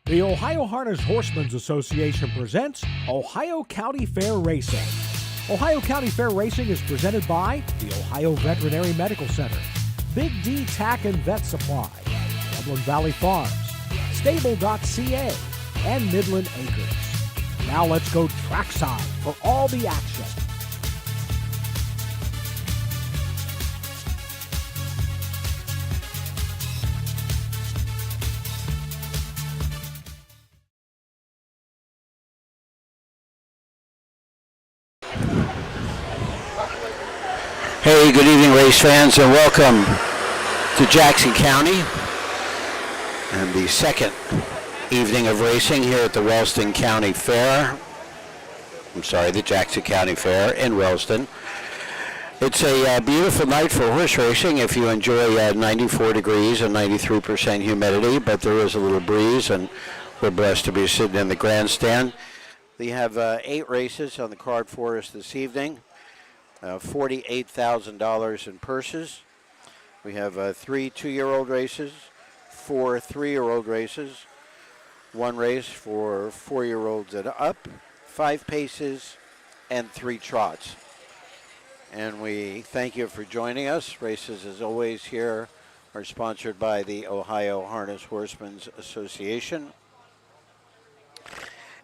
The Ohio Harness Horsemen's Association presents Ohio County Fair Racing. Ohio County Fair Racing is presented by the Ohio Veterinary Medical Center, Big D Tack and Vet Supply, Dublin Valley Farms, Stable.ca, and Midland Acres. Now let's go trackside for all the action. Hey, good evening, race fans, and welcome to Jackson County and the second evening of racing here at the Wellston County Fair. The Jackson County Fair in Wellston. It's a beautiful night for horse racing if you enjoy 94 degrees and 93% humidity, but there is a little breeze, and we're blessed to be sitting in the grandstand. We have 8 races on the card for us this evening. $48,000 in purses. We have 3 2-year-old races, 4 3-year-old races, 1 race for 4-year-olds and up, 5 paces, and 3 trots. And we thank you for joining us. Races, as always, here are sponsored by the Ohio Harness Horsemen's Association.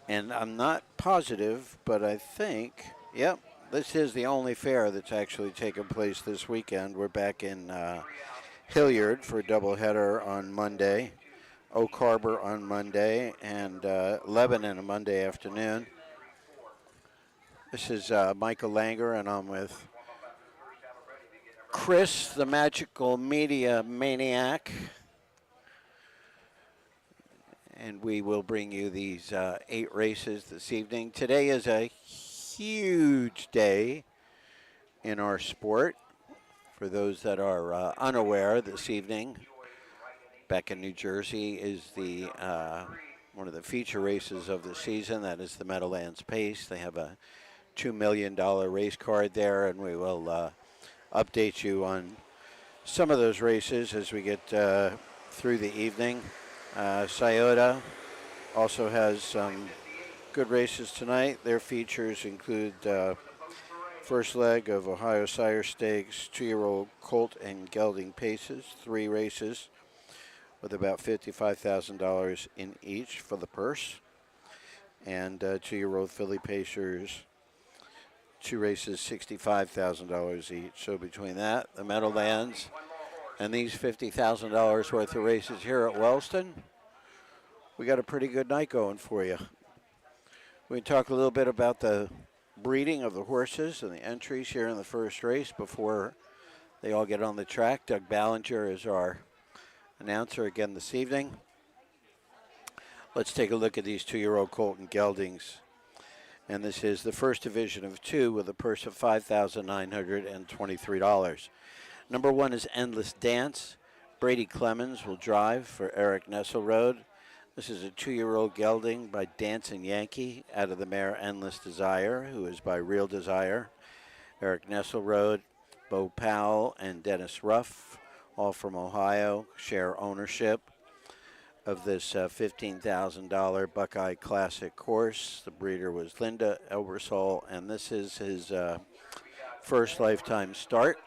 And I'm not positive, but I think, yep, this is the only fair that's actually taken place this weekend. We're back in Hilliard for a doubleheader on Monday, Oak Harbor on Monday, and Lebanon on Monday afternoon. This is Michael Langer, and I'm with Chris, the magical media maniac. And we will bring you these 8 races this evening. Today is a huge day in our sport. For those that are unaware, this evening back in New Jersey is the one of the feature races of the season. That is the Meadowlands Pace. They have a $2 million race card there, and we will update you on some of those races as we get through the evening. Scioto also has some good races tonight. Their features include first leg of Ohio Sire Stakes, 2-year-old Colt and Gelding Paces, 3 races with about $55,000 in each for the purse, and 2-year-old Filly Pacers, 2 races, $65,000 each. So between that, the Meadowlands, and these $50,000 worth of races here at Wellston, we got a pretty good night going for you. We can talk a little bit about the breeding of the horses and the entries here in the first race before they all get on the track. Doug Ballinger is our announcer again this evening. Let's take a look at these 2-year-old Colt and Geldings. And this is the first division of 2 with a purse of $5,923. Number 1 is Endless Dance. Brady Clemens will drive for Eric Nesselrode. This is a 2-year-old gelding by Dancing Yankee out of the mare Endless Desire, who is by Real Desire. Eric Nesselrode, Bo Powell, and Dennis Ruff, all from Ohio, share ownership of this $15,000 Buckeye Classic horse. The breeder was Linda Elbersol, and this is his first lifetime start.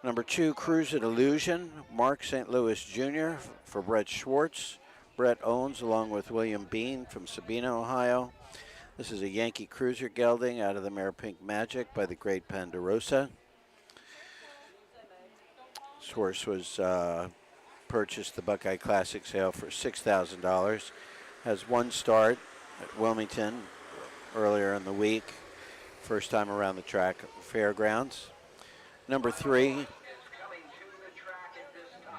Number 2, Cruise It Illusion, Mark St. Louis Jr. for Brett Schwartz. Brett owns along with William Bean from Sabina, Ohio. This is a Yankee Cruiser gelding out of the mare Pink Magic by the great Ponderosa. This horse was purchased the Buckeye Classic sale for $6,000. Has 1 start at Wilmington earlier in the week. First time around the track fairgrounds. Number 3,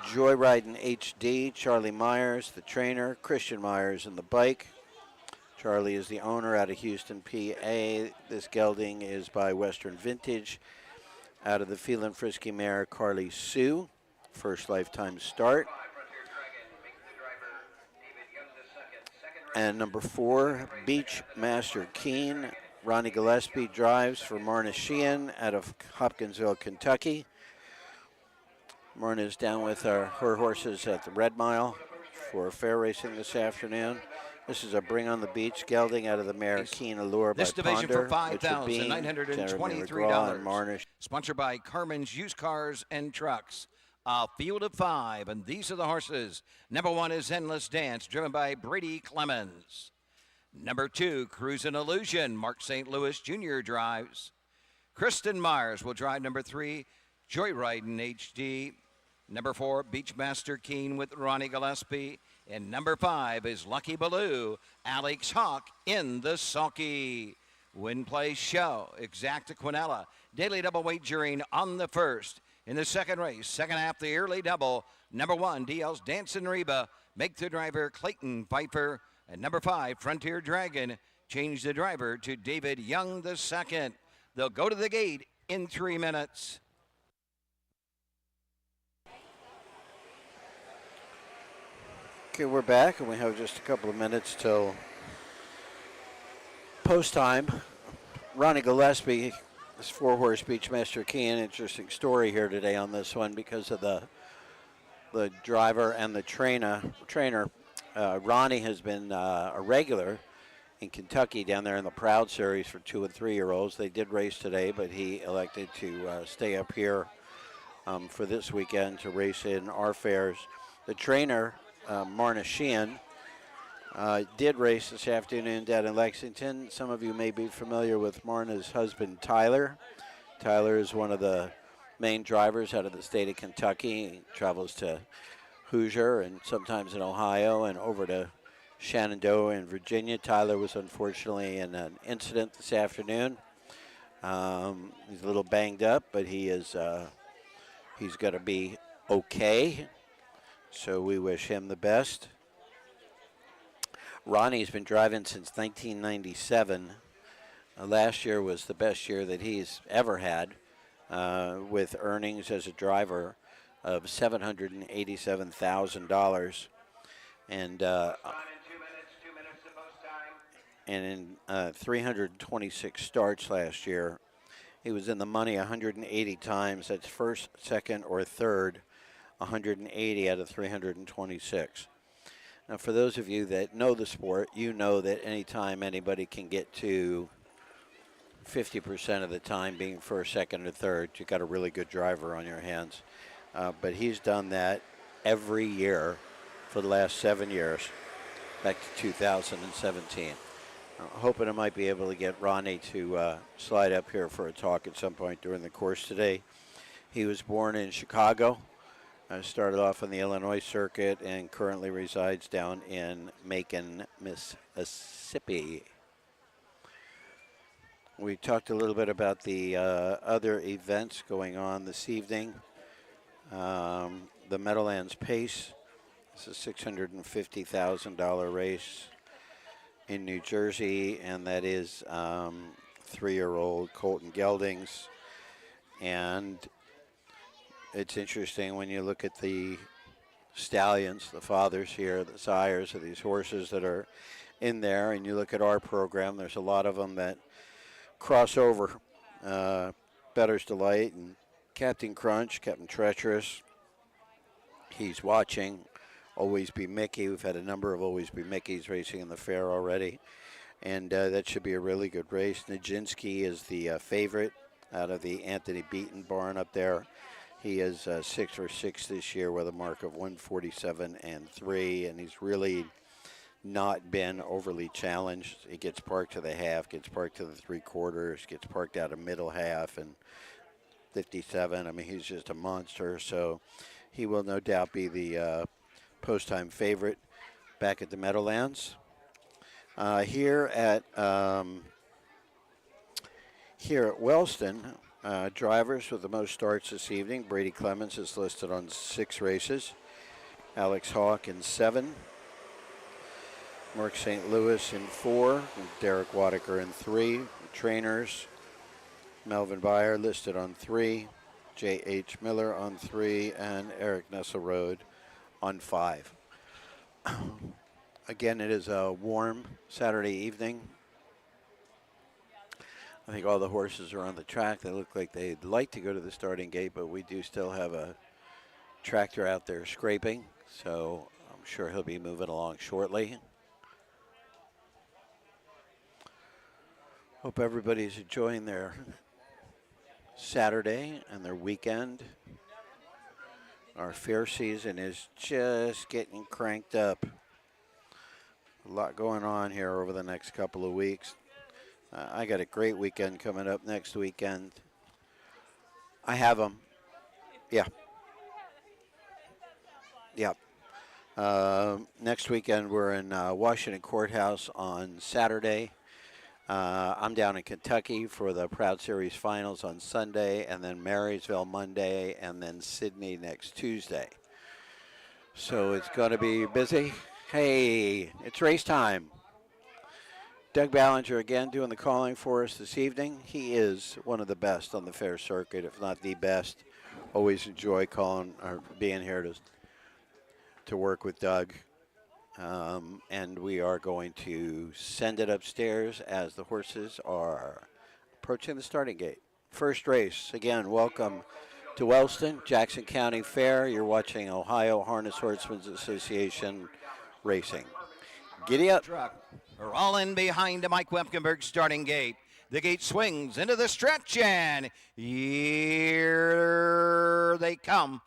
Joyriding HD, Charlie Myers, the trainer, Christian Myers in the bike. Charlie is the owner out of Houston, PA. This gelding is by Western Vintage out of the Feelin' Frisky mare Carly Sue, first lifetime start. And number 4, Beach Master Keen, Ronnie Gillespie drives for Marna Sheehan out of Hopkinsville, Kentucky. Marna is down with her horses at the Red Mile for fair racing this afternoon. This is a Bring on the Beach gelding out of the mare Keen Allure This by division Ponder, for Mitchell Bean, Jeremy McGraw, and Marna. $5,923. Sponsored by Carmen's Used Cars and Trucks. A field of 5, and these are the horses. Number 1 is Endless Dance, driven by Brady Clemens. Number 2, Cruisin' Illusion, Mark St. Louis Jr. drives. Kristen Myers will drive number 3, Joyridin' HD. Number 4, Beachmaster Keen with Ronnie Gillespie. And number 5 is Lucky Baloo, Alex Hawk in the sulky. Win, play, show, Exacta Quinella. Daily double wagering on the first. In the second race, second half, the early double. Number 1, DL's Dancin' Reba. Make the driver Clayton Pfeiffer. And number 5, Frontier Dragon. Change the driver to David Young the second. They'll go to the gate in 3 minutes. Okay, we're back, and we have just a couple of minutes till post time. Ronnie Gillespie, this 4-horse Beachmaster Keen. Interesting story here today on this one because of the driver and the trainer. Ronnie has been a regular in Kentucky down there in the Proud Series for 2- and 3-year-olds. They did race today, but he elected to stay up here for this weekend to race in our fairs. The trainer, Marna Sheehan, did race this afternoon down in Lexington. Some of you may be familiar with Marna's husband, Tyler. Tyler is one of the main drivers out of the state of Kentucky. He travels to Hoosier and sometimes in Ohio and over to Shenandoah in Virginia. Tyler was unfortunately in an incident this afternoon. He's a little banged up, but he's going to be okay. So we wish him the best. Ronnie's been driving since 1997. Last year was the best year that he's ever had, with earnings as a driver of $787,000. And in 326 starts last year, he was in the money 180 times. That's first, second, or third, 180 out of 326. Now, for those of you that know the sport, you know that anytime anybody can get to 50% of the time being first, second, or third, you've got a really good driver on your hands. But he's done that every year for the last 7 years, back to 2017. Hoping I might be able to get Ronnie to slide up here for a talk at some point during the course today. He was born in Chicago. Started off on the Illinois circuit and currently resides down in Macon, Mississippi. We talked a little bit about the other events going on this evening. The Meadowlands Pace. It's a $650,000 race in New Jersey, and that is 3-year-old Colton Geldings. And it's interesting when you look at the stallions, the fathers here, the sires of these horses that are in there, and you look at our program, there's a lot of them that cross over. Better's Delight and Captain Crunch, Captain Treacherous. He's watching. Always Be Mickey. We've had a number of Always Be Mickeys racing in the fair already. And that should be a really good race. Nijinsky is the favorite out of the Anthony Beaton barn up there. He is 6 for 6 this year with a mark of 147 and 3, and he's really not been overly challenged. He gets parked to the half, gets parked to the 3/4, gets parked out of middle half, and 57. I mean, he's just a monster. So he will no doubt be the post-time favorite back at the Meadowlands. Here at Wellston, drivers with the most starts this evening. Brady Clemens is listed on 6 races. Alex Hawk in 7. Mark St. Louis in 4. And Derek Wadaker in 3. Trainers, Melvin Byer listed on 3. J.H. Miller on 3. And Eric Nesselrode on 5. Again, it is a warm Saturday evening. I think all the horses are on the track. They look like they'd like to go to the starting gate, but we do still have a tractor out there scraping, so I'm sure he'll be moving along shortly. Hope everybody's enjoying their Saturday and their weekend. Our fair season is just getting cranked up. A lot going on here over the next couple of weeks. I got a great weekend coming up next weekend. I have them. Yeah. Yep. Next weekend we're in Washington Courthouse on Saturday. I'm down in Kentucky for the Proud Series finals on Sunday, and then Marysville Monday, and then Sydney next Tuesday. So it's going to be busy. Hey, it's race time. Doug Ballinger again doing the calling for us this evening. He is one of the best on the fair circuit, if not the best. Always enjoy calling or being here to work with Doug. And we are going to send it upstairs as the horses are approaching the starting gate. First race, again, welcome to Wellston, Jackson County Fair. You're watching Ohio Harness Horsemen's Association Racing. Giddy up. We're all in behind Mike Wepkenberg starting gate. The gate swings into the stretch, and here they come.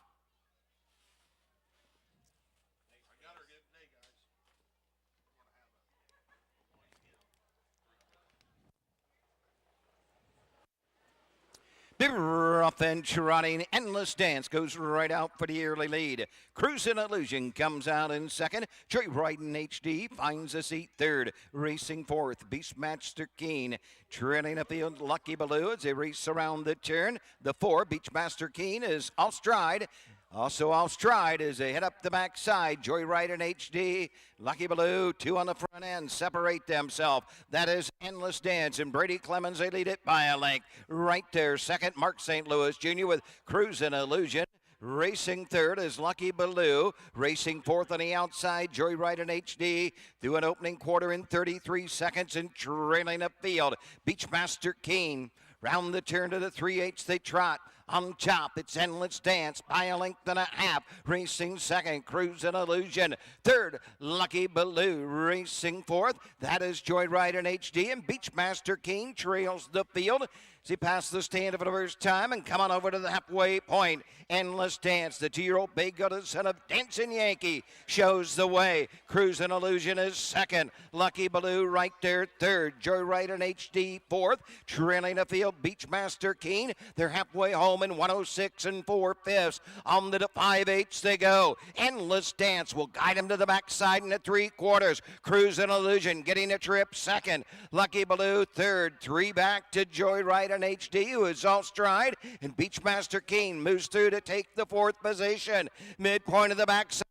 Big rough and trotting, Endless Dance goes right out for the early lead. Cruising Illusion comes out in second. Joyriding HD finds a seat third. Racing fourth, Beastmaster Keen. Trailing a field, Lucky Baloo as they race around the turn. The 4, Beachmaster Keen, is off stride. Also off stride as they head up the backside. Joyride HD, Lucky Baloo, 2 on the front end, separate themselves. That is Endless Dance, and Brady Clemens, they lead it by a length. Right there, second, Mark St. Louis Jr. with Cruisin' Illusion. Racing third is Lucky Baloo. Racing fourth on the outside, Joyride HD. Through an opening quarter in 33 seconds and trailing the field. Beachmaster Keen. Round the turn to the 3/8 they trot. On top, it's Endless Dance by a length and a half. Racing second, Cruising Illusion. Third, Lucky Baloo. Racing fourth, that is Joyride HD. And Beachmaster King trails the field as he passed the stand for the first time and come on over to the halfway point. Endless Dance, the 2-year-old bay-gutted son of Dancing Yankee, shows the way. Cruising Illusion is second. Lucky Baloo right there third. Joyride HD fourth. Trailing the field, Beachmaster King. They're halfway home in 106 and 4/5. On to the 5/8 they go. Endless Dance will guide him to the backside in the 3/4. Cruising Illusion getting a trip second. Lucky Baloo third. 3 back to Joyride HD, who is off stride. And Beachmaster King moves through to take the 4th position. Midpoint of the backside.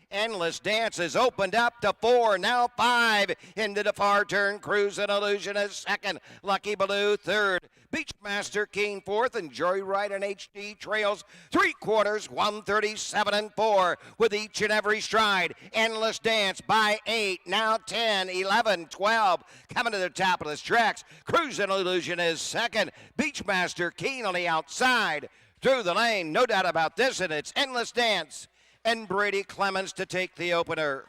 Endless Dance has opened up to 4, now 5 into the far turn. Cruising Illusion is second. Lucky Baloo third. Beachmaster King fourth, and Joyride HD trails 3/4, 137 and 4 with each and every stride. Endless Dance by 8, now 10, 11, 12. Coming to the top of the stretch. Cruising Illusion is second. Beachmaster King on the outside. Through the lane, no doubt about this, and it's Endless Dance and Brady Clemens to take the opener.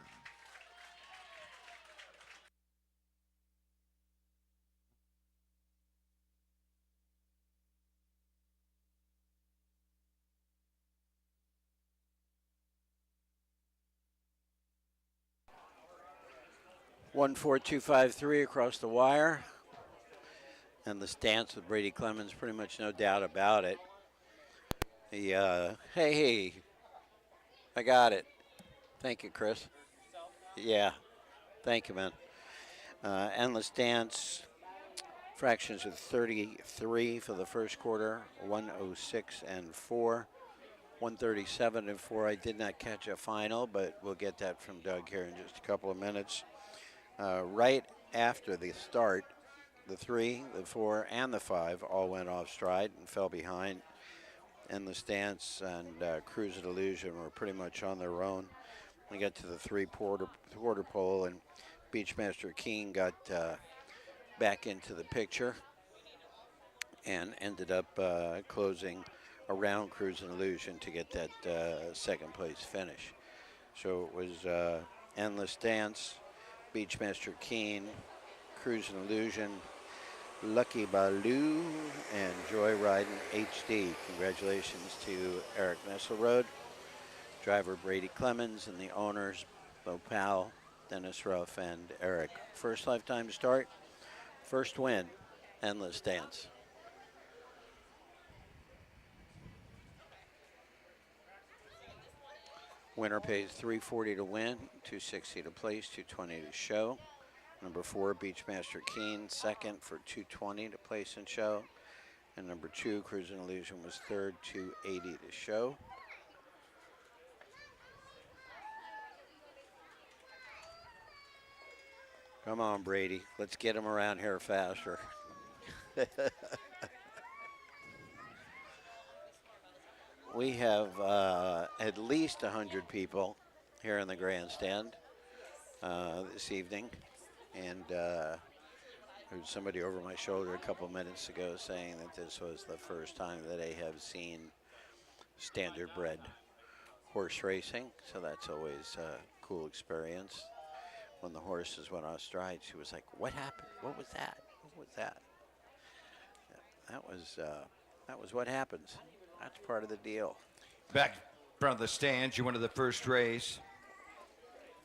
One, 4, 2, 5, 3 across the wire. And the stance with Brady Clemens, pretty much no doubt about it. Hey, I got it. Thank you, Chris. Yeah, thank you, man. Endless Dance, fractions of 33 for the first quarter, 106 and 4, 137 and 4. I did not catch a final, but we'll get that from Doug here in just a couple of minutes. Right after the start, the 3, the 4, and the 5 all went off stride and fell behind. Endless Dance and Cruising Illusion were pretty much on their own. We got to the 3/4 pole, and Beachmaster King got back into the picture. and ended up closing around Cruise and Illusion to get that second place finish. So it was Endless Dance, Beachmaster Keen, Cruise and Illusion, Lucky Baloo, and Joyriding HD. Congratulations to Eric Nesselrode, driver Brady Clemens, and the owners, Bo Powell, Dennis Ruff, and Eric. First lifetime start, first win, Endless Dance. Winner pays $340 to win, $260 to place, $220 to show. Number 4, Beachmaster Keen, second for $220 to place and show. And number 2, Cruise and Illusion, was third, $280 to show. Come on, Brady. Let's get him around here faster. We have at least 100 people here in the grandstand this evening. And I heard somebody over my shoulder a couple minutes ago saying that this was the first time that they have seen standard-bred horse racing. So that's always a cool experience. When the horses went off stride, she was like, "What happened? What was that? What was that?" That was what happens. That's part of the deal. Back in front of the stands, you went to the first race.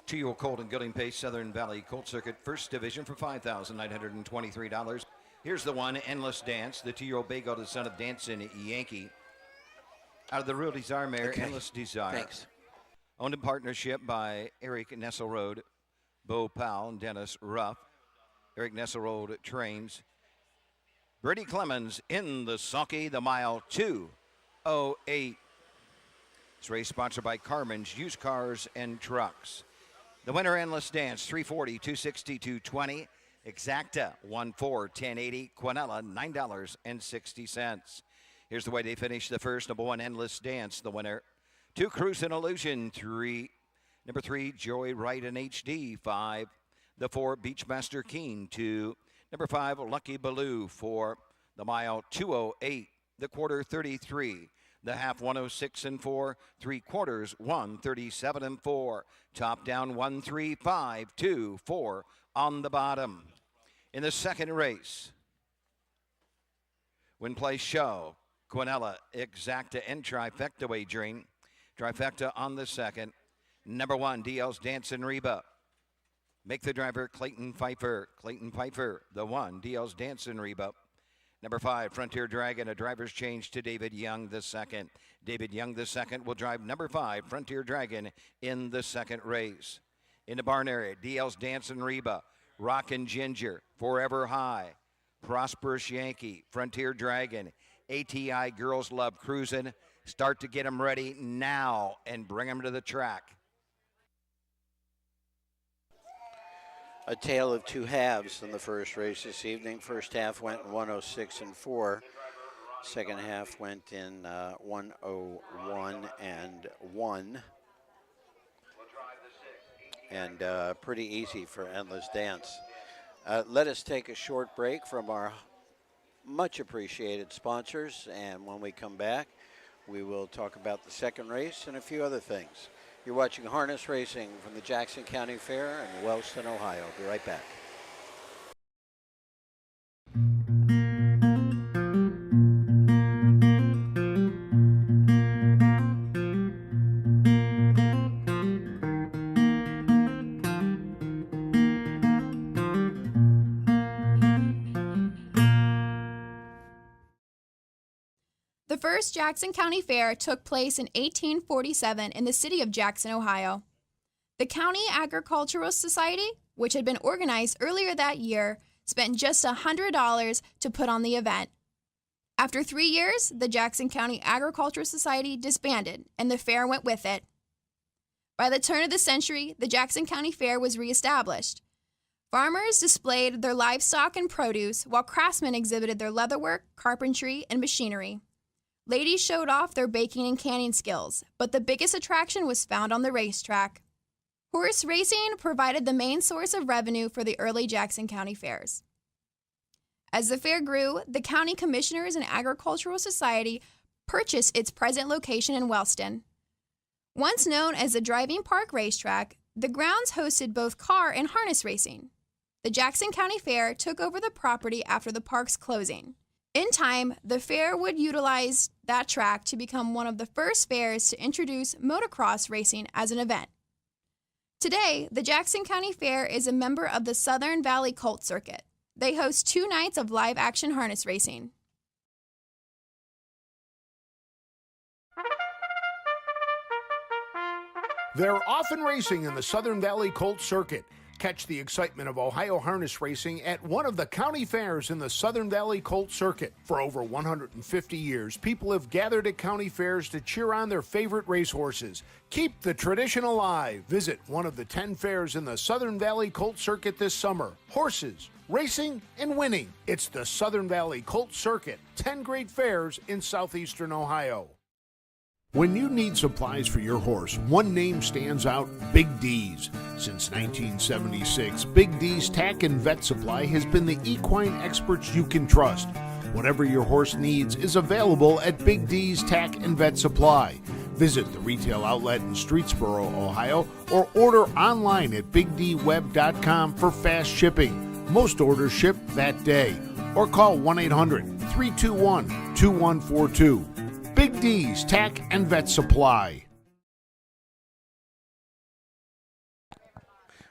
2-year-old colt and gelding pace Southern Valley Colt Circuit, first division for $5,923. Here's the one, Endless Dance, the 2-year-old bay gelded son of Dancing Yankee. Out of the Real Desire mare, Okay. Endless Desire. Thanks. Owned in partnership by Eric Nesselrode, Bo Powell, and Dennis Ruff. Eric Nesselrode trains. Brady Clemens in the sulky, the mile 2:08. This race sponsored by Carmen's Used Cars and Trucks. The winner, Endless Dance, $340, $260, $220. Exacta, $1,400, $1080. Quinella, $9.60. Here's the way they finished the first. Number 1, Endless Dance, the winner. 2, Cruise and Illusion, 3. Number 3, Joyriding HD, 5. The 4, Beachmaster Keen, 2. Number 5, Lucky Baloo, 4. The mile, 2:08. The quarter, 33. The half, 106 and 4. 3/4, 137 and 4. Top down, 135, 2, 4 on the bottom. In the second race, win place show, Quinella, Exacta, and Trifecta wagering. Trifecta on the second. Number 1, DL's Dancing Reba. Make the driver Clayton Pfeiffer. Clayton Pfeiffer, the 1, DL's Dancing Reba. Number 5, Frontier Dragon, a driver's change to David Young the second. David Young the second will drive number 5, Frontier Dragon, in the second race. In the barn area, DL's Dancing Reba, Rockin' Ginger, Forever High, Prosperous Yankee, Frontier Dragon, ATI Girls Love Cruisin'. Start to get them ready now and bring them to the track. A tale of two halves in the first race this evening. First half went in 106 and 4. Second half went in 101 and 1. And pretty easy for Endless Dance. Let us take a short break from our much appreciated sponsors, and when we come back, we will talk about the second race and a few other things. You're watching Harness Racing from the Jackson County Fair in Wellston, Ohio. Be right back. The first Jackson County Fair took place in 1847 in the city of Jackson, Ohio. The County Agricultural Society, which had been organized earlier that year, spent just $100 to put on the event. After 3 years, the Jackson County Agricultural Society disbanded, and the fair went with it. By the turn of the century, the Jackson County Fair was reestablished. Farmers displayed their livestock and produce, while craftsmen exhibited their leatherwork, carpentry, and machinery. Ladies showed off their baking and canning skills, but the biggest attraction was found on the racetrack. Horse racing provided the main source of revenue for the early Jackson County fairs. As the fair grew, the County Commissioners and Agricultural Society purchased its present location in Wellston. Once known as the Driving Park Racetrack, the grounds hosted both car and harness racing. The Jackson County Fair took over the property after the park's closing. In time, the fair would utilize that track to become one of the first fairs to introduce motocross racing as an event. Today, the Jackson County Fair is a member of the Southern Valley Colt Circuit. They host 2 nights of live-action harness racing. They're often racing in the Southern Valley Colt Circuit. Catch the excitement of Ohio harness racing at one of the county fairs in the Southern Valley Colt Circuit. For over 150 years, people have gathered at county fairs to cheer on their favorite racehorses. Keep the tradition alive. Visit one of the 10 fairs in the Southern Valley Colt Circuit this summer. Horses, racing, and winning. It's the Southern Valley Colt Circuit. 10 great fairs in southeastern Ohio. When you need supplies for your horse, one name stands out: Big D's. Since 1976, Big D's Tack and Vet Supply has been the equine experts you can trust. Whatever your horse needs is available at Big D's Tack and Vet Supply. Visit the retail outlet in Streetsboro, Ohio, or order online at bigdweb.com for fast shipping. Most orders ship that day. Or call 1-800-321-2142. Big D's Tack and Vet Supply.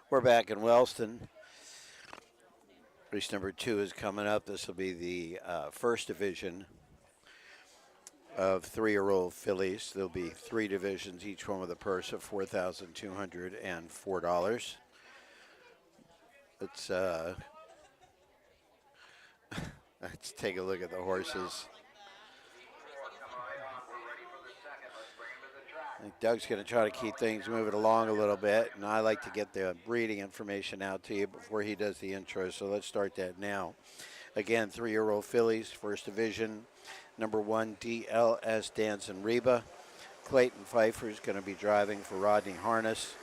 We're back in Wellston. Race number 2 is coming up. This will be the first division of 3-year-old fillies. There'll be 3 divisions, each one with a purse of $4,204. Let's take a look at the horses. I think Doug's going to try to keep things moving along a little bit, and I like to get the breeding information out to you before he does the intro, so let's start that now. Again, 3-year-old fillies, first division. Number 1, DLS Danson Reba. Clayton Pfeiffer is going to be driving for Rodney Harness.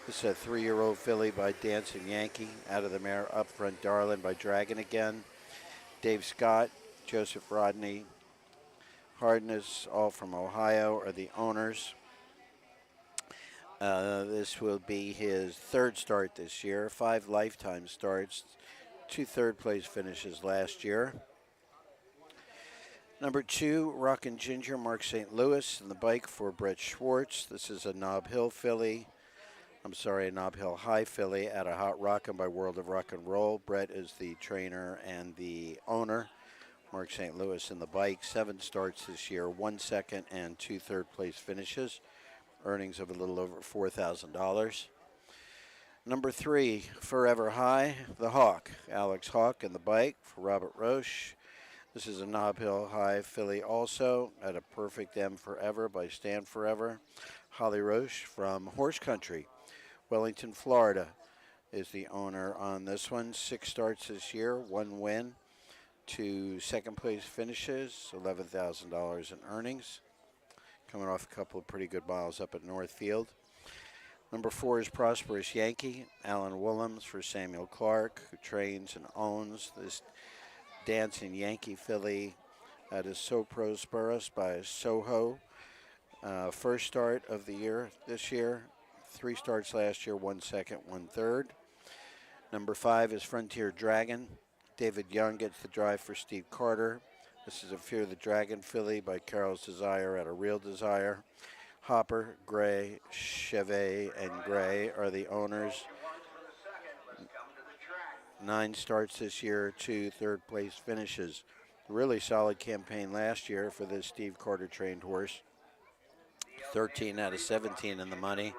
This is a 3-year-old filly by Dancing Yankee. Out of the mare, Up Front Darlin' by Dragon Again. Dave Scott, Joseph Rodney, Hardness, all from Ohio, are the owners. This will be his 3rd start this year, 5 lifetime starts, 2 third-place finishes last year. Number 2, Rockin' Ginger, Mark St. Louis, and the bike for Brett Schwartz. This is a Nob Hill filly. A Nob Hill High filly at a Hot Rockin' by World of Rock and Roll. Brett is the trainer and the owner. Mark St. Louis in the bike, 7 starts this year, 1 second and 2 third-place finishes. Earnings of a little over $4,000. Number 3, Forever High, the Hawk. Alex Hawk in the bike for Robert Roche. This is a Nob Hill High filly also at a Perfect M Forever by Stand Forever. Holly Roche from Horse Country, Wellington, Florida, is the owner on this one. 6 starts this year, 1 win, 2 second-place finishes, $11,000 in earnings. Coming off a couple of pretty good miles up at Northfield. Number 4 is Prosperous Yankee. Alan Willems for Samuel Clark, who trains and owns this Dancing Yankee filly. That is So Prosperous by Soho. First start of the year this year. 3 starts last year, 1 second, 1 third. Number 5 is Frontier Dragon. David Young gets the drive for Steve Carter. This is a Fear the Dragon filly by Carol's Desire at a Real Desire. Hopper, Gray, Chevet, and Gray are the owners. 9 starts this year, 2 third-place finishes. Really solid campaign last year for this Steve Carter trained horse. 13 out of 17 in the money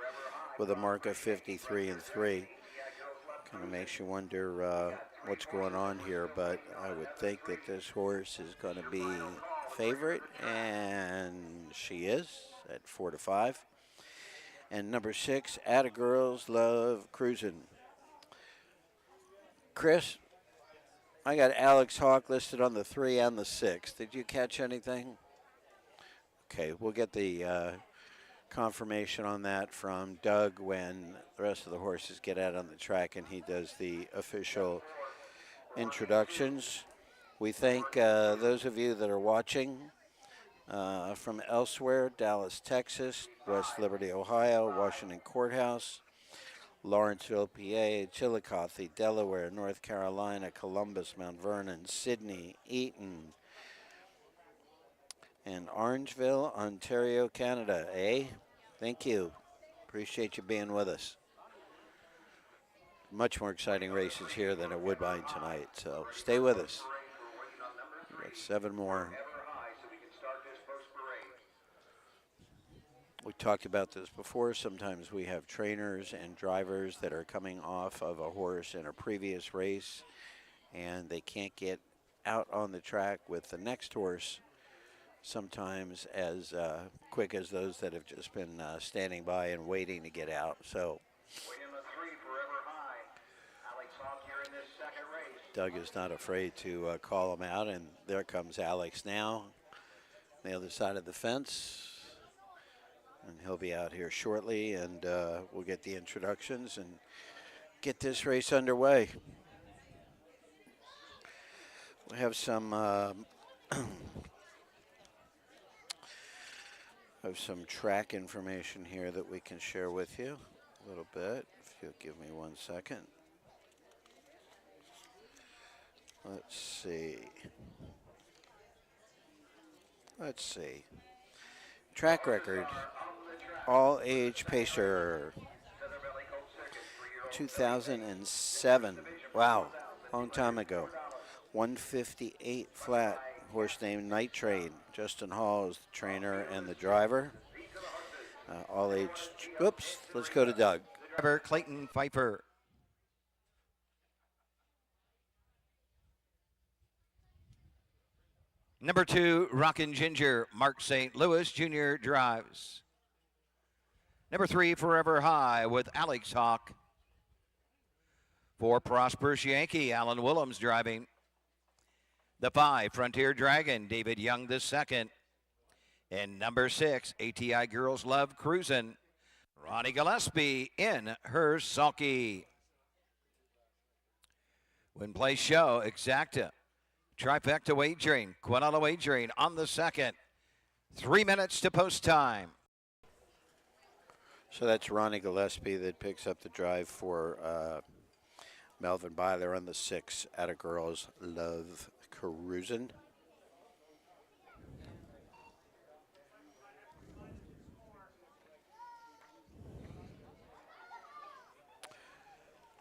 with a mark of 53-3. Kind of makes you wonder what's going on here, but I would think that this horse is going to be favorite, and she is at 4-5. And number 6, Atta Girls Love Cruisin'. Chris, I got Alex Hawk listed on the 3 and the 6. Did you catch anything? Okay, we'll get the confirmation on that from Doug when the rest of the horses get out on the track and he does the official introductions. We thank those of you that are watching from elsewhere: Dallas, Texas; West Liberty, Ohio; Washington Courthouse; Lawrenceville, PA; Chillicothe, Delaware; North Carolina; Columbus, Mount Vernon; Sydney; Eaton; and Orangeville, Ontario, Canada. Thank you. Appreciate you being with us. Much more exciting races here than at Woodbine tonight, so stay with us. We've got 7 more. We talked about this before. Sometimes we have trainers and drivers that are coming off of a horse in a previous race, and they can't get out on the track with the next horse sometimes as quick as those that have just been standing by and waiting to get out. So Doug is not afraid to call him out, and there comes Alex now, on the other side of the fence. And he'll be out here shortly, and we'll get the introductions and get this race underway. We have some track information here that we can share with you a little bit, if you'll give me 1 second. Let's see. Track record. All age pacer. 2007. Wow. Long time ago. 158 flat. Horse named Night Train. Justin Hall is the trainer and the driver. All age. Oops. Let's go to Doug. Driver Clayton Pfeiffer. Number 2, Rockin' Ginger, Mark St. Louis Jr. drives. Number 3, Forever High with Alex Hawk. 4, Prosperous Yankee, Alan Willems driving. The 5, Frontier Dragon, David Young II. And number 6, ATI Girls Love Cruisin', Ronnie Gillespie in her sulky. Win Place Show, Exacta. Trifecta wagering, Quinella wagering on the 2nd. 3 minutes to post time. So that's Ronnie Gillespie that picks up the drive for Melvin Byler on the 6 at a Girls Love Cruisin'.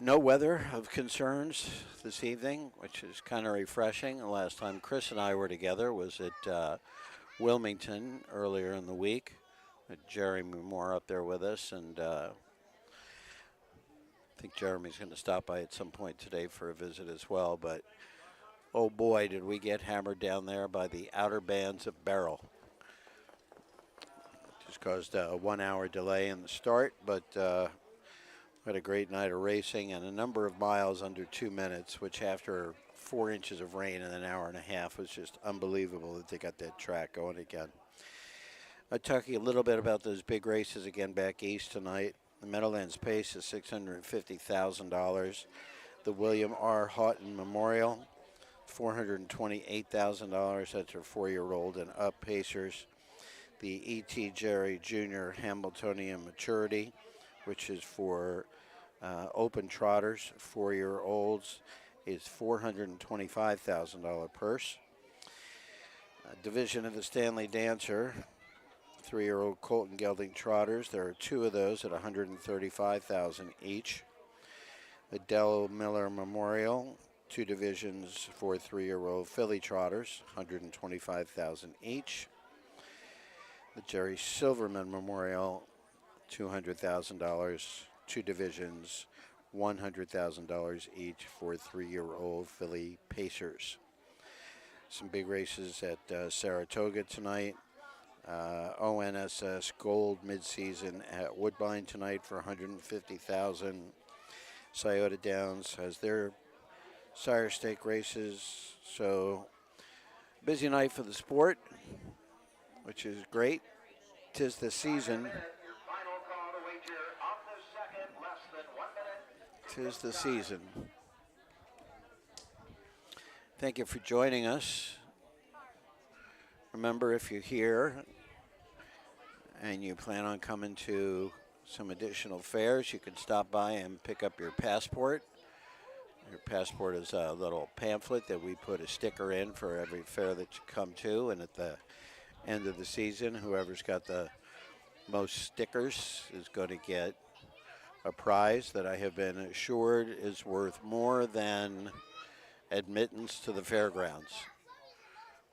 No weather of concerns this evening, which is kind of refreshing. The last time Chris and I were together was at Wilmington earlier in the week. Jeremy Moore up there with us, and I think Jeremy's going to stop by at some point today for a visit as well. But oh boy, did we get hammered down there by the outer bands of Barrel. Just caused a 1 hour delay in the start, but had a great night of racing and a number of miles under 2 minutes, which after 4 inches of rain in an hour and a half was just unbelievable that they got that track going again. I'll talk to you a little bit about those big races again back east tonight. The Meadowlands Pace is $650,000. The William R. Houghton Memorial, $428,000. That's her 4-year-old and up pacers. The E.T. Jerry Jr. Hamiltonian Maturity, which is for open trotters, 4-year-olds, is $425,000 purse. Division of the Stanley Dancer, 3-year-old Colton Gelding trotters. There are 2 of those at $135,000 each. The Dell Miller Memorial, 2 divisions for 3-year-old filly trotters, $125,000 each. The Jerry Silverman Memorial, $200,000, 2 divisions, $100,000 each for 3-year-old filly pacers. Some big races at Saratoga tonight. ONSS Gold midseason at Woodbine tonight for $150,000. Scioto Downs has their sire stake races. So busy night for the sport, which is great. 'Tis the season. 'Tis the season. Thank you for joining us. Remember, if you're here and you plan on coming to some additional fairs, you can stop by and pick up your passport. Your passport is a little pamphlet that we put a sticker in for every fair that you come to, and at the end of the season, whoever's got the most stickers is going to get a prize that I have been assured is worth more than admittance to the fairgrounds.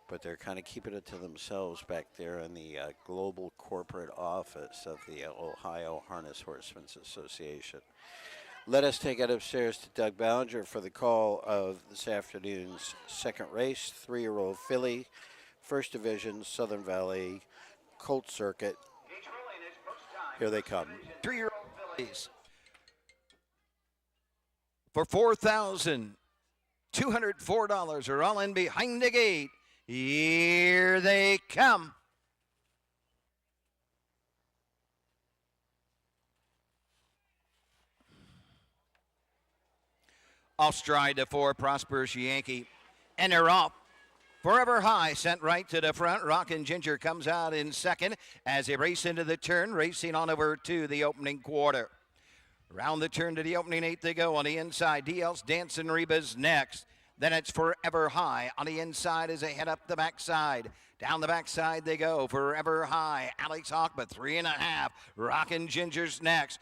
But they're kind of keeping it to themselves back there in the global corporate office of the Ohio Harness Horsemen's Association. Let us take it upstairs to Doug Ballinger for the call of this afternoon's second race, 3-year-old filly, First Division, Southern Valley Colt Circuit. Here they come. 3-year-old fillies for $4,204 are all in behind the gate. Here they come. Off stride to 4, Prosperous Yankee, and they're off. Forever High sent right to the front. Rockin' Ginger comes out in second as they race into the turn, racing on over to the opening quarter. Round the turn to the opening 8 they go on the inside. DL's Dancing Reba's next. Then it's Forever High on the inside as they head up the backside. Down the backside they go. Forever High. Alex Hawk, but 3.5. Rockin' Ginger's next.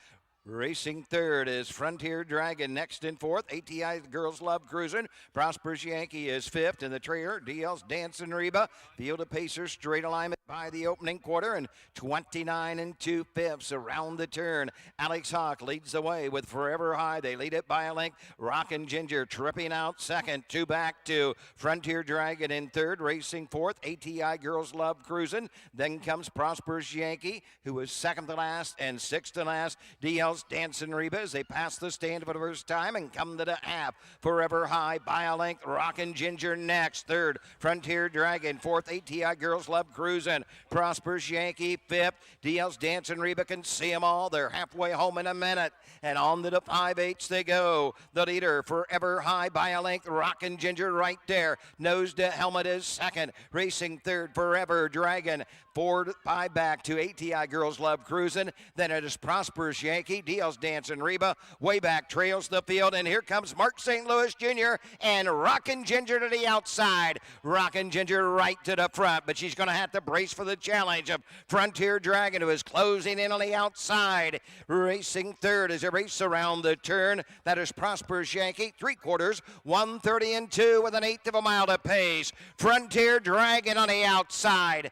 Racing third is Frontier Dragon. Next in fourth, ATI Girls Love Cruising. Prosperous Yankee is fifth. In the trailer, DL's Dancing Reba. Field of Pacers straight alignment by the opening quarter, and 29 2/5 around the turn. Alex Hawk leads the way with Forever High. They lead it by a length. Rockin' Ginger tripping out second. 2 back to Frontier Dragon in third. Racing fourth, ATI Girls Love Cruising. Then comes Prosperous Yankee, who is second to last and sixth to last. DL's Dancing Reba as they pass the stand for the first time and come to the half. Forever High by a length. Rockin' Ginger next. Third, Frontier Dragon. Fourth, ATI Girls Love Cruising. Prosperous Yankee fifth. DL's Dancing Reba can see them all. They're halfway home in a minute. And on to the 5/8 they go. The leader, Forever High by a length. Rockin' Ginger right there. Nose to helmet is second. Racing third, Forever Dragon. 4 to 5 back to ATI Girls Love Cruising. Then it is Prosperous Yankee. DL's Dancing Reba way back trails the field, and here comes Mark St. Louis Jr. and Rockin' Ginger to the outside. Rockin' Ginger right to the front, but she's going to have to brace for the challenge of Frontier Dragon, who is closing in on the outside. Racing third as they race around the turn. That is Prosperous Yankee, 3/4, 1:30 with 1/8 of a mile to pace. Frontier Dragon on the outside.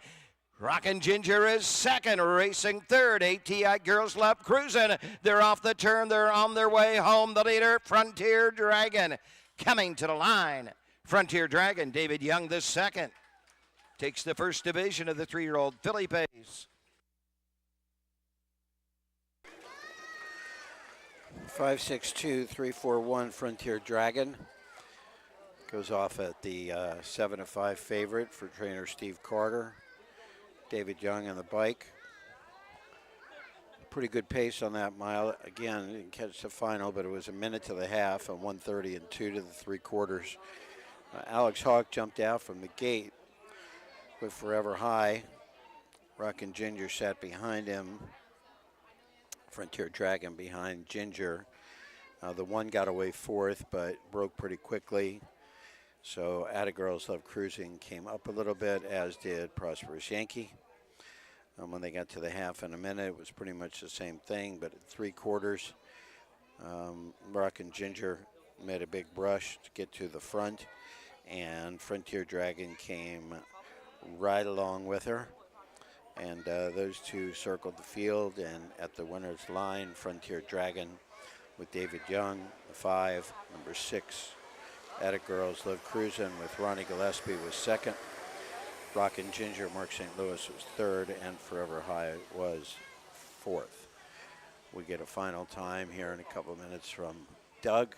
Rockin' Ginger is second, racing third. ATI Girls Love Cruising. They're off the turn. They're on their way home. The leader, Frontier Dragon, coming to the line. Frontier Dragon, David Young, the second. Takes the first division of the 3-year-old filly pace. 5-6-2-3-4-1 Frontier Dragon goes off at the 7-5 favorite for trainer Steve Carter. David Young on the bike. Pretty good pace on that mile. Again, didn't catch the final, but it was a minute to the half and 1:30 to the 3/4. Alex Hawk jumped out from the gate with Forever High. Rockin' Ginger sat behind him. Frontier Dragon behind Ginger. The one got away fourth, but broke pretty quickly. So Atta Girls Love Cruising came up a little bit, as did Prosperous Yankee. When they got to the half in a minute, it was pretty much the same thing, but at 3/4, Rockin' Ginger made a big brush to get to the front, and Frontier Dragon came right along with her. And those two circled the field, and at the winner's line, Frontier Dragon with David Young, the 5, number 6. Atta Girls Love Cruising with Ronnie Gillespie was second. Rockin' Ginger, Mark St. Louis was third, and Forever High was fourth. We get a final time here in a couple of minutes from Doug.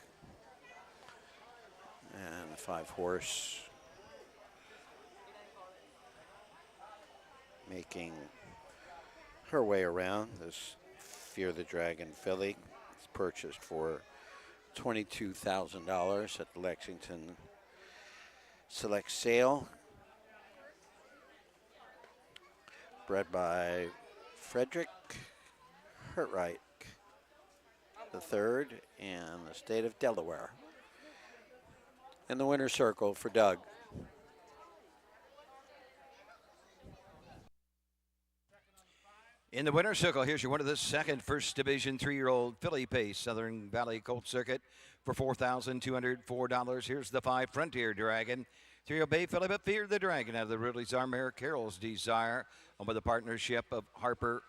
And the 5-horse making her way around. This Fear the Dragon filly. It's purchased for $22,000 at the Lexington Select Sale, bred by Frederick Hertreich the third in the state of Delaware. In the winner's circle for Doug. In the winner's circle, here's your winner of the second First Division 3-year-old Philly Pace Southern Valley Colt Circuit for $4,204. Here's the 5 Frontier Dragon. 3 Bay Philip Fear the Dragon out of the Ridley's Armor Carol's Desire, and with a partnership of Harper,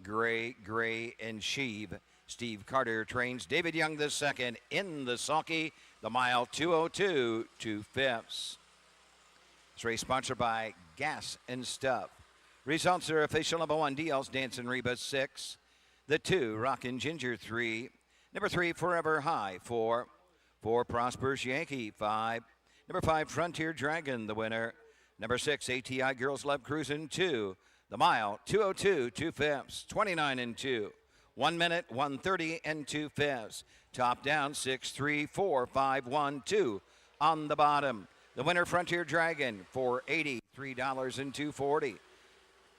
Gray, and Sheave. Steve Carter trains David Young the second in the sulky, the mile 2:02 2/5. This race sponsored by Gas and Stuff. Results are official. Number 1, DL's Dancing Reba 6. The 2, Rockin' Ginger 3. Number 3, Forever High 4. 4, Prosperous Yankee 5. Number 5, Frontier Dragon, the winner. Number 6, ATI Girls Love Cruisin' 2. The mile 2:02 2/5. 29 and 2. 1 minute 1:30 and 2/5. Top down 6-3-4-5-1-2 on the bottom. The winner, Frontier Dragon, $480, $3 and $240.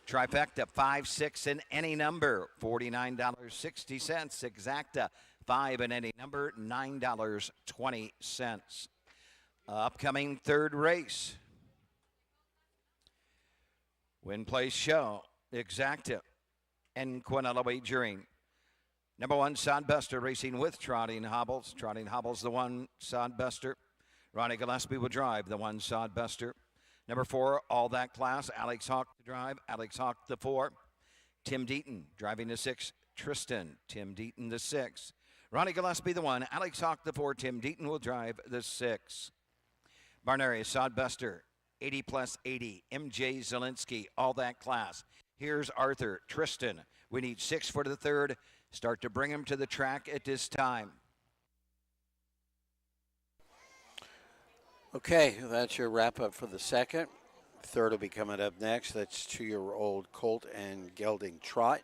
Trifecta, 5, 6, and any number, $49.60. Exacta, 5 and any number, $9.20. Upcoming third race. Win Place Show, Exacta, and Quinella Wagering. Number 1, Sodbuster racing with Trotting Hobbles. Trotting Hobbles, the 1, Sodbuster. Ronnie Gillespie will drive the 1, Sodbuster. Number 4, All That Class, Alex Hawk to drive. Alex Hawk the 4. Tim Deaton driving the 6, Tristan. Tim Deaton the 6. Ronnie Gillespie the 1, Alex Hawk the 4. Tim Deaton will drive the 6. Barnary, Sodbuster, 80 plus 80. MJ Zielinski, All That Class. Here's Arthur, Tristan. We need 6 for the third. Start to bring him to the track at this time. Okay, that's your wrap up for the second. Third will be coming up next. That's 2-year-old Colt and Gelding Trot.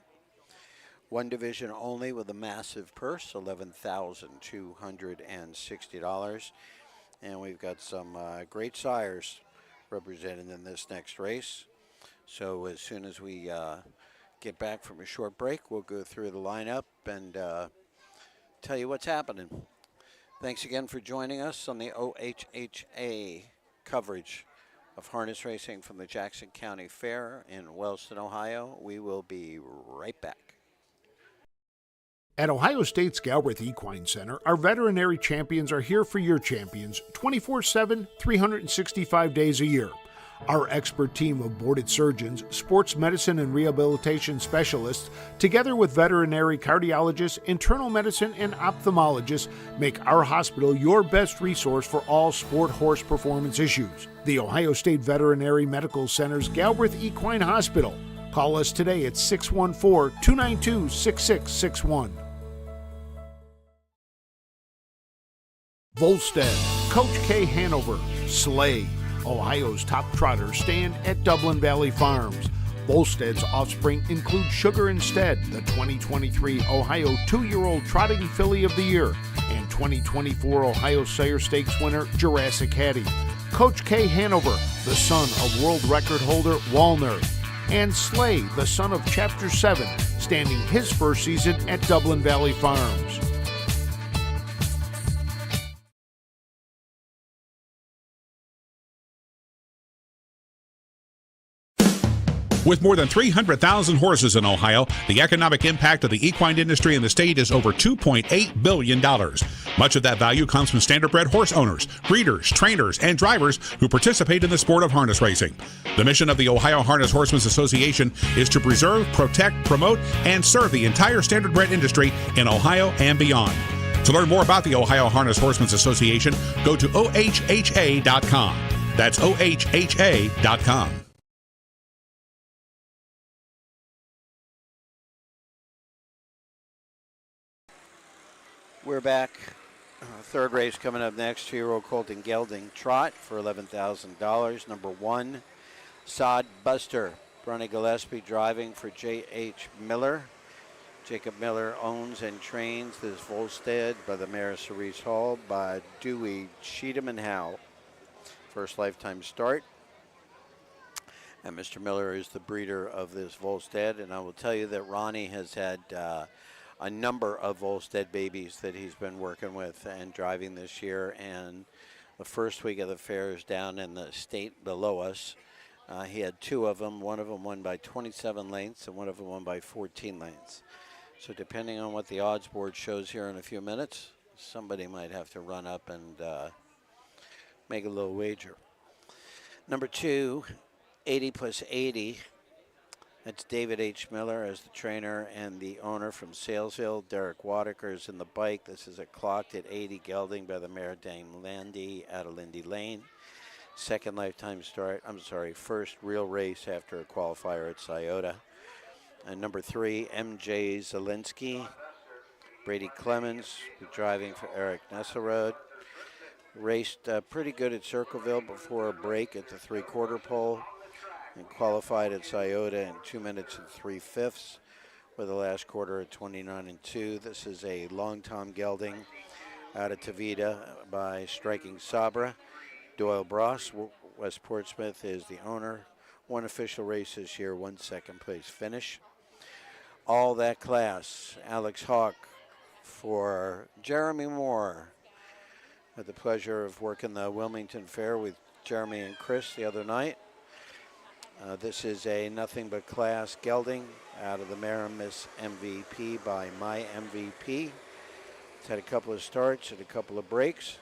One division only with a massive purse, $11,260. And we've got some great sires represented in this next race. So as soon as we get back from a short break, we'll go through the lineup and tell you what's happening. Thanks again for joining us on the OHHA coverage of harness racing from the Jackson County Fair in Wellston, Ohio. We will be right back. At Ohio State's Galbraith Equine Center, our veterinary champions are here for your champions 24/7, 365 days a year. Our expert team of boarded surgeons, sports medicine and rehabilitation specialists, together with veterinary cardiologists, internal medicine, and ophthalmologists, make our hospital your best resource for all sport horse performance issues. The Ohio State Veterinary Medical Center's Galbraith Equine Hospital. Call us today at 614-292-6661. Volstead, Coach K. Hanover, Slay, Ohio's top trotters stand at Dublin Valley Farms. Volstead's offspring include Sugar Instead, the 2023 Ohio 2-year-old Trotting Filly of the Year, and 2024 Ohio Sire Stakes winner Jurassic Hattie. Coach K. Hanover, the son of world record holder Walner, and Slay, the son of Chapter 7, standing his first season at Dublin Valley Farms. With more than 300,000 horses in Ohio, the economic impact of the equine industry in the state is over $2.8 billion. Much of that value comes from standardbred horse owners, breeders, trainers, and drivers who participate in the sport of harness racing. The mission of the Ohio Harness Horsemen's Association is to preserve, protect, promote, and serve the entire standardbred industry in Ohio and beyond. To learn more about the Ohio Harness Horsemen's Association, go to ohha.com. That's ohha.com. We're back. Third race coming up next. 2-year-old Colt and Gelding Trot for $11,000. Number 1, Sod Buster. Bronny Gillespie driving for J.H. Miller. Jacob Miller owns and trains this Volstead by the mare Cerise Hall by Dewey Cheatham and Howe. first lifetime start. And Mr. Miller is the breeder of this Volstead. And I will tell you that Ronnie has had a number of Volstead babies that he's been working with and driving this year. And the first week of the fair is down in the state below us. He had 2 of them. One of them won by 27 lengths and one of them won by 14 lengths. So depending on what the odds board shows here in a few minutes, somebody might have to run up and make a little wager. Number 2, 80 plus 80. That's David H. Miller as the trainer and the owner from Salesville. Derek Wadaker is in the bike. This is a clocked at 80 gelding by the mare Dame Landy out of Lindy Lane. Second lifetime start, first real race after a qualifier at Scioto. And number 3, MJ Zielinski. Brady Clemens driving for Eric Nesselrode. Raced pretty good at Circleville before a break at the 3/4 pole and qualified at Scioto in 2 minutes and 3/5 with the last quarter at 29-2. This is a long Tom gelding out of Tavita by Striking Sabra. Doyle Bross, West Portsmouth, is the owner. 1 official race this year, 1 second place finish. All that class, Alex Hawk for Jeremy Moore. Had the pleasure of working the Wilmington Fair with Jeremy and Chris the other night. This is a nothing but class gelding out of the Maramis MVP by My MVP. It's had a couple of starts and a couple of breaks.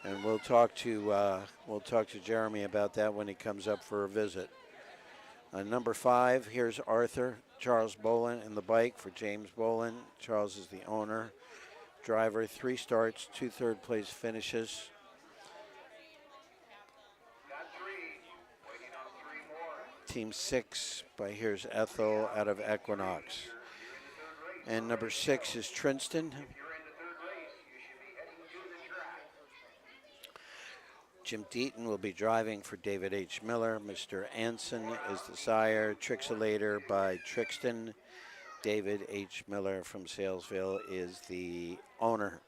And we'll talk to Jeremy about that when he comes up for a visit. Number 5, here's Arthur Charles Bolin in the bike for James Bolin. Charles is the owner, driver. 3 starts, 2 third-place finishes. Team 6 by here's Ethel out of Equinox. And number 6 is Trinston. Jim Deaton will be driving for David H. Miller. Mr. Anson is the sire. Trixelator by Trixton. David H. Miller from Salesville is the owner.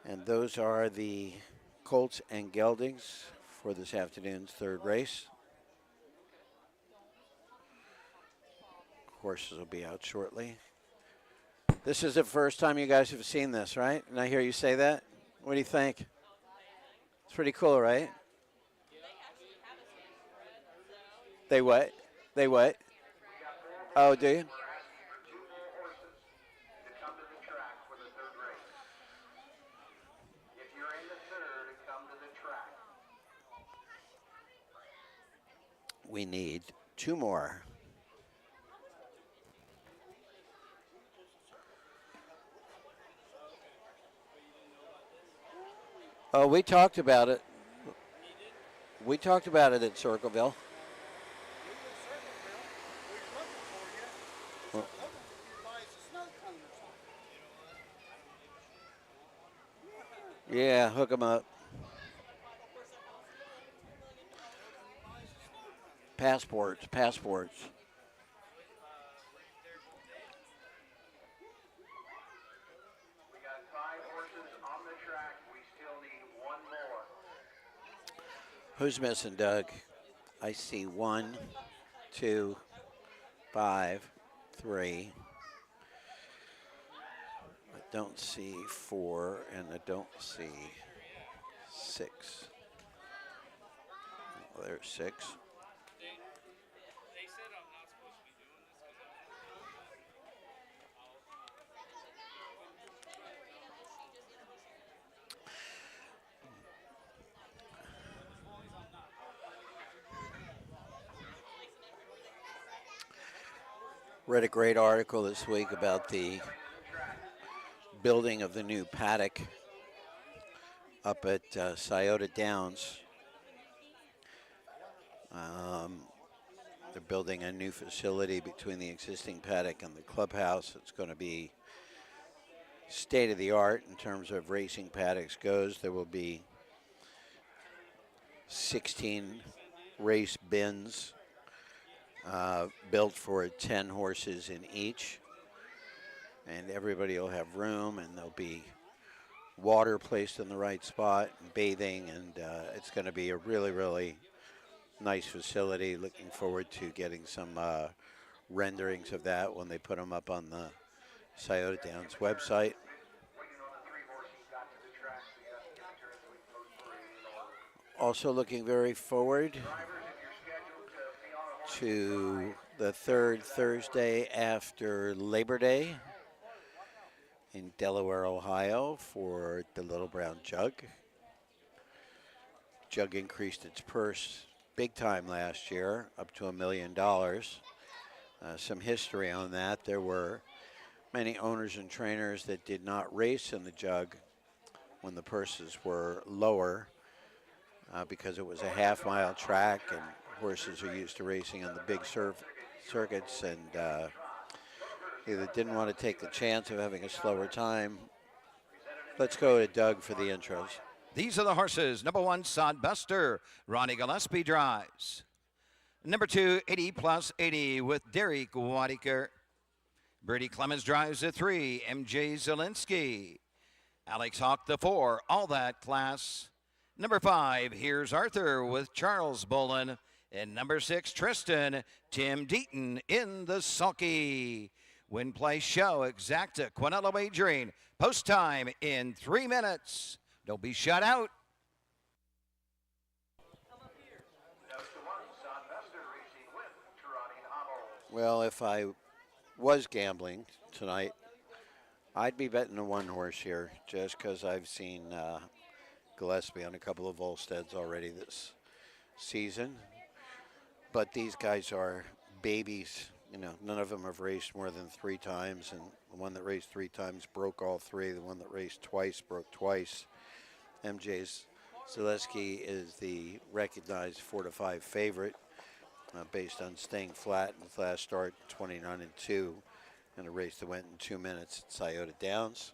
And those are the colts and geldings for this afternoon's 3rd race. Horses will be out shortly. This is the first time you guys have seen this, right? And I hear you say that. What do you think? It's pretty cool, right? They what? They what? Oh, do you? We need 2 more. Oh, we talked about it. We talked about it at Circleville. Yeah, hook them up. Passports. Who's missing, Doug? I see 1, 2, 5, 3. I don't see 4, and I don't see 6. Well, there's 6. Read a great article this week about the building of the new paddock up at Scioto Downs. They're building a new facility between the existing paddock and the clubhouse. It's going to be state of the art in terms of racing paddocks goes. There will be 16 race bins built for 10 horses in each, and everybody will have room, and there'll be water placed in the right spot, bathing, and it's going to be a really, really nice facility. Looking forward to getting some renderings of that when they put them up on the Scioto Downs website. Also looking very forward to the third Thursday after Labor Day in Delaware, Ohio for the Little Brown Jug. Jug increased its purse big time last year, up to $1 million. Some history on that. There were many owners and trainers that did not race in the Jug when the purses were lower because it was a half-mile track and horses are used to racing on the big circuits and either didn't want to take the chance of having a slower time. Let's go to Doug for the intros. These are the horses. Number 1, Sodbuster. Ronnie Gillespie drives. Number 2, 80 plus 80 with Derek Wadiker. Brady Clemens drives at 3. MJ Zielinski. Alex Hawk the 4. All That Class. Number 5, here's Arthur with Charles Bolin. And number 6, Tristan, Tim Deaton in the sulky. Win, play, show, exacta, Quinella wagering. Post time in 3 minutes. Don't be shut out. Well, if I was gambling tonight, I'd be betting a one horse here just because I've seen Gillespie on a couple of Volsteads already this season. But these guys are babies. You know, none of them have raced more than 3 times, and the one that raced 3 times broke all 3. The one that raced twice broke twice. MJ's Zaleski is the recognized 4-5 favorite based on staying flat in his last start, 29-2, in a race that went in 2 minutes at Scioto Downs.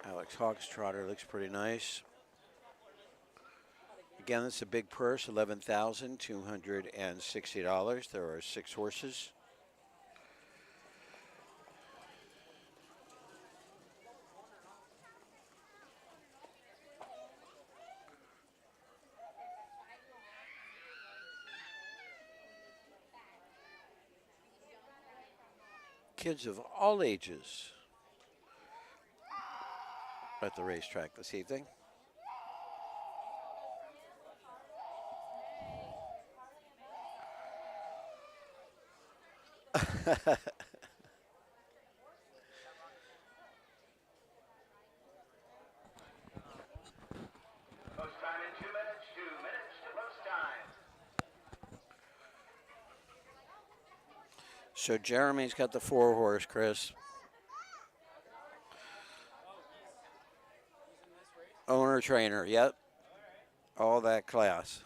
Alex Hawk's trotter looks pretty nice. Again, it's a big purse, $11,260. There are 6 horses. Kids of all ages at the racetrack this evening. So Jeremy's got the 4 horse, Chris. Owner trainer, yep. All That Class.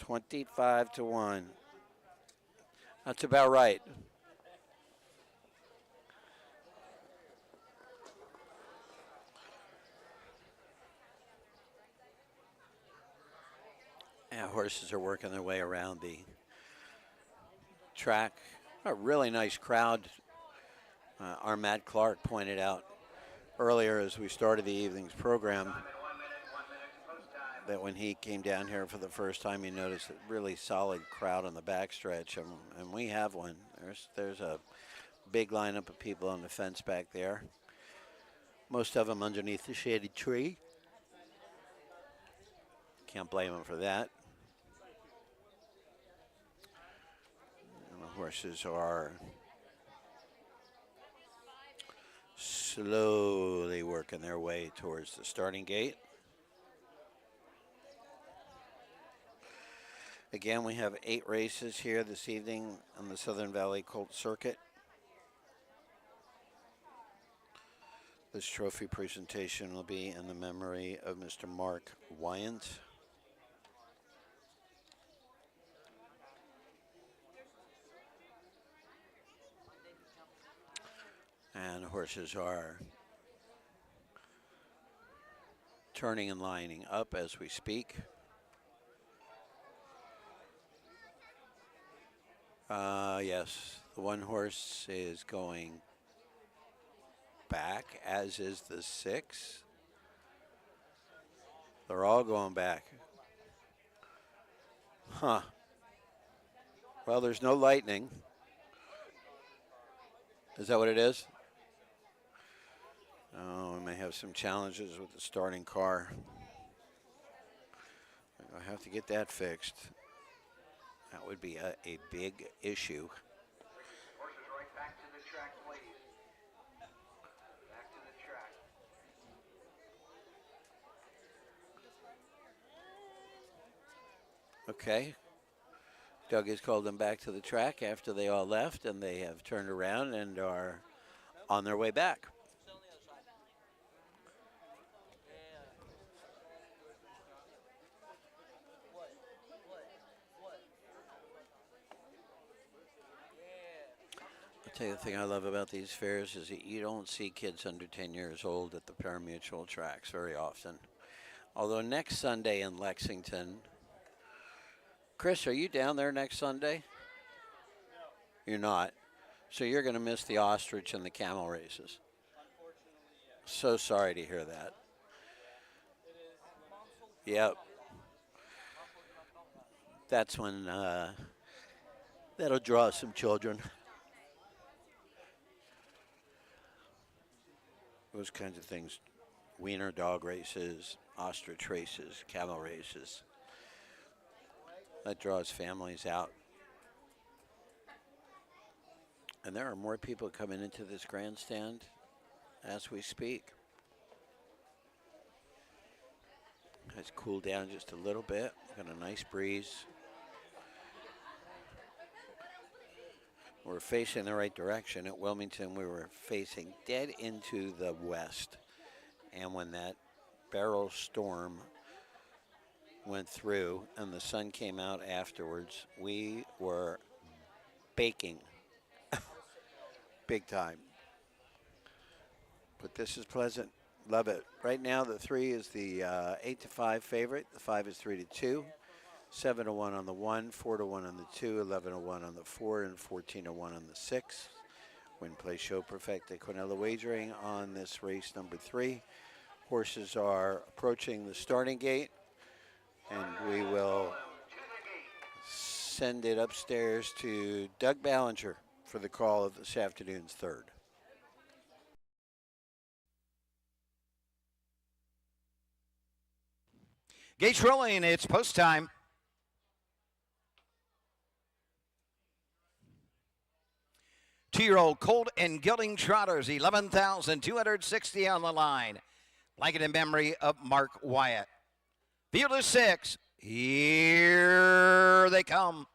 25-1. That's about right. Yeah, horses are working their way around the track. A really nice crowd. Our Matt Clark pointed out earlier as we started the evening's program that when he came down here for the first time, he noticed a really solid crowd on the backstretch, and we have one. There's a big lineup of people on the fence back there. Most of them underneath the shady tree. Can't blame them for that. And the horses are slowly working their way towards the starting gate. Again, we have 8 races here this evening on the Southern Valley Colt Circuit. This trophy presentation will be in the memory of Mr. Mark Wyant. And horses are turning and lining up as we speak. Yes, the one horse is going back, as is the 6. They're all going back. Huh. Well, there's no lightning. Is that what it is? Oh, we may have some challenges with the starting car. I have to get that fixed. That would be a big issue. Horses right back to the track, please. Back to the track. Okay. Doug has called them back to the track after they all left, and they have turned around and are on their way back. I'll tell you the thing I love about these fairs is that you don't see kids under 10 years old at the pari-mutuel tracks very often. Although next Sunday in Lexington, Chris, are you down there next Sunday? No. You're not. So you're going to miss the ostrich and the camel races. So sorry to hear that. Yep. That's when that'll draw some children. Those kinds of things. Wiener dog races, ostrich races, camel races. That draws families out. And there are more people coming into this grandstand as we speak. It's cooled down just a little bit. Got a nice breeze. We're facing the right direction. At Wilmington, we were facing dead into the west. And when that barrel storm went through and the sun came out afterwards, we were baking big time. But this is pleasant. Love it. Right now, the 3 is the 8-5 favorite. The 5 is 3-2. 7-1 on the 1, 4-1 on the 2, 11-1 on the 4, and 14-1 on the 6. Win, play, show, perfecta, Quinella wagering on this race number 3. Horses are approaching the starting gate, and we will send it upstairs to Doug Ballinger for the call of this afternoon's 3rd. Gates rolling, it's post time. Two-year-old Colt and Gelding Trotters, 11,260 on the line. Blanket in memory of Mark Wyatt. Field of 6. Here they come.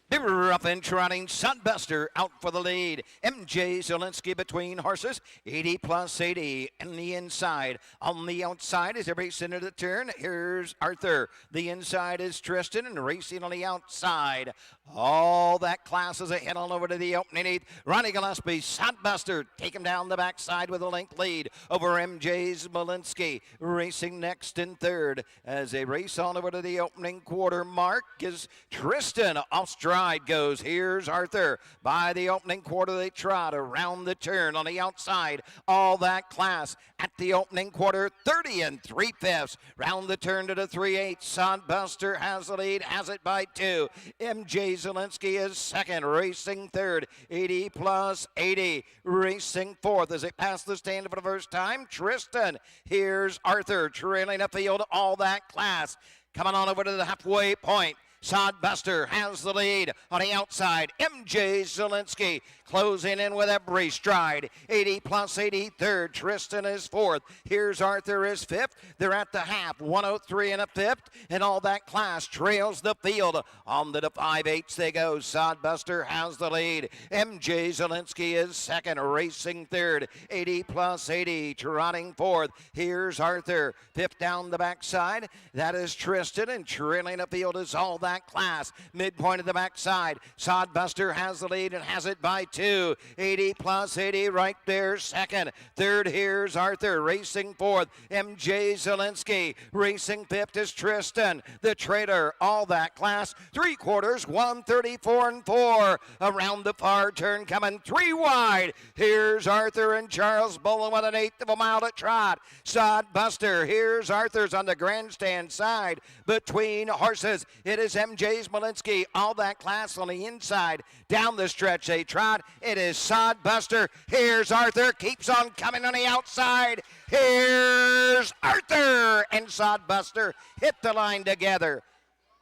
Big rough and trotting, Sunbuster out for the lead. MJ Zielinski between horses, 80 plus 80 in the inside. On the outside as they race into the turn, here's Arthur. The inside is Tristan and racing on the outside. All that class is ahead on over to the opening 8th. Ronnie Gillespie, Sunbuster, take him down the backside with a length lead over MJ Zielinski. Racing next in 3rd as they race on over to the opening quarter mark is Tristan off stride. Goes. Here's Arthur. By the opening quarter, they trot around the turn on the outside. All that class at the opening quarter, 30 3/5. Round the turn to the 3/8. Sunbuster has the lead, has it by 2. MJ Zielinski is 2nd, racing 3rd. 80 plus 80, racing 4th as they pass the stand for the first time. Tristan. Here's Arthur trailing a field. All that class coming on over to the halfway point. Sodbuster has the lead on the outside. MJ Zielinski closing in with every stride. 80 plus 80, 3rd. Tristan is 4th. Here's Arthur is 5th. They're at the half. 103 and a 5th. And all that class trails the field. On the 5/8 they go. Sodbuster has the lead. MJ Zielinski is 2nd, racing 3rd. 80 plus 80, trotting 4th. Here's Arthur. 5th down the backside. That is Tristan. And trailing the field is all that that class. Midpoint of the backside. Sodbuster has the lead and has it by 2. 80 plus 80 right there, second. Third, here's Arthur racing fourth. MJ Zielinski racing fifth is Tristan. The Trader, all that class. 3/4, 134 and 4. Around the far turn, coming 3 wide. Here's Arthur and Charles Bolin with an 1/8 of a mile to trot. Sodbuster, here's Arthur's on the grandstand side. Between horses, it is MJ Zielinski, all that class on the inside. Down the stretch they trot. It is Sodbuster. Here's Arthur, keeps on coming on the outside. Here's Arthur and Sodbuster hit the line together.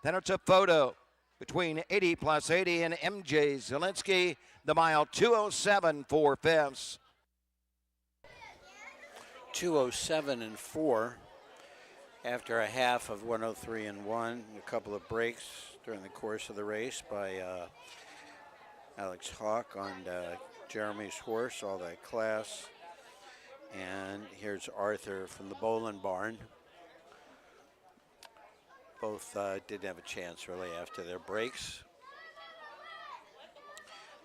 Then it's a photo between 80 plus 80 and MJ Zielinski. The mile 2:07 4/5. 2:07 and 4 after a half of 1:03 and 1. A couple of breaks during the course of the race by Alex Hawk on Jeremy's horse, all that class. And here's Arthur from the Bolin barn. Both didn't have a chance really after their breaks.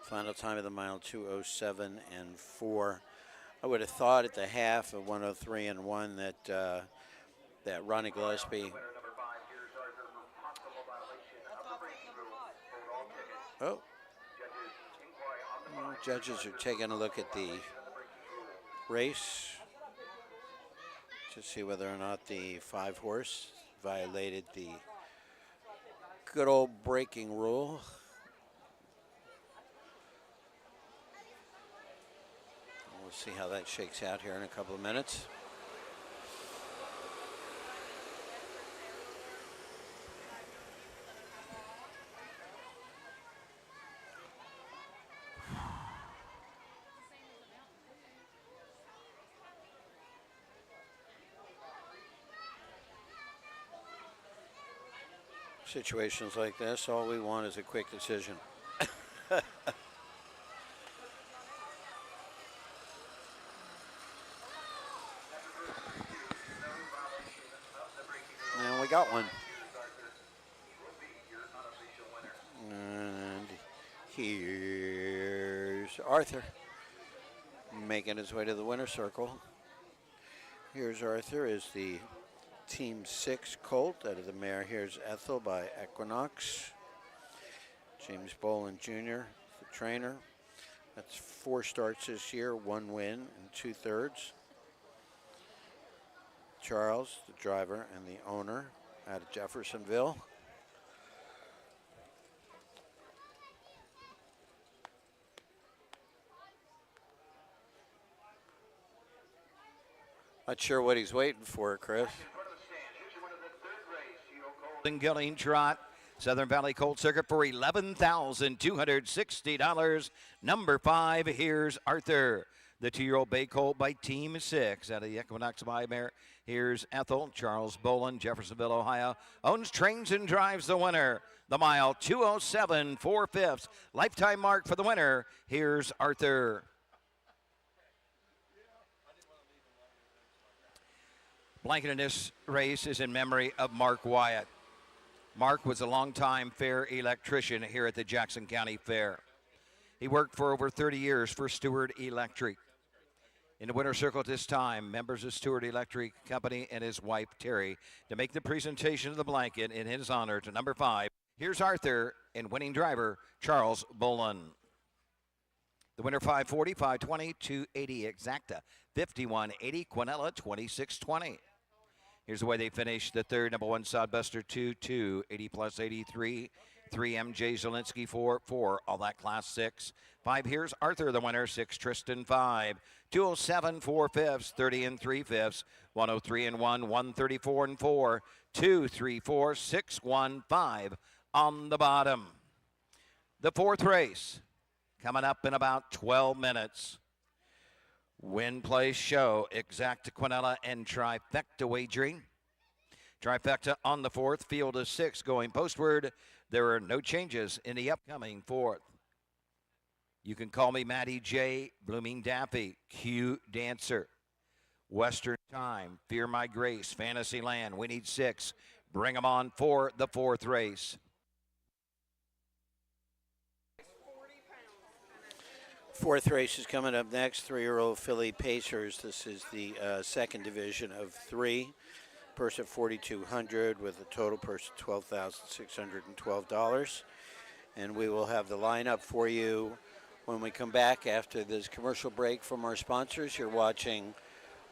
Final time of the mile 2:07 and 4. I would have thought at the half of 1:03 and 1 that Ronnie Gillespie. Oh. Well, judges are taking a look at the race to see whether or not the 5-horse violated the good old breaking rule. We'll see how that shakes out here in a couple of minutes. Situations like this, all we want is a quick decision. And we got one. And here's Arthur making his way to the winner's circle. Here's Arthur is the Team 6 colt out of the mare. Here's Ethel by Equinox. James Bolin Jr., the trainer. That's 4 starts this year, 1 win and 2/3. Charles, the driver and the owner out of Jeffersonville. Not sure what he's waiting for, Chris. Gilling trot, Southern Valley Colt Circuit for $11,260. Number 5, here's Arthur. The 2-year-old bay colt by Team 6 out of the Equinox by mare. Here's Ethel. Charles Bolin, Jeffersonville, Ohio, owns, trains, and drives the winner. The mile 2:07 4/5. Lifetime mark for the winner. Here's Arthur. Blanket in this race is in memory of Mark Wyatt. Mark was a longtime fair electrician here at the Jackson County Fair. He worked for over 30 years for Stewart Electric. In the winner's circle at this time, members of Stewart Electric Company and his wife, Terry, to make the presentation of the blanket in his honor to number 5. Here's Arthur and winning driver, Charles Bolin. The winner, 540, 520, 280 exacta, 5180, Quinella, 2620. Here's the way they finished the third. Number 1, Sodbuster, 2, 80 plus 83. 3, MJ Zielinski, 4, all that class 6. 5, here's Arthur, the winner. 6, Tristan, 5. 2:07 4/5, 30 and 3/5, 1:03 and 1, 1:34 and 4, 2, 3, 4, 6, 1, 5 on the bottom. The 4th race coming up in about 12 minutes. Win, play, show, exacta, Quinella, and trifecta wagering. Trifecta on the 4th, field of 6 going postward. There are no changes in the upcoming 4th. You can call me Matty J. Blooming Daffy, Q Dancer, Western Time, Fear My Grace, Fantasyland. We need 6. Bring them on for the 4th race. Fourth race is coming up next. 3-year-old filly Pacers. This is the second division of 3. Purse at $4,200 with a total purse of $12,612. And we will have the lineup for you when we come back after this commercial break from our sponsors. You're watching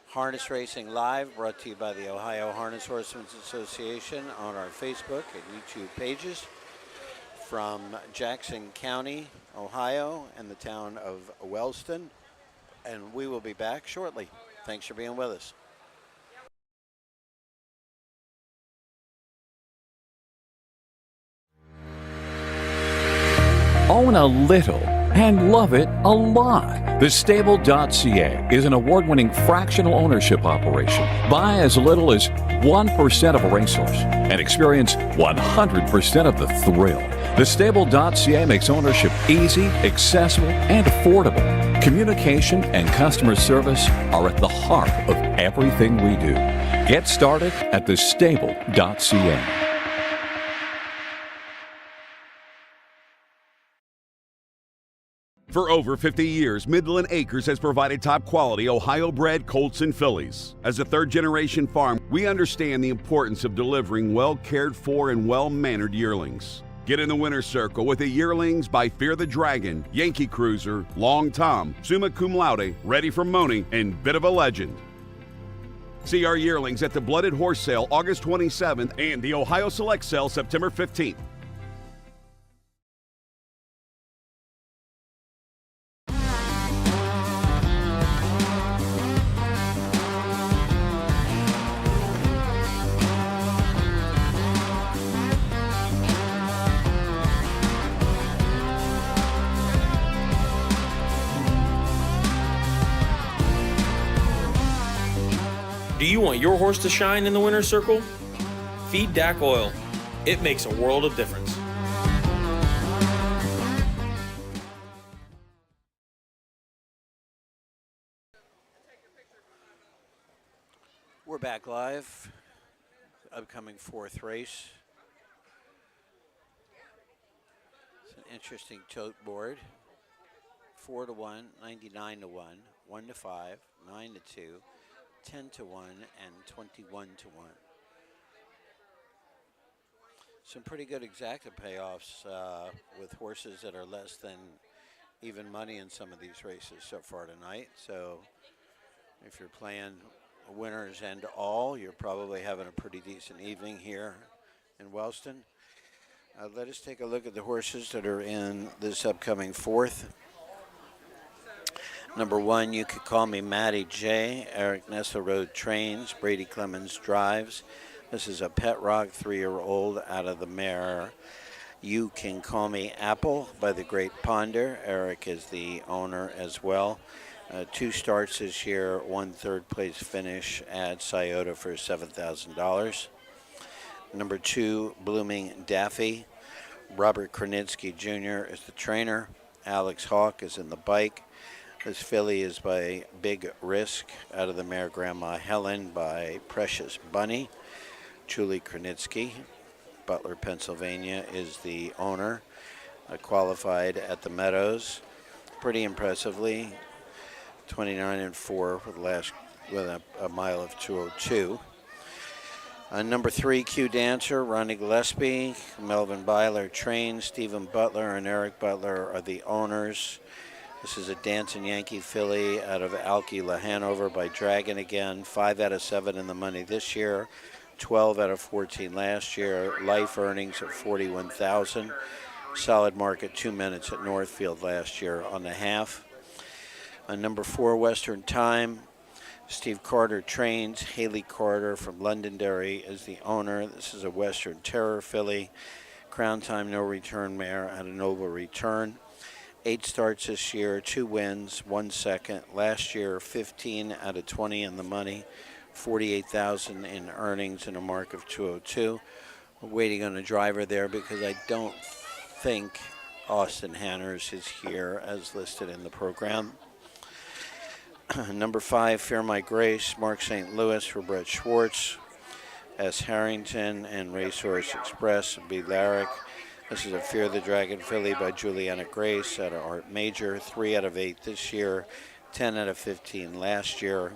Harness Racing Live, brought to you by the Ohio Harness Horsemen's Association on our Facebook and YouTube pages from Jackson County, Ohio, and the town of Wellston. And we will be back shortly. Thanks for being with us. Own a little and love it a lot. TheStable.ca is an award-winning fractional ownership operation. Buy as little as 1% of a racehorse and experience 100% of the thrill. TheStable.ca makes ownership easy, accessible, and affordable. Communication and customer service are at the heart of everything we do. Get started at TheStable.ca. For over 50 years, Midland Acres has provided top-quality Ohio-bred colts and fillies. As a third-generation farm, we understand the importance of delivering well-cared-for and well-mannered yearlings. Get in the winner's circle with the yearlings by Fear the Dragon, Yankee Cruiser, Long Tom, Summa Cum Laude, Ready for Moni, and Bit of a Legend. See our yearlings at the Blooded Horse Sale August 27th and the Ohio Select Sale September 15th. Do you want your horse to shine in the winner's circle? Feed DAC Oil. It makes a world of difference. We're back live. Upcoming fourth race. It's an interesting tote board. 4-1, 99-1, 1-5, 9-2. 10-1 and 21-1. Some pretty good exacta payoffs with horses that are less than even money in some of these races so far tonight. So if you're playing winners and all, you're probably having a pretty decent evening here in Wellston. Let us take a look at the horses that are in this upcoming fourth. Number 1, You Could Call Me Matty J. Eric Nesselrode trains. Brady Clemens drives. This is a Pet Rock 3-year-old out of the mare You Can Call Me Apple by the Great Ponder. Eric is the owner as well. 2 starts this year, 1 third-place finish at Scioto for $7,000. Number 2, Blooming Daffy. Robert Kronitsky Jr. is the trainer. Alex Hawk is in the bike. This filly is by Big Risk out of the mare Grandma Helen by Precious Bunny. Julie Kronitsky, Butler, Pennsylvania, is the owner. Qualified at the Meadows pretty impressively. 29-4 with a mile of 2:02. Number 3, Q Dancer, Ronnie Gillespie. Melvin Byler trains. Stephen Butler and Eric Butler are the owners. This is a Dancing Yankee filly out of Alki-La Hanover by Dragon again. 5 out of 7 in the money this year. 12 out of 14 last year. Life earnings at $41,000. Solid mark at 2 minutes at Northfield last year on the half. Number 4, Western Time. Steve Carter trains. Haley Carter from Londonderry is the owner. This is a Western Terror filly. Crown Time, no return mare at a Noble Return. 8 starts this year, 2 wins, 1 second. Last year, 15 out of 20 in the money, $48,000 in earnings and a mark of 2:02. We're waiting on a driver there because I don't think Austin Hanners is here as listed in the program. Number 5, Fear My Grace, Mark St. Louis for Brett Schwartz. S. Harrington and Racehorse Express, B. Larrick. This is a Fear the Dragon filly by Juliana Grace at Art Major. 3 out of 8 this year, 10 out of 15 last year.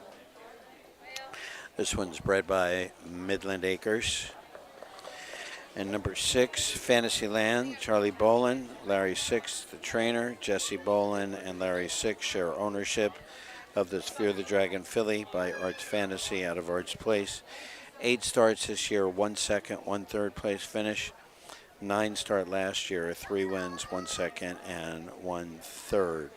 This one's bred by Midland Acres. And number 6, Fantasyland, Charlie Bolin, Larry Six, the trainer. Jesse Bolin and Larry Six share ownership of this Fear the Dragon filly by Arts Fantasy out of Arts Place. 8 starts this year, 1 second, 1 third place finish. 9 start last year, 3 wins, 1 second, and 1 third.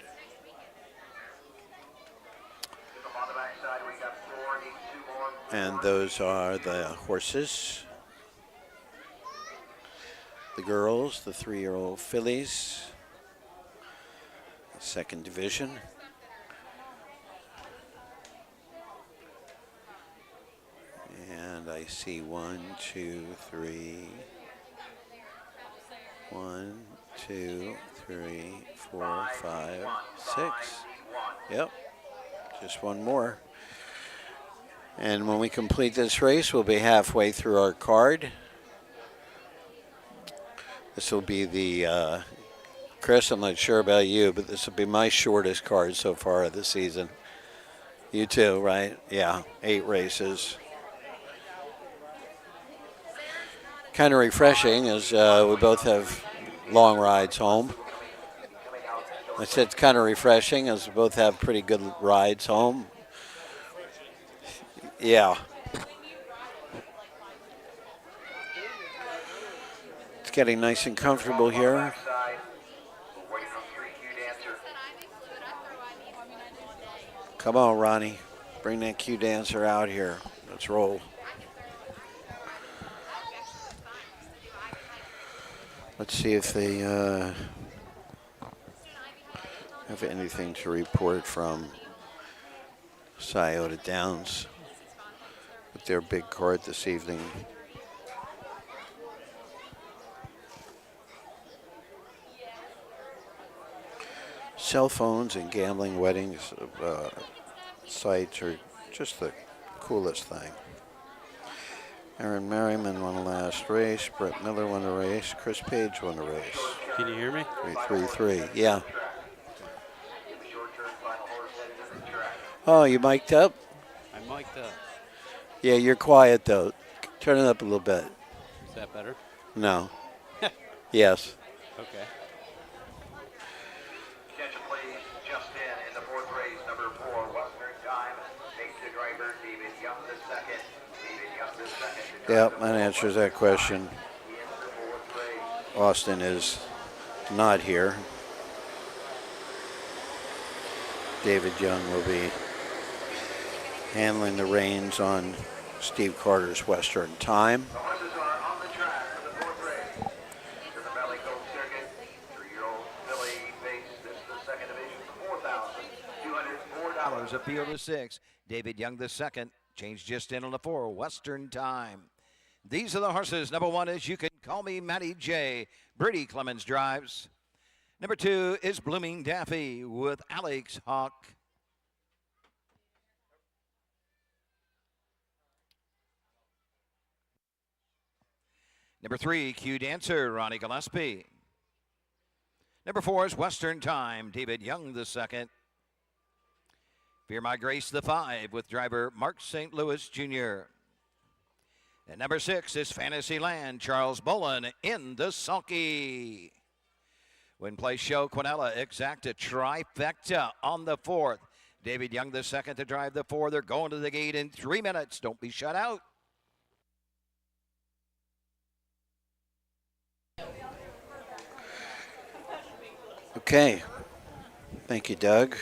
And those are the horses. The girls, the 3-year-old fillies, second division. And I see 1, 2, 3. 1, 2, 3, 4, 5, 6. Yep, just one more. And when we complete this race, we'll be halfway through our card. This will be the, Chris, I'm not sure about you, but this will be my shortest card so far of the season. You too, right? Yeah, 8 races. Kind of refreshing as we both have long rides home. I said it's kind of refreshing as we both have pretty good rides home. Yeah. It's getting nice and comfortable here. Come on, Ronnie. Bring that cue dancer out here. Let's roll. Let's see if they have anything to report from Scioto Downs with their big card this evening. Cell phones and gambling weddings sites are just the coolest thing. Aaron Merriman won the last race. Brett Miller won the race. Chris Page won the race. Can you hear me? 3-3-3. Yeah. Oh, you mic'd up? I'm mic'd up. Yeah, you're quiet though. Turn it up a little bit. Is that better? No. Yes. Okay. Attention please, just in the 4th race, number 4, Western Time, takes the driver, David Young the second. David Young the second. Yep, that answers that question. Austin is not here. David Young will be handling the reins on Steve Carter's Western Time. The horses are on the track for the 4th race. To the Valley Gold Circuit, 3-year-old filly base. This is the second division, $4,204. A field of 6. David Young the second. Changed just in on the 4. Western Time. These are the horses. Number 1 is You Can Call Me Matty J. Brady Clemens drives. Number 2 is Blooming Daffy with Alex Hawk. Number 3, Q Dancer, Ronnie Gillespie. Number 4 is Western Time, David Young the second. Fear My Grace the 5 with driver Mark St. Louis Jr. And number 6 is Fantasyland, Charles Bolin in the sulky. When play show, Quinella exact a trifecta on the 4th. David Young the second to drive the 4. They're going to the gate in 3 minutes. Don't be shut out. Okay. Thank you, Doug.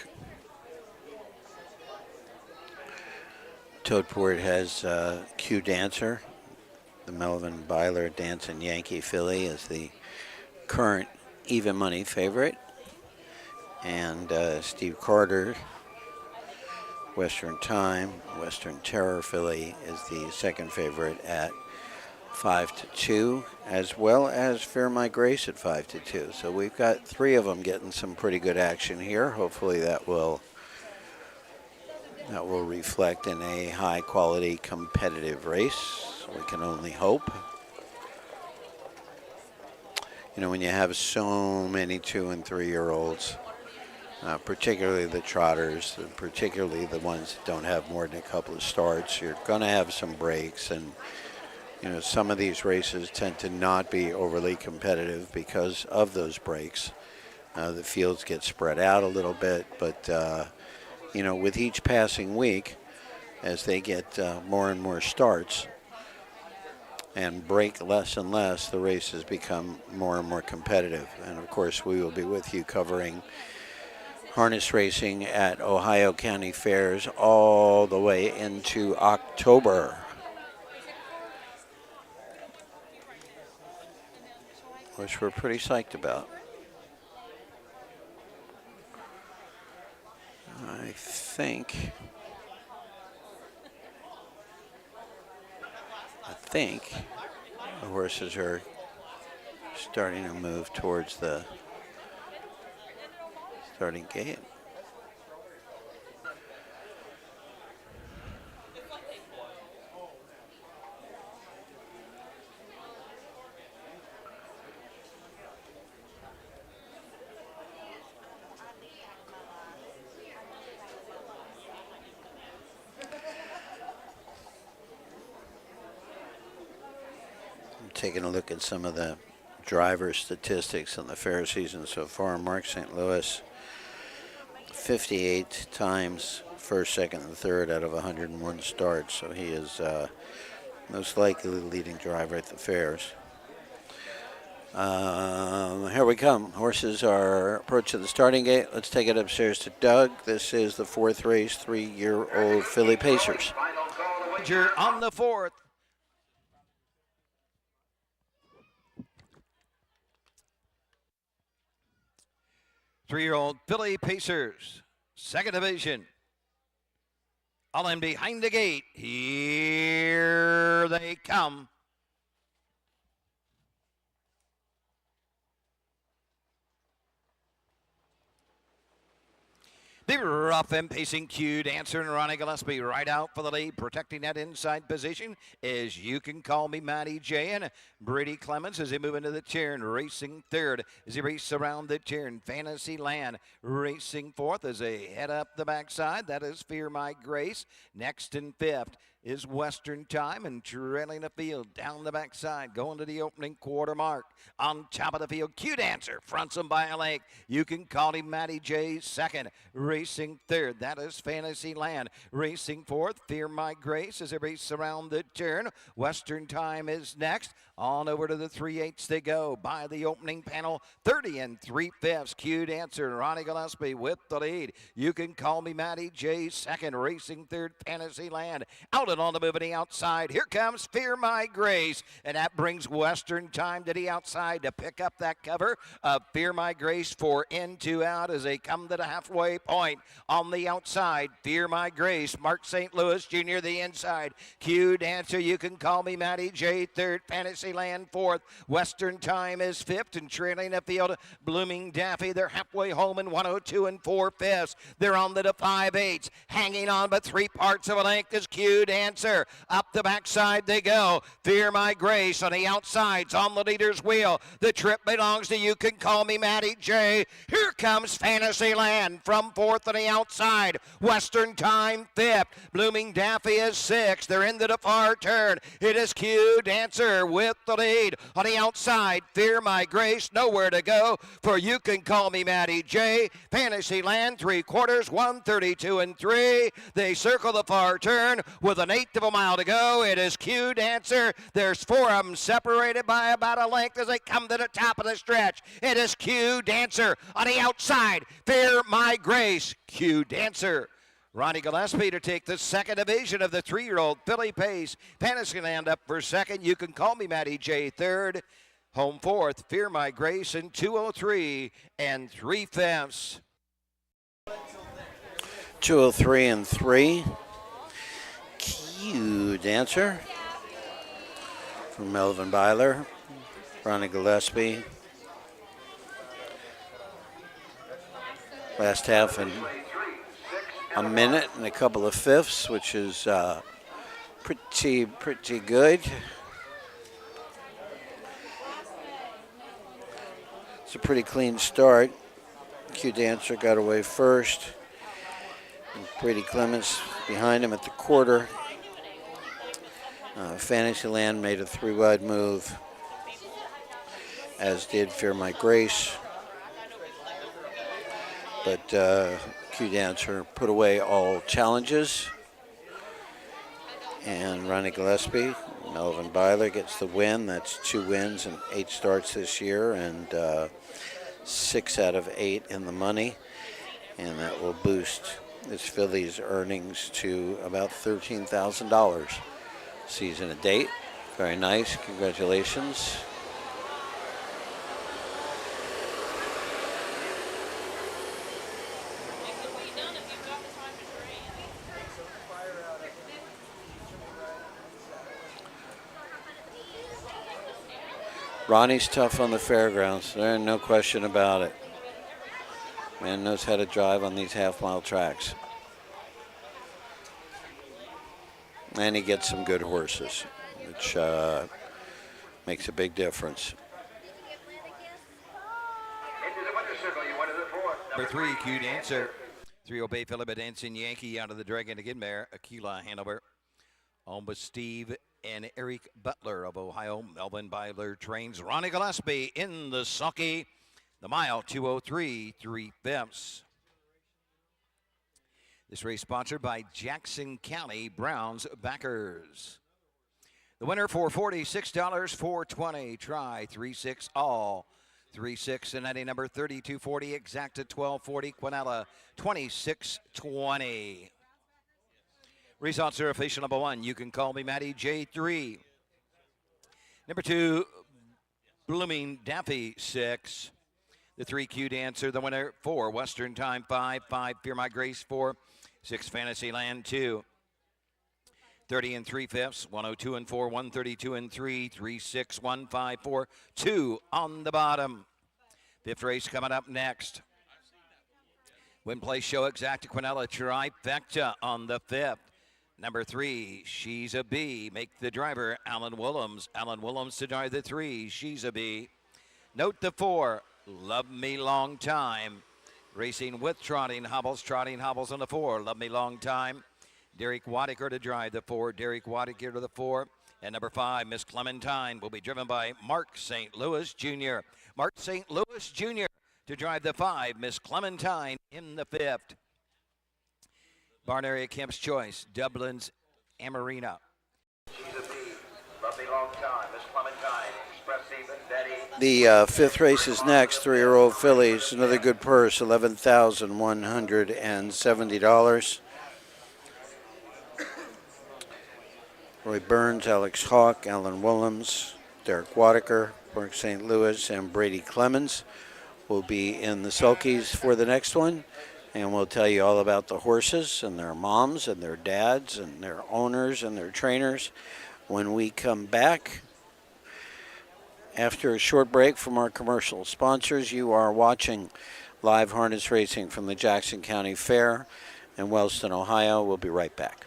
Toadport has Q Dancer. The Melvin Byler Dancing Yankee filly is the current even money favorite. And Steve Carter, Western Time, Western Terror filly is the second favorite at 5-2, as well as Fear My Grace at 5-2. So we've got 3 of them getting some pretty good action here. Hopefully that will reflect in a high quality competitive race. We can only hope. when you have so many 2 and 3 year olds, particularly the trotters, and particularly the ones that don't have more than a couple of starts, you're going to have some breaks. And, some of these races tend to not be overly competitive because of those breaks. The fields get spread out a little bit, but, with each passing week, as they get more and more starts and break less and less, the races become more and more competitive. And, of course, we will be with you covering harness racing at Ohio County Fairs all the way into October. Which we're pretty psyched about. I think the horses are starting to move towards the starting gate. Taking a look at some of the driver statistics in the fair season so far. Mark St. Louis, 58 times first, second, and third out of 101 starts. So he is most likely the leading driver at the fairs. Here we come. Horses are approaching the starting gate. Let's take it upstairs to Doug. This is the 4th race, 3-year-old Philly Pacers. You're on the 4th. Three-year-old Philly Pacers, 2nd division. All in behind the gate. Here they come. The rough and pacing Q Dancer and Ronnie Gillespie right out for the lead, protecting that inside position is You Can Call Me Matty J. And Brady Clemens as they move into the turn, racing third as he races around the turn. Fantasyland racing fourth as they head up the backside. That is Fear My Grace. Next and fifth is Western Time, and trailing the field down the backside, going to the opening quarter mark. On top of the field, Q Dancer fronts him by a leg. You Can Call Him Matty J. Second, racing third. That is Fantasyland racing fourth. Fear My Grace as they race around the turn. Western Time is next. On over to the 3/8 they go by the opening panel. 30 and 3/5. Q Dancer and Ronnie Gillespie with the lead. You Can Call Me Matty J. Second, racing third. Fantasyland out and on the move to the outside. Here comes Fear My Grace, and that brings Western Time to the outside to pick up that cover of Fear My Grace for in, 2 out as they come to the halfway point. On the outside, Fear My Grace, Mark St. Louis Jr. the inside. Q Dancer, You Can Call Me Matty J. Third, Fantasyland fourth. Western Time is fifth, and trailing the field, Blooming Daffy. They're halfway home in 102 and 4/5. They're on to the 5/8, hanging on but 3 parts of a length is Q Dancer. Up the backside they go. Fear My Grace on the outsides on the leader's wheel. The trip belongs to You Can Call Me Matty J. Here comes Fantasyland from fourth on the outside. Western Time fifth. Blooming Daffy is sixth. They're into the far turn. It is Q Dancer with the lead. On the outside, Fear My Grace, nowhere to go for You Can Call Me Matty J. Fantasyland 3/4, 132 and 3. They circle the far turn with an 1/8 of a mile to go. It is Q Dancer. There's 4 of them separated by about a length as they come to the top of the stretch. It is Q Dancer on the outside. Fear My Grace, Q Dancer. Ronnie Gillespie to take the 2nd division of the 3-year-old Philly Pace. Fantasyland up for second. You Can Call Me Matty J. Third. Home fourth, Fear My Grace in 203 and 3/5. 203 and 3. Q Dancer from Melvin Byler. Ronnie Gillespie. Last half in a minute and a couple of fifths, which is pretty good. It's a pretty clean start. Q Dancer got away first. And Brady Clemens behind him at the quarter. Fantasyland made a 3-wide move, as did Fear My Grace. But Q Dancer put away all challenges. And Ronnie Gillespie, Melvin Byler gets the win. That's 2 wins and 8 starts this year, and 6 out of 8 in the money. And that will boost this filly's earnings to about $13,000 season to date. Very nice. Congratulations. Ronnie's tough on the fairgrounds. There's no question about it. Man knows how to drive on these half-mile tracks. And he gets some good horses, which makes a big difference. Number 3, Q Dancer. 3 Obey Philip, a dancing Yankee out of the Dragon again mare, Aquila Hanover. On with Steve and Eric Butler of Ohio. Melvin Byler trains Ronnie Gillespie in the sulky. The mile, 2:03 3/5. This race sponsored by Jackson County Browns backers. The winner for $46, $4.20. Try 3-6 all. 3-6 and 90 number 3240. Exacta 1240. Quinella 2620. Results are official. Number 1, You Can Call Me Matty, J3. Number 2, Blooming Daffy, 6. The 3, Q Dancer, the winner. 4, Western Time, 5. 5, Fear My Grace, 4. 6, Fantasyland, 2. 30 and 3/5, 102 and 4, 132 and 3, 3-6, 1-5-4, 2 on the bottom. 5th race coming up next. Win Play Show Exacta Quinella trifecta on the 5th. Number 3, She's a Bee. Make the driver Alan Willems. Alan Willems to drive the 3, She's a Bee. Note the 4, Love Me Long Time. Racing with Trotting Hobbles on the 4, Love Me Long Time. Derek Wadiker to drive the 4, Derek Wadiker to the 4. And number 5, Miss Clementine, will be driven by Mark St. Louis Jr. Mark St. Louis Jr. to drive the 5, Miss Clementine in the 5th. Barn Area Camp's Choice, Dublin's Amarina. The 5th race is next. 3-year-old fillies, another good purse, $11,170. Roy Burns, Alex Hawk, Alan Willems, Derek Wadiker, Mark St. Louis, and Brady Clemens will be in the sulkies for the next one. And we'll tell you all about the horses and their moms and their dads and their owners and their trainers when we come back. After a short break from our commercial sponsors, you are watching live harness racing from the Jackson County Fair in Wellston, Ohio. We'll be right back.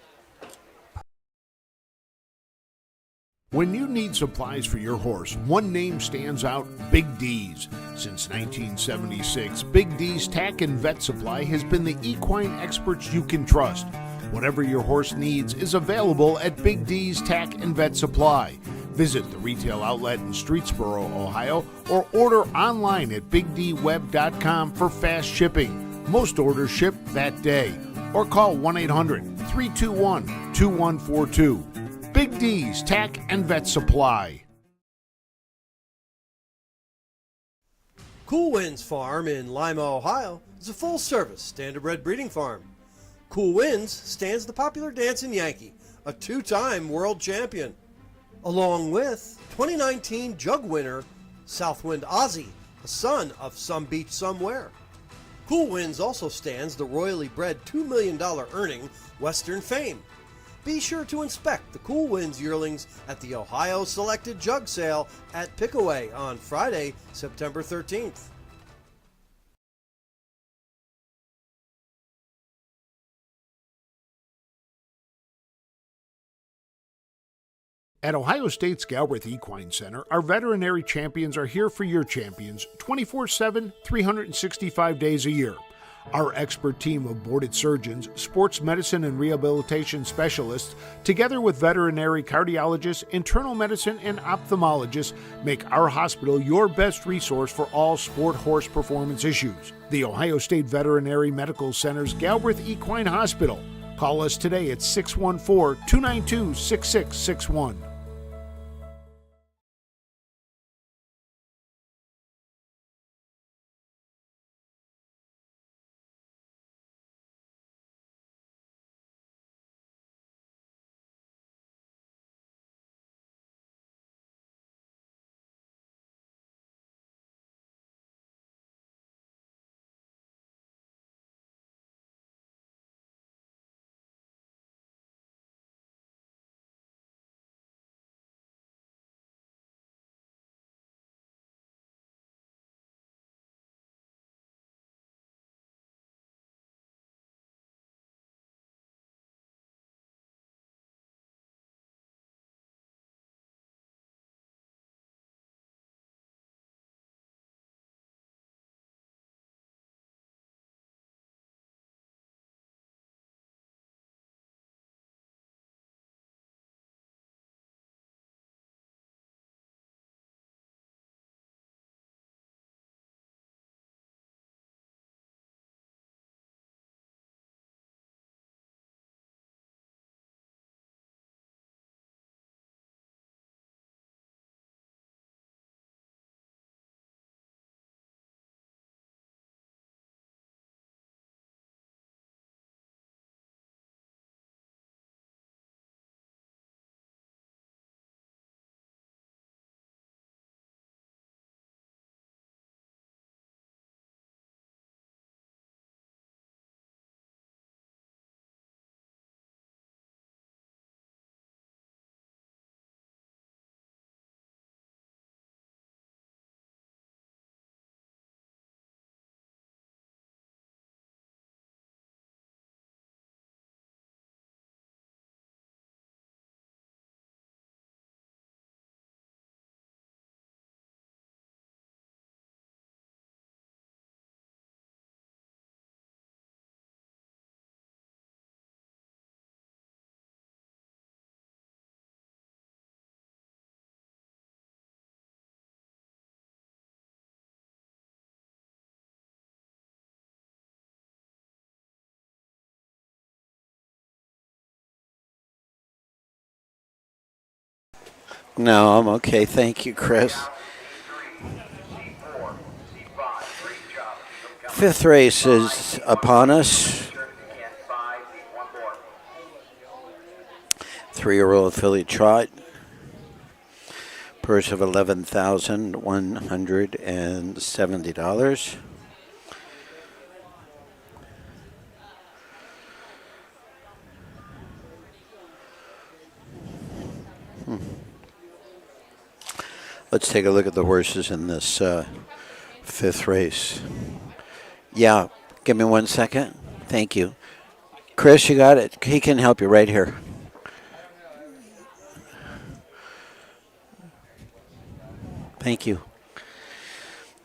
When you need supplies for your horse, one name stands out, Big D's. Since 1976, Big D's Tack and Vet Supply has been the equine experts you can trust. Whatever your horse needs is available at Big D's Tack and Vet Supply. Visit the retail outlet in Streetsboro, Ohio, or order online at BigDWeb.com for fast shipping. Most orders ship that day. Or call 1-800-321-2142. Big D's Tack and Vet Supply. Cool Winds Farm in Lima, Ohio is a full-service standardbred breeding farm. Cool Winds stands the popular dancing Yankee, a 2-time world champion, along with 2019 Jug winner Southwind Ozzy, a son of Some Beach Somewhere. Cool Winds also stands the royally bred $2 million earning Western Fame. Be sure to inspect the Cool Winds yearlings at the Ohio Selected Jug Sale at Pickaway on Friday, September 13th. At Ohio State's Galbraith Equine Center, our veterinary champions are here for your champions 24/7, 365 days a year. Our expert team of boarded surgeons, sports medicine and rehabilitation specialists, together with veterinary cardiologists, internal medicine, and ophthalmologists, make our hospital your best resource for all sport horse performance issues. The Ohio State Veterinary Medical Center's Galbraith Equine Hospital. Call us today at 614-292-6661. No, I'm okay. Thank you, Chris. Fifth race is upon us. 3-year-old filly trot. Purse of $11,170. Let's take a look at the horses in this fifth race. Yeah, give me 1 second. Thank you. Chris, you got it. He can help you right here. Thank you.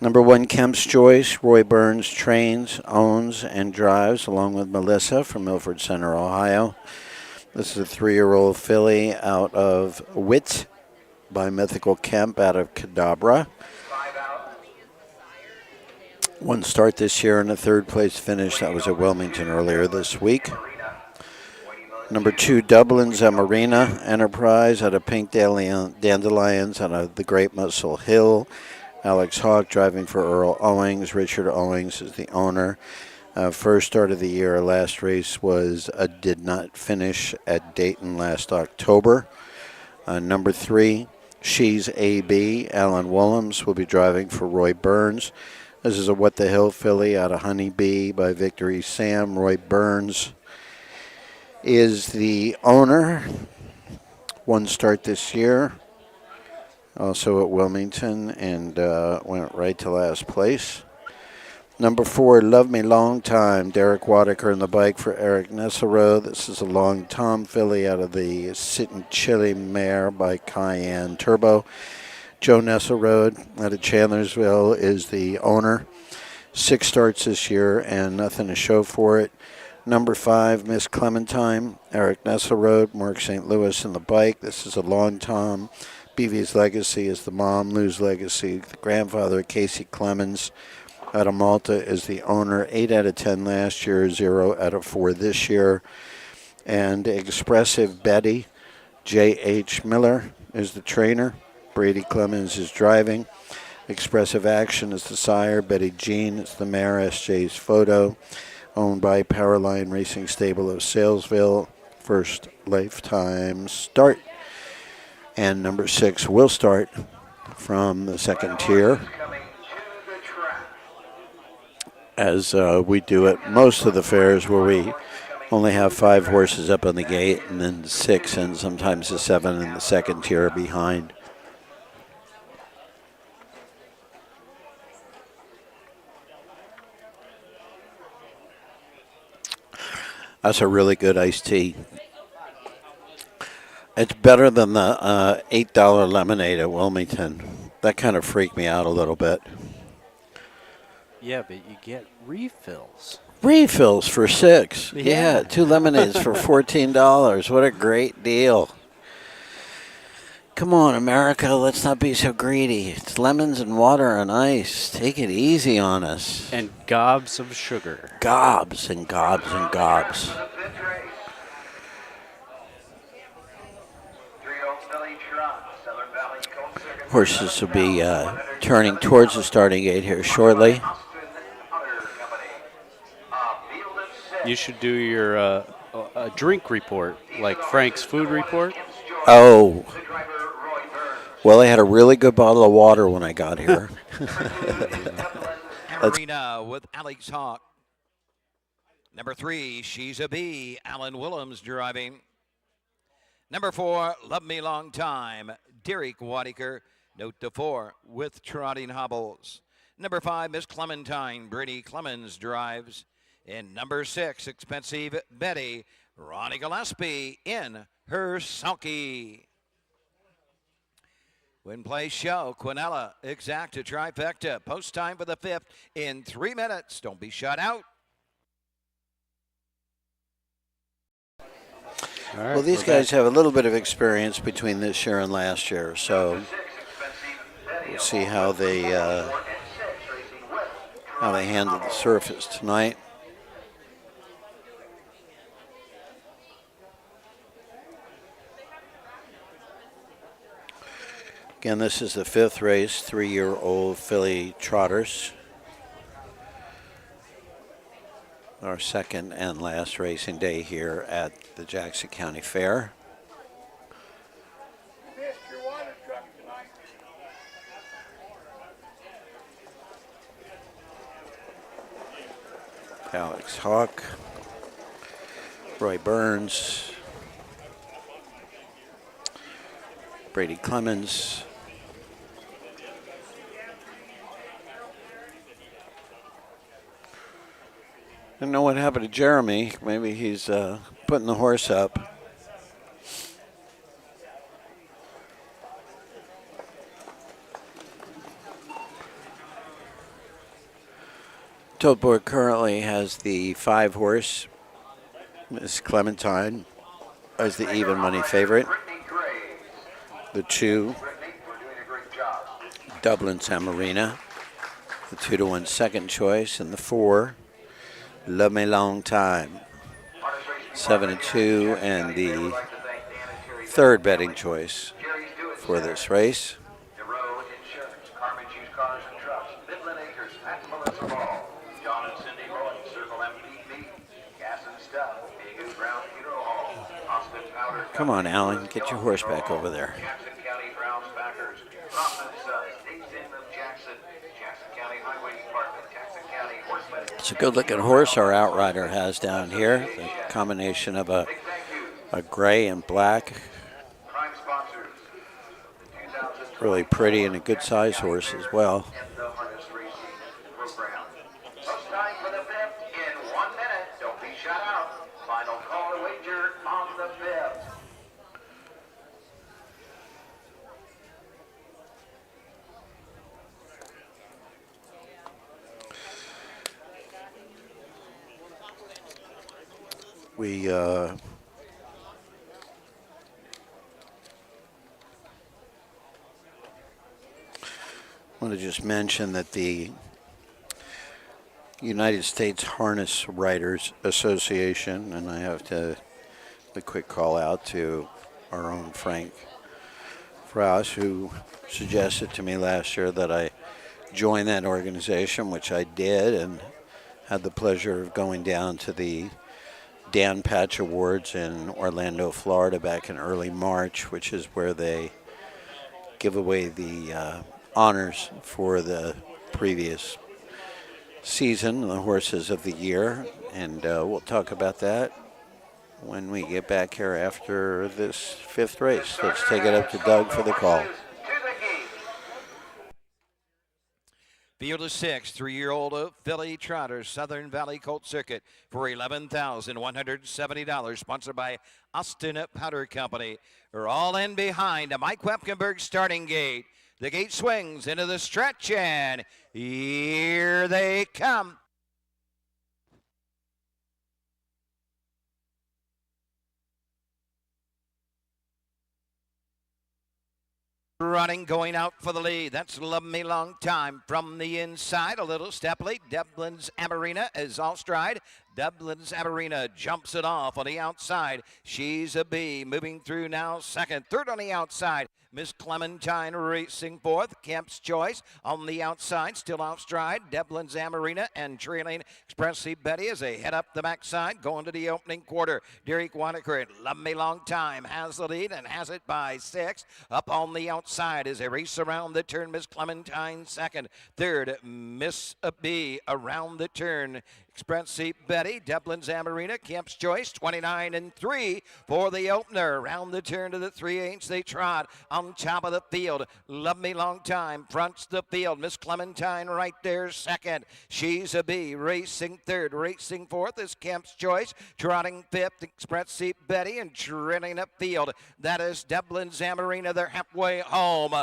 Number 1, Kemp's Choice. Roy Burns trains, owns, and drives, along with Melissa from Milford Center, Ohio. This is a 3-year-old filly out of Wit by Mythical Kemp out of Cadabra. 1 start this year and a 3rd place finish. That was at Wilmington earlier this week. Number 2, Dublin Zamarina Enterprise out of Pink Dandelions out of the Great Muscle Hill. Alex Hawk driving for Earl Owings. Richard Owings is the owner. First start of the year, last race was did not finish at Dayton last October. Number 3, She's AB. Alan Willems will be driving for Roy Burns. This is a What the Hill filly out of Honeybee by Victory Sam. Roy Burns is the owner. 1 start this year, also at Wilmington, and went right to last place. Number 4, Love Me Long Time, Derek Wadiker in the bike for Eric Nesselrode. This is a Long Tom filly out of the Sitting Chili mare by Cayenne Turbo. Joe Nesselrode out of Chandlersville is the owner. 6 starts this year and nothing to show for it. Number 5, Miss Clementine, Eric Nesselrode, Mark St. Louis in the bike. This is a Long Tom. BV's Legacy is the mom. Lou's Legacy, the grandfather, Casey Clemens out of Malta is the owner. 8 out of 10 last year, 0 out of 4 this year. And Expressive Betty, J.H. Miller is the trainer. Brady Clemens is driving. Expressive Action is the sire. Betty Jean is the mare. SJ's Photo, owned by Powerline Racing Stable of Salesville. First lifetime start. And number 6 will start from the second tier, as we do at most of the fairs, where we only have 5 horses up on the gate and then 6 and sometimes the 7 in the second tier behind. That's a really good iced tea. It's better than the $8 lemonade at Wilmington. That kind of freaked me out a little bit. Yeah, but you get refills. Refills for $6. Yeah, 2 lemonades for $14. What a great deal. Come on, America, let's not be so greedy. It's lemons and water and ice. Take it easy on us. And gobs of sugar. Gobs and gobs and gobs. Horses will be turning towards the starting gate here shortly. You should do your a drink report, like Frank's food report. Oh. Well, I had a really good bottle of water when I got here. Arena with Alex Hawk. Number 3, She's a Bee, Alan Willems driving. Number 4, Love Me Long Time, Derek Wadiker. Note to 4 with Trotting Hobbles. Number 5, Miss Clementine, Brady Clemens drives. And number 6, Expensive Betty, Ronnie Gillespie in her sulky. Win play show, Quinella, exacta, trifecta. Post time for the 5th in 3 minutes. Don't be shut out. All right, well, these guys have a little bit of experience between this year and last year, so we'll see how they handle the surface tonight. Again, this is the 5th race, 3-year-old filly trotters. Our second and last racing day here at the Jackson County Fair. Alex Hawk, Roy Burns, Brady Clemens, I don't know what happened to Jeremy. Maybe he's putting the horse up. Tote Board currently has the 5 horse, Miss Clementine, as the even money favorite. The 2, Dublin Samarina, the 2-to-1 second choice, and the 4, Love Me Long Time, 7-2, and the 3rd betting choice for this race. Come on, Alan, get your horse back over there. It's a good-looking horse our outrider has down here. The combination of a gray and black. Really pretty and a good-sized horse as well. We want to just mention that the United States Harness Writers Association, and I have to a quick call out to our own Frank Frost, who suggested to me last year that I join that organization, which I did, and had the pleasure of going down to the Dan Patch Awards in Orlando, Florida back in early March, which is where they give away the honors for the previous season, the horses of the year, and we'll talk about that when we get back here after this 5th race. Let's take it up to Doug for the call. Field of 6, 3-year-old filly trotters, Southern Valley Colt Circuit for $11,170, sponsored by Austin Powder Company. We're all in behind a Mike Wepkenberg starting gate. The gate swings into the stretch, and here they come. Running, going out for the lead. That's Love Me Long Time. From the inside, a little step late. Dublin's Amarina is all stride. Dublin's Amarina jumps it off on the outside. She's a bee. Moving through now second. Third on the outside. Miss Clementine racing fourth. Kemp's Choice on the outside. Still off stride. Dublin's Amarina and trailing Expressive Betty as they head up the backside. Going to the opening quarter. Derek Wanacre, Love Me Long Time, has the lead and has it by 6. Up on the outside as they race around the turn. Miss Clementine second. Third, Miss B around the turn. Expressive Betty, Dublin's Amarina, Kemp's Choice, 29-3 for the opener. Around the turn to the 3/8 they trot on top of the field. Love Me Long Time fronts the field. Miss Clementine right there second. She's a bee racing third. Racing fourth is Kemp's Choice. Trotting fifth, Expressive Betty, and trailing up field. That is Dublin's Amarina. They're halfway home.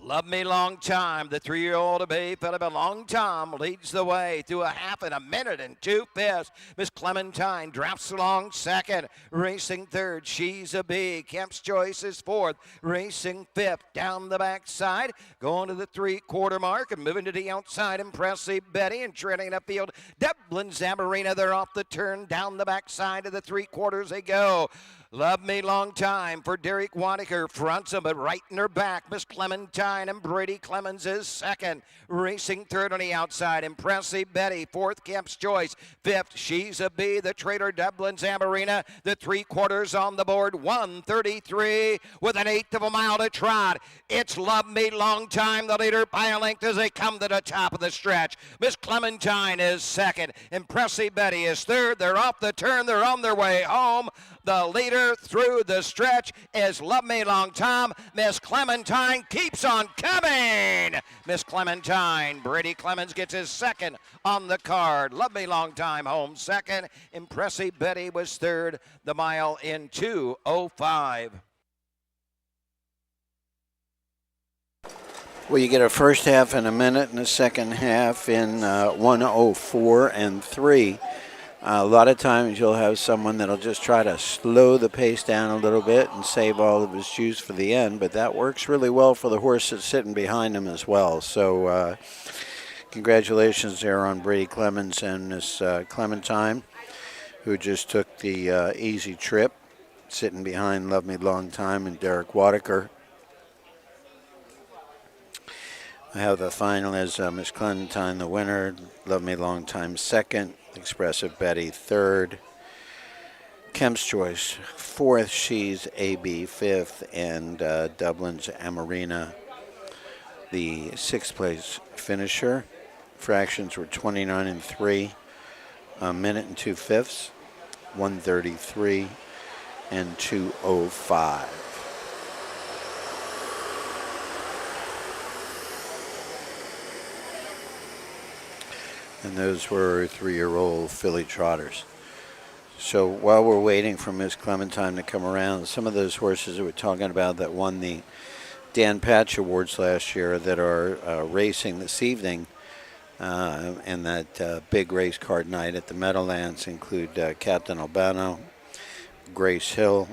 Love Me Long Time, the 3-year-old bay Philip Long Tom leads the way through a half in a minute and 2/5. Miss Clementine drafts along second, racing third. She's a bee. Kemp's Choice is fourth, racing fifth. Down the backside, going to the 3/4 mark and moving to the outside. Impressive Betty and trailing up field. Dublin's Amarina, they're off the turn. Down the backside of the 3/4 they go. Love Me Long Time for Derek Wanacre, fronts him, but right in her back. Miss Clementine and Brady Clemens is second. Racing third on the outside. Impressive Betty, fourth, Kemp's Choice. Fifth, She's a Bee, the Trader Dublin's Amarina. The 3/4 on the board, 1:33 with an 1/8 of a mile to trot. It's Love Me Long Time, the leader by a length as they come to the top of the stretch. Miss Clementine is second. Impressive Betty is third. They're off the turn. They're on their way home. The leader through the stretch is Love Me Long Time. Miss Clementine keeps on coming. Miss Clementine, Brady Clemens gets his second on the card. Love Me Long Time home second. Impressive Betty was third. The mile in 2:05. Well, you get a first half in a minute and a second half in 1:04 and 3. A lot of times you'll have someone that'll just try to slow the pace down a little bit and save all of his juice for the end, but that works really well for the horse that's sitting behind him as well. So congratulations there on Brady Clemens and Miss Clementine, who just took the easy trip, sitting behind Love Me Long Time and Derek Wanacre. I have the final as Miss Clementine the winner, Love Me Long Time second, Expressive Betty third, Kemp's Choice fourth, She's A.B. fifth, and Dublin's Amarina the 6th place finisher. Fractions were 29-3, a minute and 2/5, 1:33 and 2:05. And those were 3-year-old filly trotters. So while we're waiting for Miss Clementine to come around, some of those horses that we're talking about that won the Dan Patch Awards last year that are racing this evening, and that big race card night at the Meadowlands include Captain Albano, Grace Hill,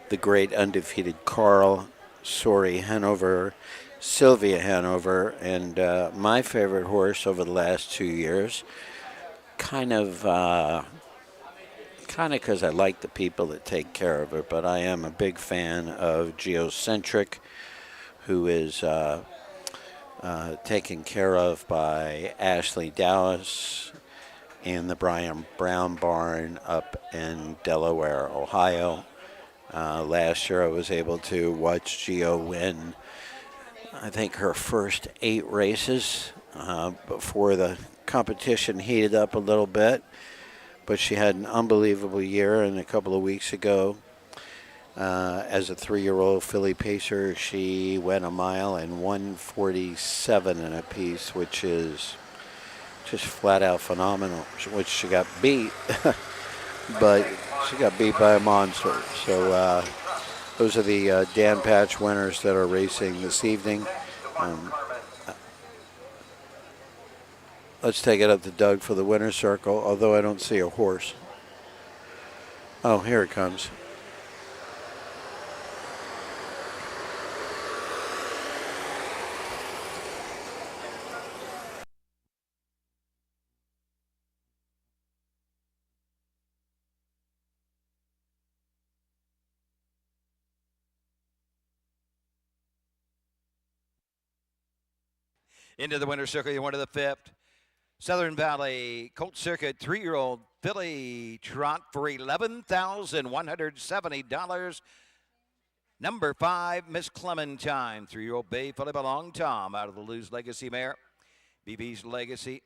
the great undefeated Carl, Sori Hanover, Sylvia Hanover, and my favorite horse over the last 2 years, kind of because I like the people that take care of her, but I am a big fan of Geocentric, who is taken care of by Ashley Dallas in the Brian Brown Barn up in Delaware, Ohio. Last year I was able to watch Geo win, I think, her first 8 races before the competition heated up a little bit. But she had an unbelievable year, and a couple of weeks ago, as a 3-year-old filly pacer, she went a mile in 1:47 and a piece, which is just flat out phenomenal. Which she got beat, but she got beat by a monster. So those are the Dan Patch winners that are racing this evening. Let's take it up to Doug for the winner's circle, although I don't see a horse. Oh, here it comes. Into the winner's circle, you went to the 5th. Southern Valley Colt Circuit 3-year-old filly trot for $11,170. Number 5, Miss Clementine, 3-year-old bay filly by Long Tom out of the Lou's Legacy mare. BB's Legacy.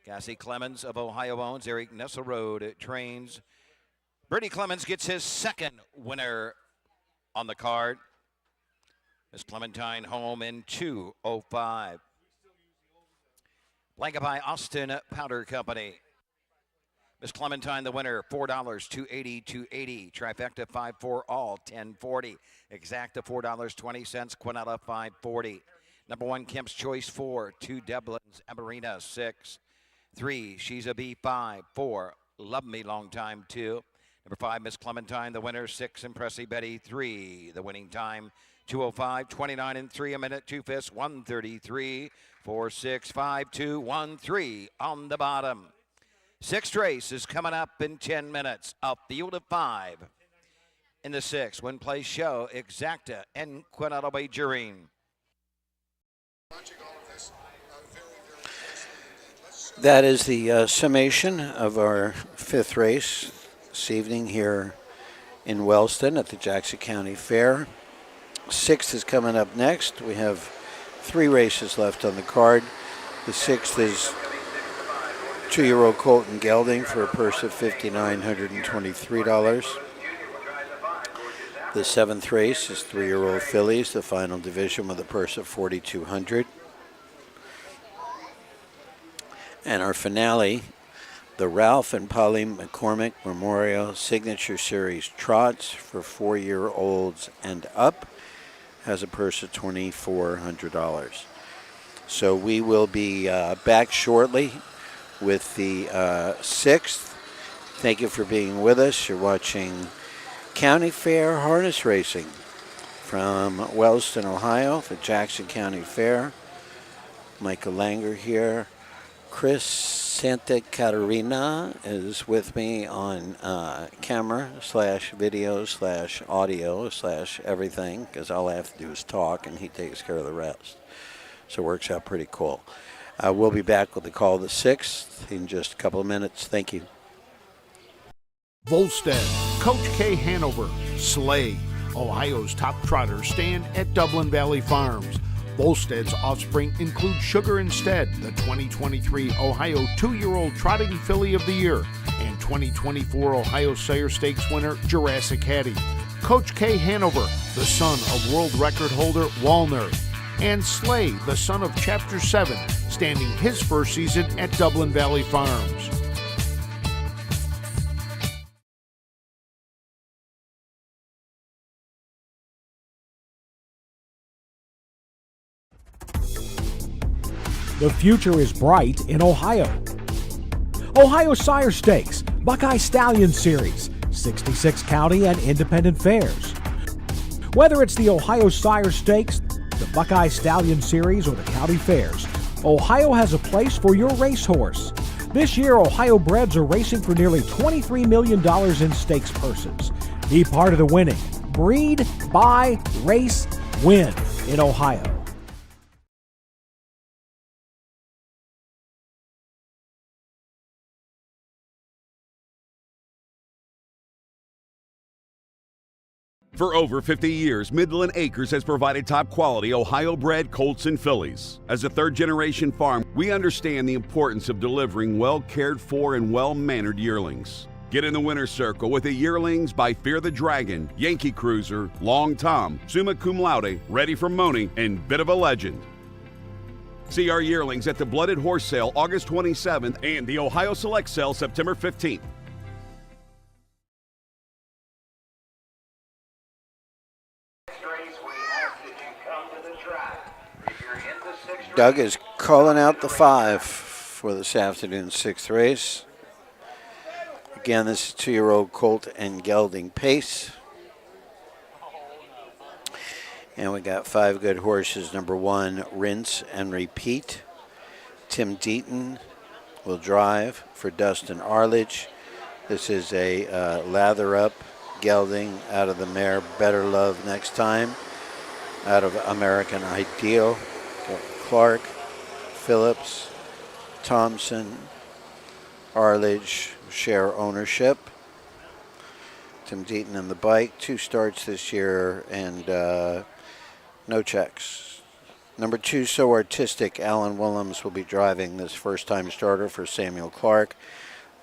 Cassie Clemens of Ohio owns. Eric Nesselrode trains. Brady Clemens gets his 2nd winner on the card. Miss Clementine home in 2:05. Blanket by Austin Powder Company. Miss Clementine, the winner, $4, $280, $280. Trifecta, 5-4, all, $10.40. Exacta, $4.20. Quinella, $5.40. Number 1, Kemp's Choice, 4. 2, Deblin's Amarina, 6. 3, She's a Bee, 5. 4, Love Me Long Time, 2. Number 5, Miss Clementine, the winner. 6, Impressive Betty, 3. The winning time, 2:05, 29 and 3 a minute, 2/5, 1:33, 4, 6, 5, 2, 1, 3 on the bottom. 6th race is coming up in 10 minutes. A field of 5 in the 6th. Win place show, Exacta and Quinella wagering. That is the summation of our 5th race this evening here in Wellston at the Jackson County Fair. 6th is coming up next. We have 3 races left on the card. The 6th is 2-year-old Colton Gelding for a purse of $5,923. The 7th race is 3-year-old fillies, the final division, with a purse of $4,200. And our finale, the Ralph and Polly McCormick Memorial Signature Series Trots for 4-year-olds and up, has a purse of $2,400. So we will be back shortly with the 6th. Thank you for being with us. You're watching County Fair Harness Racing from Wellston, Ohio, the Jackson County Fair. Michael Langer here. Chris Santa Catarina is with me on camera / video / audio / everything, because all I have to do is talk and he takes care of the rest. So it works out pretty cool. We'll be back with the call of the 6th in just a couple of minutes. Thank you. Volstead, Coach K. Hanover, Slay, Ohio's top trotters stand at Dublin Valley Farms. Volstead's offspring include Sugar Instead, the 2023 Ohio 2-year-old Trotting Filly of the Year, and 2024 Ohio Sire Stakes winner Jurassic Hattie. Coach K. Hanover, the son of world record holder Walner, and Slay, the son of Chapter 7, standing his first season at Dublin Valley Farms. The future is bright in Ohio. Ohio Sire Stakes, Buckeye Stallion Series, 66 county and independent fairs. Whether it's the Ohio Sire Stakes, the Buckeye Stallion Series, or the county fairs, Ohio has a place for your racehorse. This year, Ohio breds are racing for nearly $23 million in stakes purses. Be part of the winning. Breed, buy, race, win in Ohio. For over 50 years, Midland Acres has provided top-quality Ohio-bred colts and fillies. As a third-generation farm, we understand the importance of delivering well-cared-for and well-mannered yearlings. Get in the winner's circle with the yearlings by Fear the Dragon, Yankee Cruiser, Long Tom, Summa Cum Laude, Ready for Moni, and Bit of a Legend. See our yearlings at the Blooded Horse Sale August 27th and the Ohio Select Sale September 15th. Doug is calling out the 5 for this afternoon's 6th race. Again, this is 2-year-old colt and gelding pace. And we got 5 good horses. Number 1, Rinse and Repeat. Tim Deaton will drive for Dustin Arledge. This is a lather up gelding out of the mare Better Love Next Time, out of American Ideal. Clark, Phillips, Thompson, Arledge share ownership. Tim Deaton in the bike, 2 starts this year and no checks. Number 2, So Artistic, Alan Willems will be driving this first-time starter for Samuel Clark.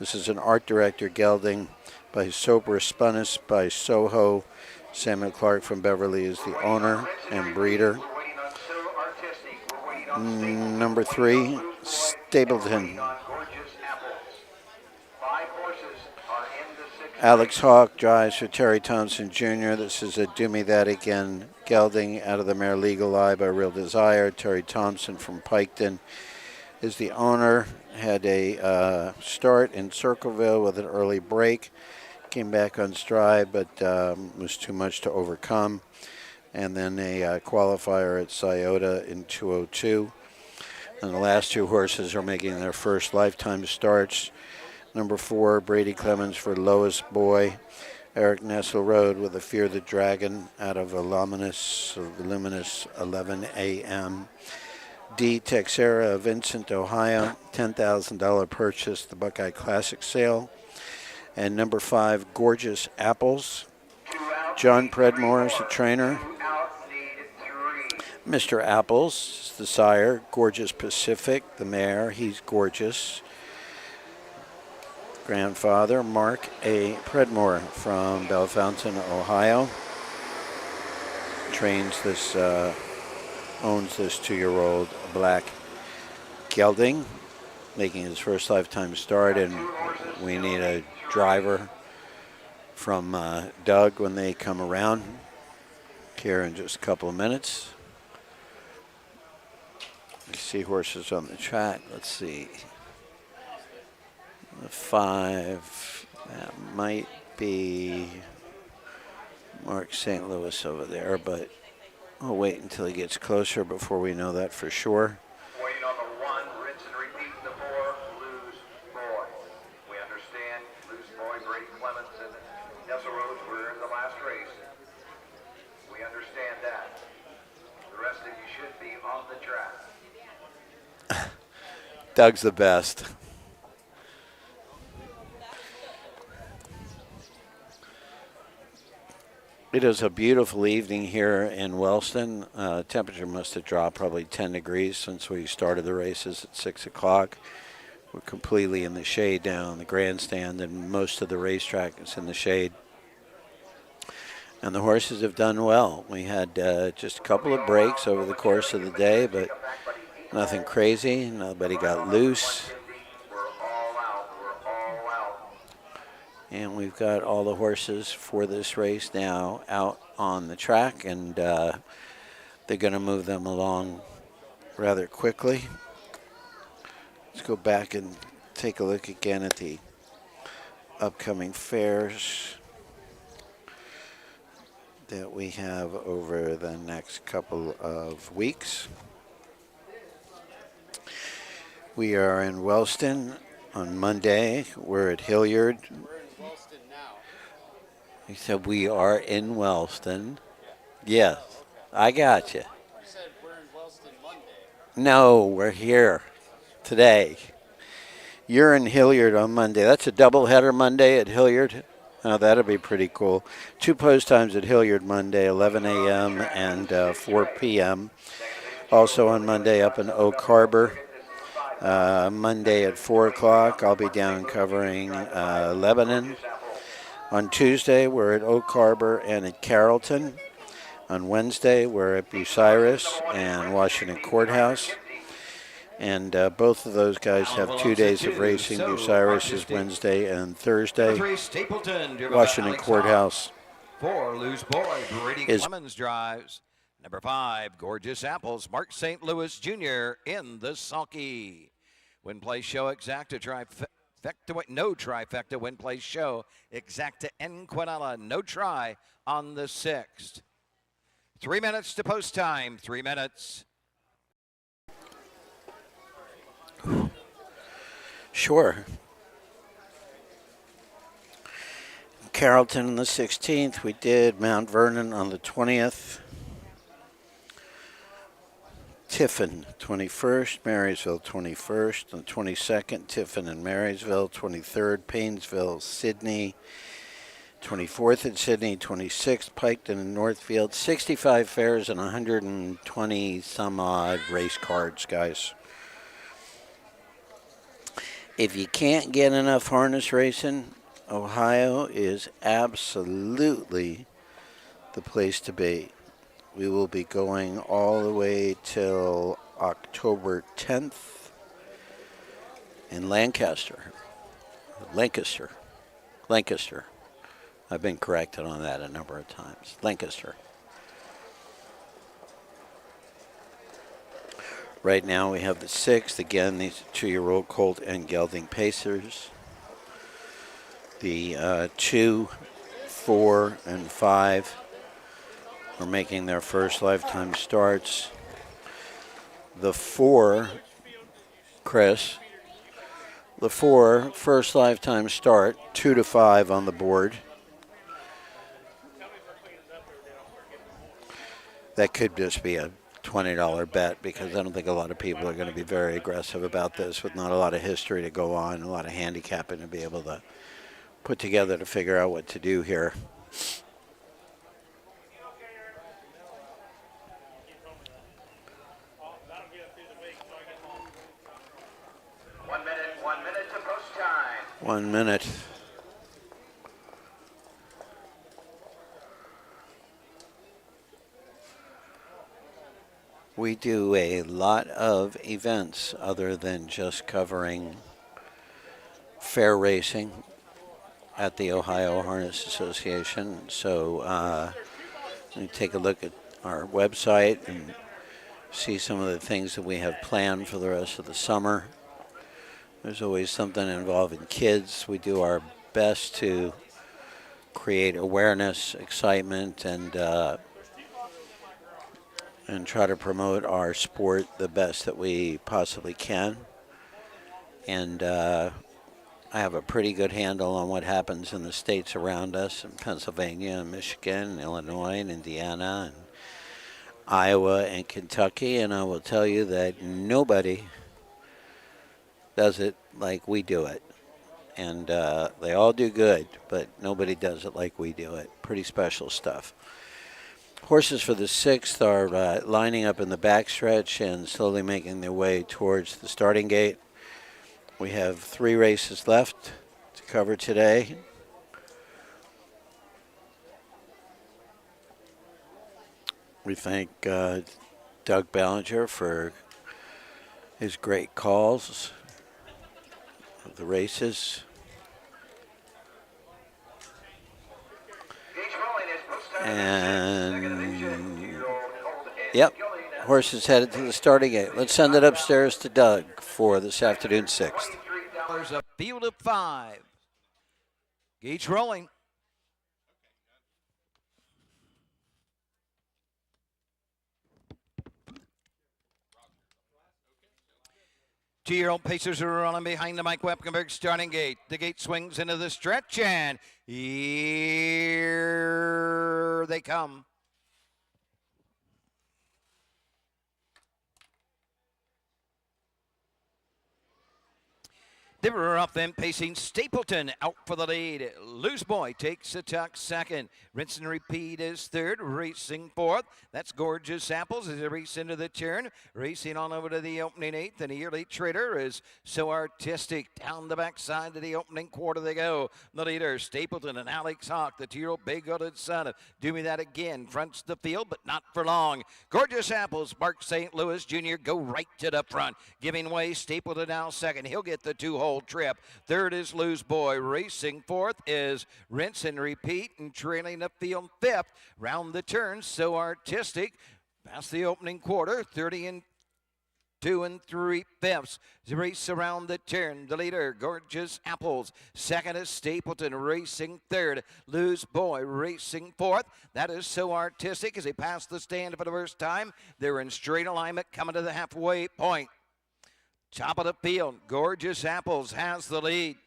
This is an art director gelding by Sober Spunnus by Soho. Samuel Clark from Beverly is the owner and breeder. Number 3, Stapleton. Alex Hawk drives for Terry Thompson Jr. This is a Do Me That Again gelding out of the mare Legal Eye by Real Desire. Terry Thompson from Piketon is the owner. Had a start in Circleville with an early break. Came back on stride, but was too much to overcome. And then a qualifier at Scioto in 2:02. And the last 2 horses are making their first lifetime starts. Number 4, Brady Clemens for Lois Boy. Eric Nessel Road with a Fear the Dragon out of Luminous 11 a.m. D. Texera of Vincent, Ohio, $10,000 purchase, the Buckeye Classic sale. And number 5, Gorgeous Apples. John Predmore is the trainer. Mr. Apples is the sire. Gorgeous Pacific, the mare. He's gorgeous. Grandfather, Mark A. Predmore from Bellefontaine, Ohio. Trains this, owns this 2-year-old black gelding, making his first lifetime start, and we need a driver from Doug when they come around here in just a couple of minutes. We see horses on the track. Let's see. The 5, that might be Mark St. Louis over there, but we'll wait until he gets closer before we know that for sure. Waiting on the 1, Rinse and Repeat, the 4, Lose Boy. We understand Lose Boy, Brady Clemens, and Nessel Rhodes were in the last race. We understand that. The rest of you should be on the track. Doug's the best. It is a beautiful evening here in Wellston. Temperature must have dropped probably 10 degrees since we started the races at 6 o'clock. We're completely in the shade down in the grandstand, and most of the racetrack is in the shade. And the horses have done well. We had just a couple of breaks over the course of the day, but nothing crazy. Nobody got loose. And we've got all the horses for this race now out on the track, and they're going to move them along rather quickly. Let's go back and take a look again at the upcoming fairs that we have over the next couple of weeks. We are in Wellston on Monday. We're at Hilliard. We're in Wellston now. He said we are in Wellston. Yes, I got you. You said we're in Wellston Monday. No, we're here today. You're in Hilliard on Monday. That's a doubleheader Monday at Hilliard. Oh, that'll be pretty cool. 2 post times at Hilliard Monday, 11 a.m. and 4 p.m. Also on Monday up in Oak Harbor. Monday at 4 o'clock, I'll be down covering Lebanon. On Tuesday, we're at Oak Harbor and at Carrollton. On Wednesday, we're at Bucyrus and Washington Courthouse. And both of those guys have 2 days of racing. Bucyrus is Wednesday and Thursday. Washington Courthouse 4, Loose Boy, Brady Clemens drives. Number 5, Gorgeous Apples, Mark St. Louis Jr. in the sulky. Win place show exacta trifecta, no trifecta. Win place show exacta en Quinella, no try on the 6th. 3 minutes to post time. 3 minutes. Sure. Carrollton on the 16th. We did Mount Vernon on the 20th. Tiffin, 21st, Marysville, 21st, on the 22nd, Tiffin and Marysville, 23rd, Painesville, Sydney, 24th at Sydney, 26th, Piketon and Northfield, 65 fairs and 120 some odd race cards, guys. If you can't get enough harness racing, Ohio is absolutely the place to be. We will be going all the way till October 10th in Lancaster. I've been corrected on that a number of times. Lancaster. Right now we have the 6th. Again, these 2-year-old Colt and Gelding Pacers. The 2, 4, and 5 are making their first lifetime starts. The 4, Chris, the 4 first lifetime start, 2 to 5 on the board. That could just be a $20 bet because I don't think a lot of people are going to be very aggressive about this with not a lot of history to go on, a lot of handicapping to be able to put together to figure out what to do here. One minute to post time. 1 minute. We do a lot of events other than just covering fair racing at the Ohio Harness Association. So you take a look at our website and see some of the things that we have planned for the rest of the summer. There's always something involving kids. We do our best to create awareness, excitement, and try to promote our sport the best that we possibly can. And I have a pretty good handle on what happens in the states around us, in Pennsylvania and Michigan, and Illinois and Indiana and Iowa and Kentucky. And I will tell you that nobody does it like we do it. And they all do good, but nobody does it like we do it. Pretty special stuff. Horses for the 6th are lining up in the backstretch and slowly making their way towards the starting gate. We have 3 races left to cover today. We thank Doug Ballinger for his great calls of the races. And yep, Horses headed to the starting gate. Let's send it upstairs to Doug for this afternoon's sixth. There's a field of 5. Gauge rolling. Two-year-old pacers are running behind the Mike Wepkenberg starting gate. The gate swings into the stretch, and here they come. They were up then pacing Stapleton out for the lead. Loose Boy takes a tuck second. Rinse and Repeat is third, racing fourth. That's Gorgeous Apples as they race into the turn. Racing on over to the opening eighth. And Yearly Trader is So Artistic. Down the backside to the opening quarter they go. The leader, Stapleton and Alex Hawk, the 2-year-old big-hearted son of Do Me That Again, fronts the field, but not for long. Gorgeous Apples, Mark St. Louis Jr. go right to the front. Giving way, Stapleton now second. He'll get the 2-hole trip. Third is Loose Boy. Racing fourth is Rinse and Repeat, and trailing the field fifth. Round the turn, So Artistic. Past the opening quarter, 30 and 2 3/5. The race around the turn. The leader, Gorgeous Apples. Second is Stapleton, racing third. Loose Boy racing fourth. That is So Artistic as they pass the stand for the first time. They're in straight alignment coming to the halfway point. Top of the field, Gorgeous Apples has the lead.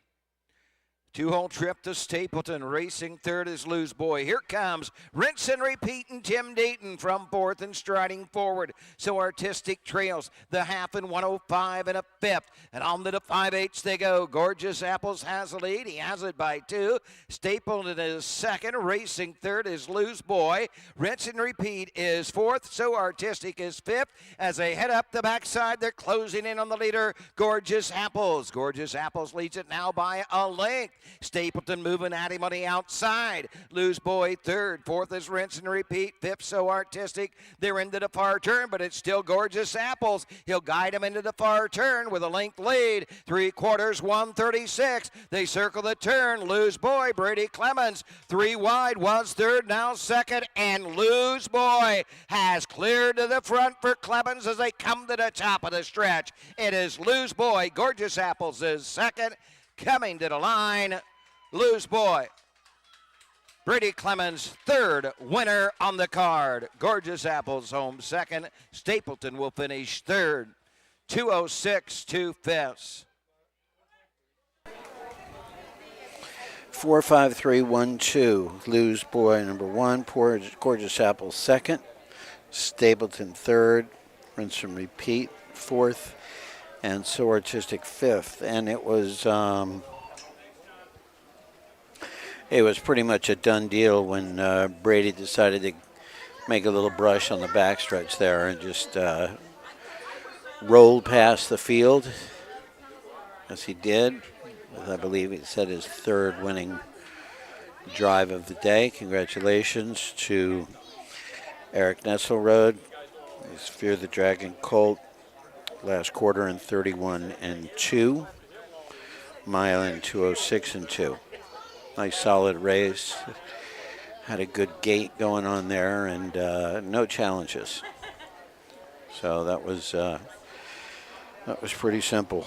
2-hole trip to Stapleton. Racing third is Loose Boy. Here comes Rinse and Repeat and Tim Dayton from fourth and striding forward. So Artistic trails the half in 105 and a fifth. And on to the 5/8 they go. Gorgeous Apples has the lead. He has it by 2. Stapleton is second. Racing third is Loose Boy. Rinse and Repeat is fourth. So Artistic is fifth. As they head up the backside, they're closing in on the leader, Gorgeous Apples. Gorgeous Apples leads it now by a length. Stapleton moving at him on the outside. Loose Boy third. Fourth is Rinse and Repeat. Fifth, So Artistic. They're into the far turn, but it's still Gorgeous Apples. He'll guide him into the far turn with a length lead. 3/4, 136. They circle the turn. Loose Boy, Brady Clemens. 3 wide, was third, now second, and Loose Boy has cleared to the front for Clemens as they come to the top of the stretch. It is Loose Boy. Gorgeous Apples is second. Coming to the line, Loose Boy. Brady Clemens, third winner on the card. Gorgeous Apples home second. Stapleton will finish third. 2:06, 2/5. 4-5-3-1-2. Loose Boy number 1. Gorgeous Apples second. Stapleton third. Rinse and Repeat fourth. And So Artistic fifth. And it was pretty much a done deal when Brady decided to make a little brush on the backstretch there and just rolled past the field, as he did. I believe he said his third winning drive of the day. Congratulations to Eric Nesselrode. He's Fear the Dragon Colt. Last quarter in 31 and 2. Mile in 2:06 and 2. Nice solid race. Had a good gait going on there and no challenges. So that was pretty simple.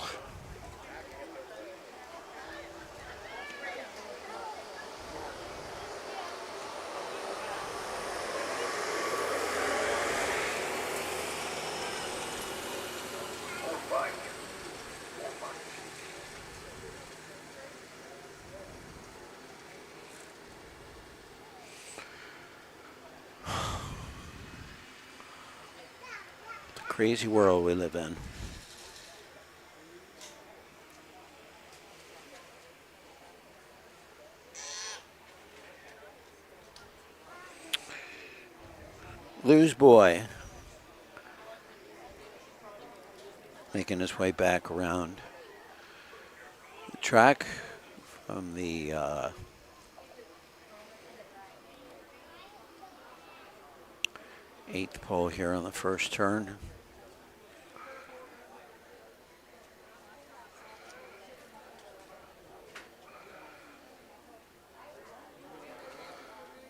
Crazy world we live in. Loose Boy making his way back around the track from the eighth pole here on the first turn.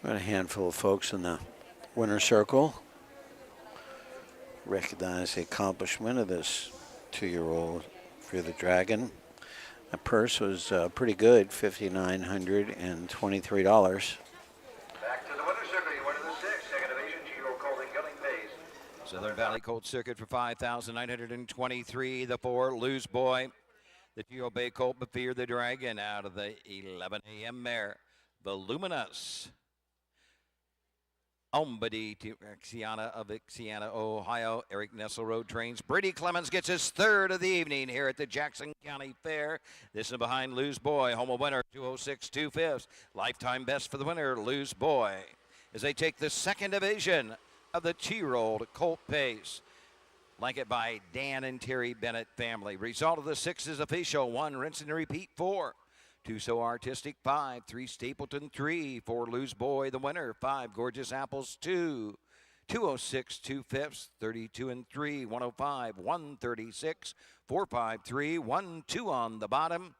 Got a handful of folks in the winner's circle recognize the accomplishment of this 2-year-old for the Dragon. The purse was pretty good, $5,923. Back to the winner's circle. You went to the 6th. Second division, 2-year-old colt and Gunning Pace. Southern Valley Colt Circuit for $5,923. The 4, Lose Boy. The 2-year-old Bay Colt, but Fear the Dragon out of the 11 a.m. mare. Voluminous. Ombadi to Ixiana of Ixiana, Ohio. Eric Nesselrode trains. Brady Clemens gets his 3rd of the evening here at the Jackson County Fair. This is behind Lose Boy. Home of winner, 206 2/5. Lifetime best for the winner, Lose Boy. As they take the 2nd division of the 2-year-old Colt Pace. Blanket by Dan and Terry Bennett family. Result of the 6 is official. 1, rinse and repeat, 4. 2, So Artistic, 5. 3, Stapleton, 3. 4, Lose Boy, the winner. 5, Gorgeous Apples, 2. 206 2/5, 32 and 3. 105, 136, 453, 1-2 on the bottom.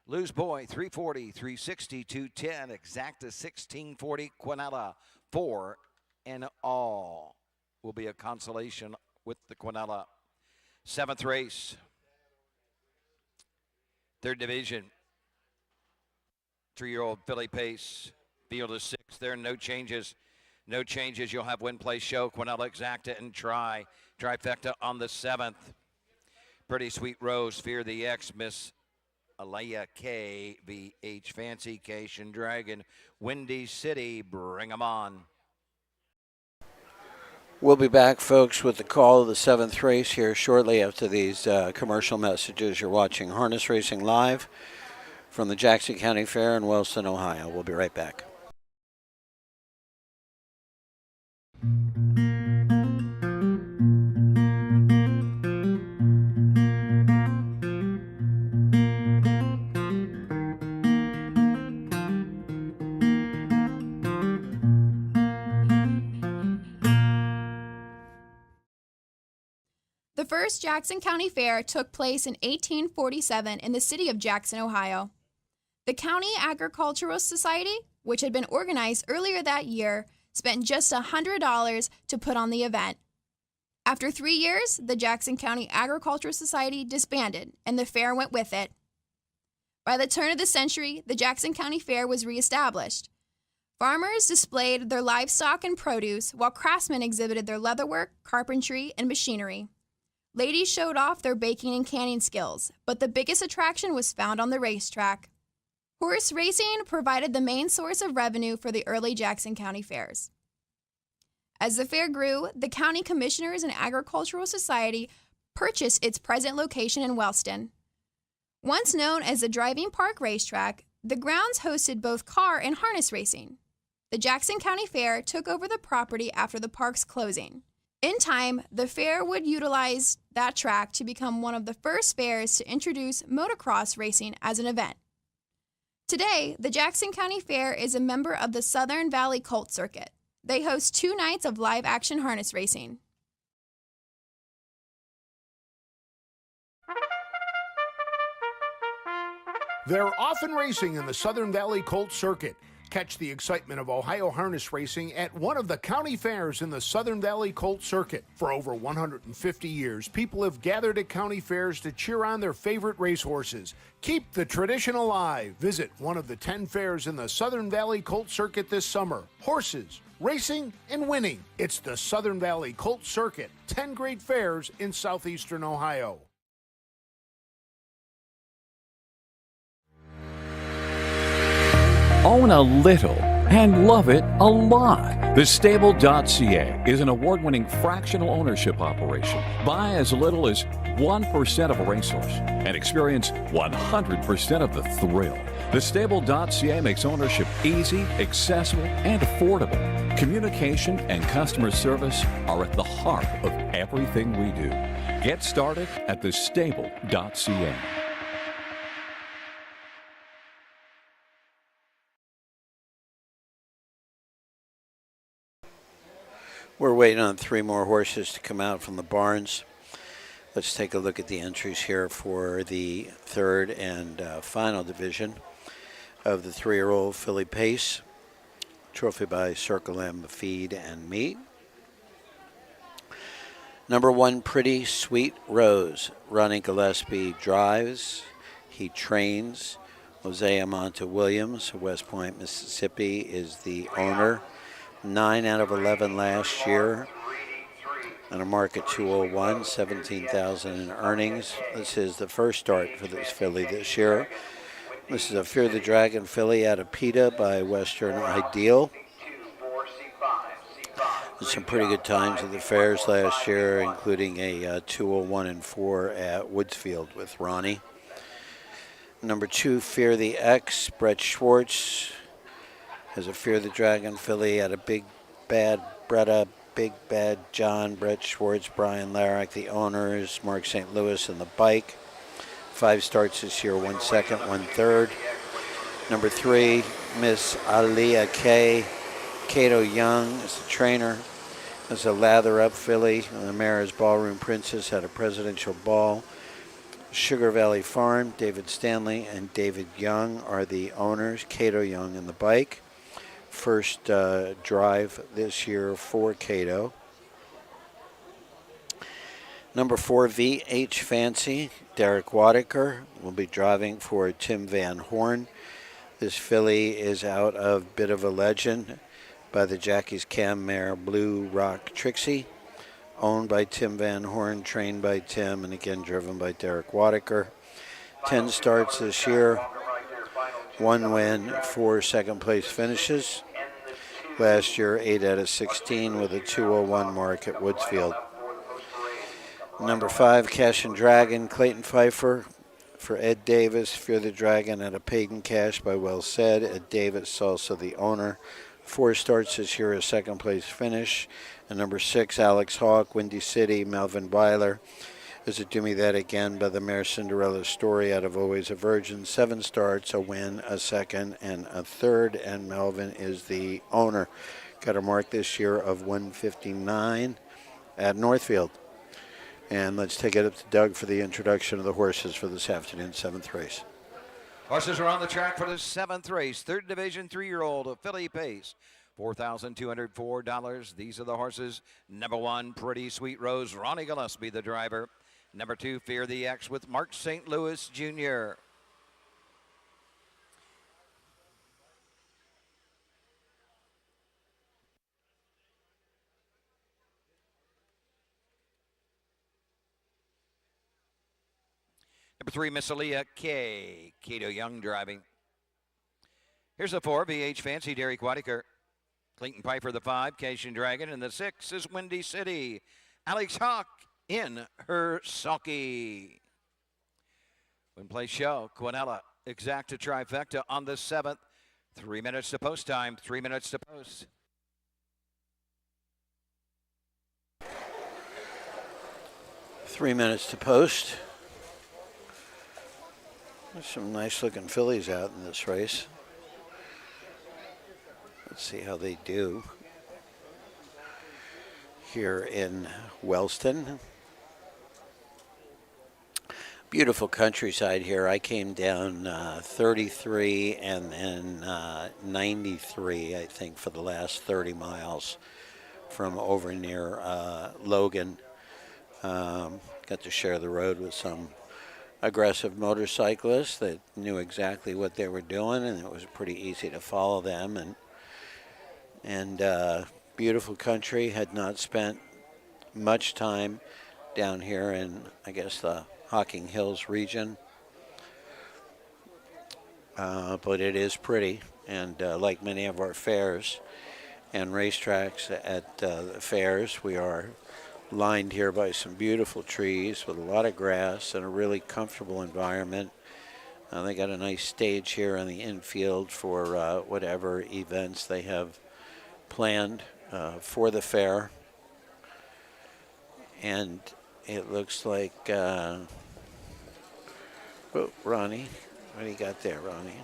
Lose Boy, 340, 360, 210. Exacta, 1640. Quinella, 4 and all. Will be a consolation with the Quinella. 7th race. 3rd division. 3-year-old Philly Pace. Field is 6 there. No changes. No changes. You'll have Win Play Show, Quinella, Exacta, and Trifecta on the 7th. Pretty Sweet Rose, Fear the X, Miss Alaya K, VH Fancy, Cation Dragon, Windy City, Bring 'em on. We'll be back, folks, with the call of the 7th race here shortly after these commercial messages. You're watching Harness Racing Live from the Jackson County Fair in Wellston, Ohio. We'll be right back. The first Jackson County Fair took place in 1847 in the city of Jackson, Ohio. The County Agricultural Society, which had been organized earlier that year, spent just $100 to put on the event. After 3 years, the Jackson County Agricultural Society disbanded, and the fair went with it. By the turn of the century, the Jackson County Fair was reestablished. Farmers displayed their livestock and produce, while craftsmen exhibited their leatherwork, carpentry, and machinery. Ladies showed off their baking and canning skills, but the biggest attraction was found on the racetrack. Horse racing provided the main source of revenue for the early Jackson County fairs. As the fair grew, the County Commissioners and Agricultural Society purchased its present location in Wellston. Once known as the Driving Park Racetrack, the grounds hosted both car and harness racing. The Jackson County Fair took over the property after the park's closing. In time, the fair would utilize that track to become one of the first fairs to introduce motocross racing as an event. Today, the Jackson County Fair is a member of the Southern Valley Colt Circuit. They host 2 nights of live-action harness racing. They're often racing in the Southern Valley Colt Circuit. Catch the excitement of Ohio harness racing at one of the county fairs in the Southern Valley Colt Circuit. For over 150 years, people have gathered at county fairs to cheer on their favorite racehorses. Keep the tradition alive. Visit one of the 10 fairs in the Southern Valley Colt Circuit this summer. Horses, racing, and winning. It's the Southern Valley Colt Circuit. 10 great fairs in southeastern Ohio. Own a little and love it a lot. The Stable.ca is an award-winning fractional ownership operation. Buy as little as 1% of a racehorse and experience 100% of the thrill. The Stable.ca makes ownership easy, accessible, and affordable. Communication and customer service are at the heart of everything we do. Get started at thestable.ca. We're waiting on 3 more horses to come out from the barns. Let's take a look at the entries here for the 3rd and final division of the 3-year-old Philly Pace. Trophy by Circle M Feed and Meat. Number 1, Pretty Sweet Rose. Ronnie Gillespie drives. He trains. Jose Amanta Williams, West Point, Mississippi, is the owner. 9 out of 11 last year. On a market 201, 17,000 in earnings. This is the first start for this filly this year. This is a Fear the Dragon filly out of PETA by Western Ideal. Some pretty good times at the fairs last year, including a 201 and 4 at Woodsfield with Ronnie. Number 2, Fear the X. Brett Schwartz has a Fear the Dragon filly at a Big Bad Bretta, Big Bad John, Brett Schwartz, Brian Larrick, the owners, Mark St. Louis, and the bike. 5 starts this year, 1 second, 1 third. Number 3, Miss Aliyah K. Cato Young is the trainer. There's a lather up filly. The mare is Ballroom Princess at a presidential ball. Sugar Valley Farm, David Stanley and David Young are the owners. Cato Young and the bike. First drive this year for Cato. Number 4, VH Fancy. Derek Wadiker will be driving for Tim Van Horn. This filly is out of Bit of a Legend by the Jackie's Cam mare Blue Rock Trixie. Owned by Tim Van Horn, trained by Tim, and again driven by Derek Wadiker. 10 starts this year. 1 win, 4 second place finishes. Last year, 8 out of 16 with a 201 mark at Woodsfield. Number 5, Cash and Dragon, Clayton Pfeiffer for Ed Davis. Fear the Dragon at a paid in cash by Well Said. Ed Davis, also the owner. 4 starts this year, a second place finish. And number 6, Alex Hawk, Windy City, Melvin Byler. Is it Do Me That Again by the mare Cinderella Story out of Always a Virgin. 7 starts, a win, a second, and a third. And Melvin is the owner. Got a mark this year of 159 at Northfield. And let's take it up to Doug for the introduction of the horses for this afternoon's 7th race. Horses are on the track for the 7th race. 3rd Division 3-year-old Philly Pace. $4,204. These are the horses. Number 1, Pretty Sweet Rose. Ronnie Gillespie, the driver. Number 2, Fear the X with Mark St. Louis Jr. Number 3, Miss Aaliyah K. Cato Young driving. Here's the 4, VH Fancy, Derek Wadiker. Clayton Piper, the 5, Cation Dragon. And the 6 is Windy City. Alex Hawk in her sulky. Win play show, Quinella, exacta trifecta on the 7th. 3 minutes to post time, 3 minutes to post. Three minutes to post. There's some nice looking fillies out in this race. Let's see how they do here in Wellston. Beautiful countryside here. I came down 33 and then 93, I think, for the last 30 miles from over near Logan. Got to share the road with some aggressive motorcyclists that knew exactly what they were doing, and it was pretty easy to follow them. And beautiful country. Had not spent much time down here in, I guess, the Hocking Hills region, but it is pretty, and like many of our fairs and racetracks at the fairs, we are lined here by some beautiful trees with a lot of grass and a really comfortable environment. They got a nice stage here in the infield for whatever events they have planned for the fair. And it looks like, oh, Ronnie, what do you got there, Ronnie?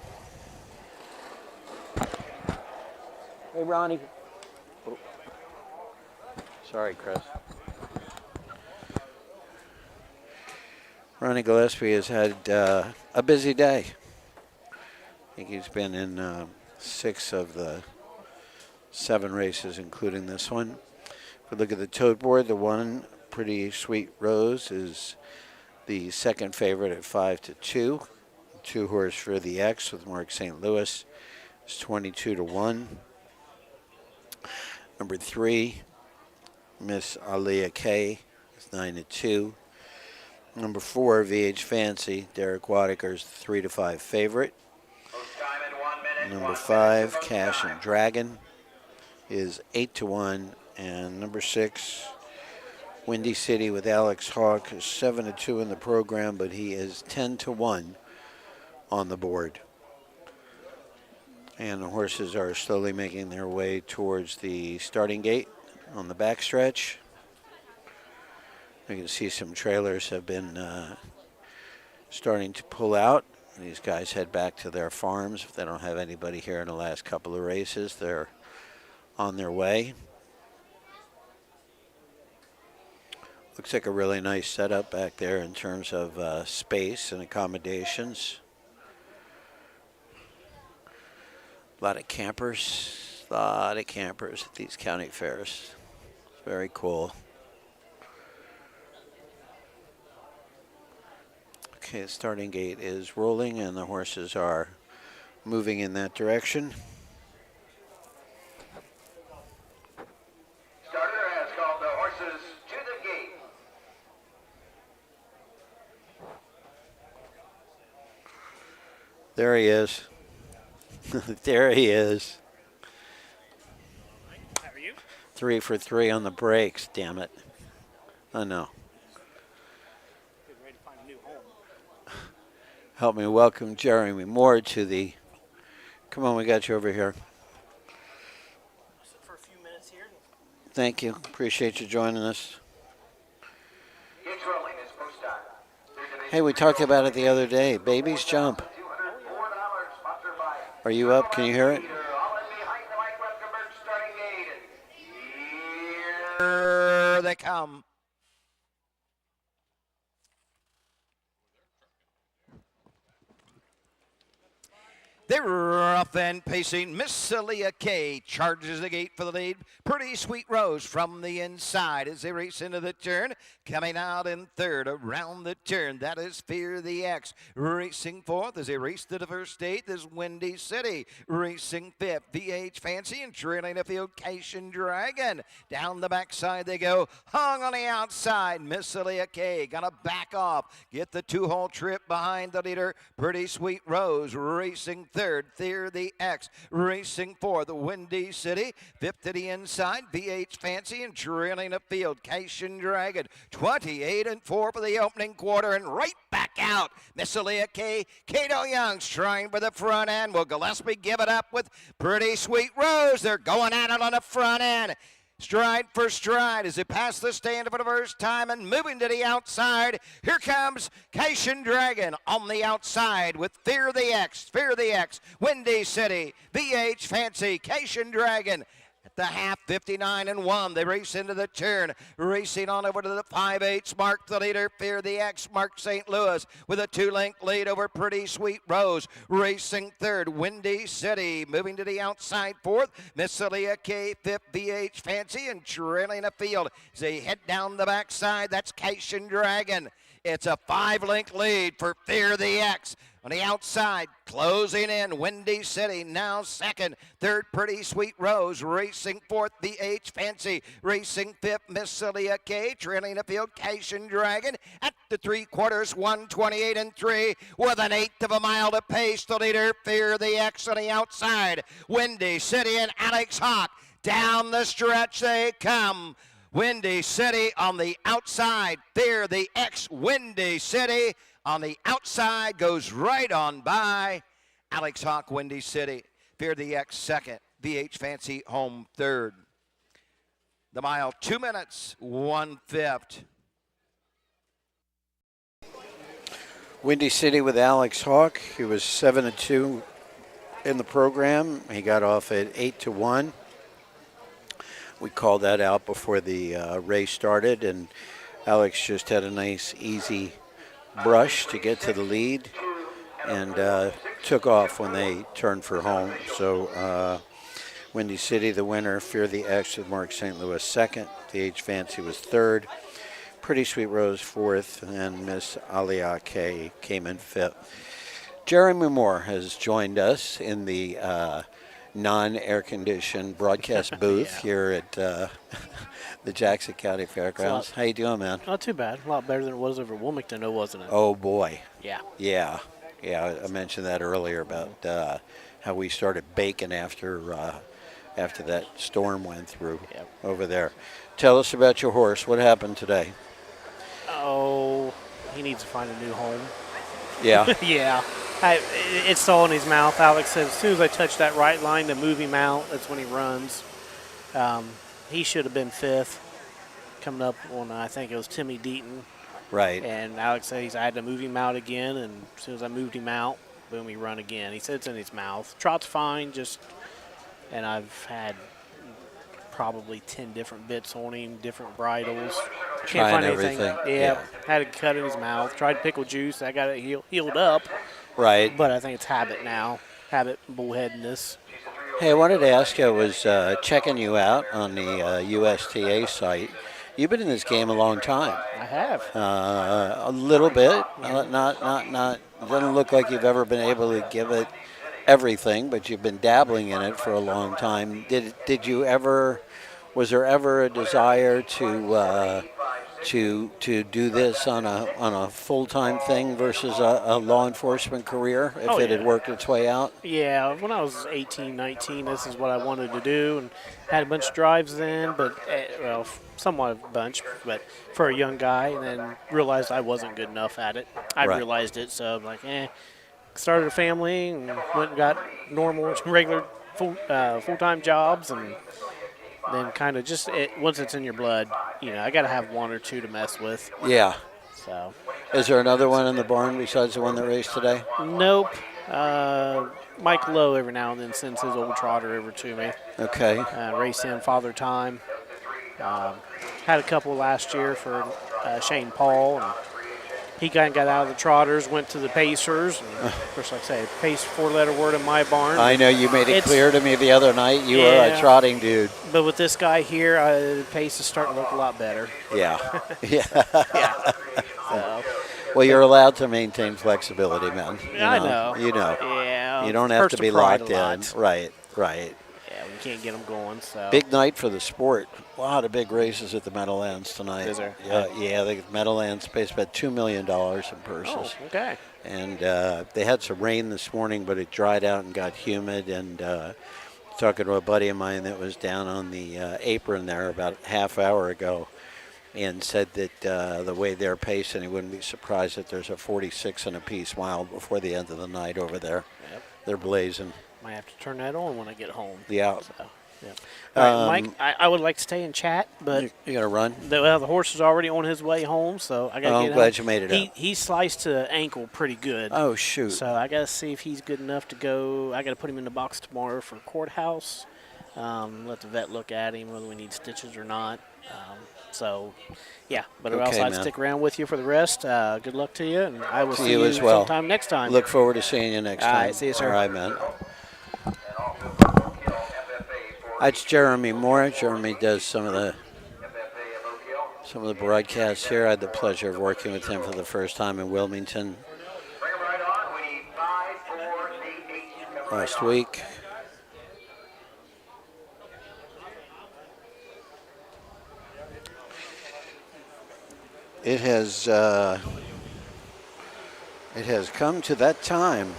Hey, Ronnie. Oh. Sorry, Chris. Ronnie Gillespie has had a busy day. I think he's been in 6 of the 7 races, including this one. If we look at the tote board, the 1, Pretty Sweet Rose is the second favorite at 5-2. 2-horse Fear the X with Mark St. Louis is 22-1. Number 3, Miss Aliyah K is 9-2. Number 4, VH Fancy, Derek Whitaker's 3-5 favorite. Number 5, Cash and Dragon is 8-1, and number 6, Windy City with Alex Hawk is 7-2 in the program, but he is 10-1 on the board. And the horses are slowly making their way towards the starting gate on the backstretch. You can see some trailers have been starting to pull out. These guys head back to their farms. If they don't have anybody here in the last couple of races, they're on their way. Looks like a really nice setup back there in terms of space and accommodations. A lot of campers at these county fairs. It's very cool. Okay, the starting gate is rolling and the horses are moving in that direction. Starter has called the horses to the gate. There he is. There he is. How are you? 3 for 3 on the brakes, damn it. I know. Getting ready to find a new home. Help me welcome Jeremy Moore to the... Come on, we got you over here. I'll sit for a few minutes here. Thank you. Appreciate you joining us. Gates rolling is post start. Hey, we talked about it the other day. Babies jump. $204 sponsored by Are you up? Can you hear it? all in behind the Mike Westerberg starting gate. Here they come. They're rough and pacing. Miss Celia K charges the gate for the lead. Pretty Sweet Rose from the inside as they race into the turn. Coming out in third around the turn. That is Fear the X. Racing fourth as they race to the first eight. There's Windy City. Racing fifth. VH Fancy and trailing the field. Cation Dragon. Down the backside they go. Hung on the outside. Miss Celia K. Gonna back off. Get the 2-hole trip behind the leader. Pretty Sweet Rose. Racing third, Fear the X. Racing fourth, Windy City. Fifth to the inside, VH Fancy and trailing the field, Cation Dragon. 28-4 for the opening quarter and right back out. Miss Aaliyah K. Cato Young's trying for the front end. Will Gillespie give it up with Pretty Sweet Rose? They're going at it on the front end. Stride for stride as they pass the stand for the first time and moving to the outside. Here comes Cation Dragon on the outside with Fear the X, Windy City, VH Fancy, Cation Dragon. At the half, 59-1. They race into the turn. Racing on over to the 5/8 mark. The leader, Fear the X, Mark St. Louis, with a 2-length lead over Pretty Sweet Rose. Racing third, Windy City. Moving to the outside fourth, Miss Celia K, fifth, VH Fancy, and trailing a field as they head down the backside. That's Cation Dragon. It's a 5-length lead for Fear the X. On the outside, closing in, Windy City now second. Third, Pretty Sweet Rose. Racing fourth, VH Fancy. Racing fifth, Miss Celia K. Trailing the field, Cation Dragon. At the 3/4, 128-3. With an 1/8 of a mile to pace, the leader, Fear the X on the outside. Windy City and Alex Hawk. Down the stretch they come. Windy City on the outside. Fear the X, Windy City on the outside goes right on by. Alex Hawk, Windy City. Fear the X second. VH Fancy home third. The mile, 2 minutes, 1/5. Windy City with Alex Hawk. He was 7-2 in the program. He got off at 8-1. We called that out before the race started, and Alex just had a nice, easy brush to get to the lead and took off when they turned for home. So Windy City, the winner. Fear the X with Mark St. Louis second. VH Fancy was third. Pretty Sweet Rose 4th, and Miss Alia K came in 5th. Jeremy Moore has joined us in the non-air-conditioned broadcast booth here at the Jackson County Fairgrounds. How you doing, man? Not too bad. A lot better than it was over Wilmington, though, wasn't it? Oh, boy. Yeah. Yeah. I mentioned that earlier about how we started baking after that storm went through over there. Tell us about your horse. What happened today? Oh, he needs to find a new home. Yeah. Yeah. It's all in his mouth. Alex said as soon as I touch that right line to move him out, that's when he runs. He should have been 5th coming up on, I think it was Timmy Deaton. Right. And Alex says I had to move him out again, and as soon as I moved him out, boom, he run again. He said it's in his mouth. Trot's fine, and I've had probably 10 different bits on him, different bridles. Can't find anything. Yeah, had a cut in his mouth. Tried pickle juice. I got it healed up. Right. But I think it's habit now. Habit bullheadedness. Hey, I wanted to ask you, I was checking you out on the USTA site. You've been in this game a long time. I have. A little bit. Not. Doesn't look like you've ever been able to give it everything, but you've been dabbling in it for a long time. Did you ever? Was there ever a desire to do this on a full-time thing versus a law enforcement career if it had worked its way out? Yeah, when I was 18, 19, this is what I wanted to do, and had a bunch of drives then, but somewhat a bunch, but for a young guy, and then realized I wasn't good enough at it. I realized it, so I'm like, started a family and went and got normal, regular full-time jobs, and then kind of just once it's in your blood, I got to have one or two to mess with. Yeah. So. Is there another one in the barn besides the one that raced today? Nope. Mike Lowe every now and then sends his old trotter over to me. Okay. Race him Father Time. Had a couple last year for Shane Paul, and he kind of got out of the trotters, went to the Pacers. And of course, like I say, Pace 4-letter word in my barn. I know you made it clear to me the other night you were a trotting dude. But with this guy here, Pace is starting to look a lot better. Yeah. Yeah. So. Well, you're allowed to maintain flexibility, man. I know. You know. Yeah. You don't have to be locked in. Right. Yeah, we can't get them going. So. Big night for the sport. A lot of big races at the Meadowlands tonight. Is there? Yeah, the Meadowlands pays about $2 million in purses. Oh, okay. And they had some rain this morning, but it dried out and got humid. And talking to a buddy of mine that was down on the apron there about a half hour ago, and said that the way they're pacing, he wouldn't be surprised if there's a 46 and a piece mile before the end of the night over there. Yep. They're blazing. Might have to turn that on when I get home. Yeah. So, yep. All right, Mike, I would like to stay and chat, but you got to run. The horse is already on his way home, so I got to get him. I'm glad you made it up. He sliced to ankle pretty good. Oh shoot! So I got to see if he's good enough to go. I got to put him in the box tomorrow for courthouse. Let the vet look at him whether we need stitches or not. But else I'd stick around with you for the rest. Good luck to you, and I will see you as well. sometime next time. Look forward to seeing you next time. All right, see you, sir. All right, man. That's Jeremy Moore. Jeremy does some of the broadcasts here. I had the pleasure of working with him for the first time in Wilmington last week. It has come to that time.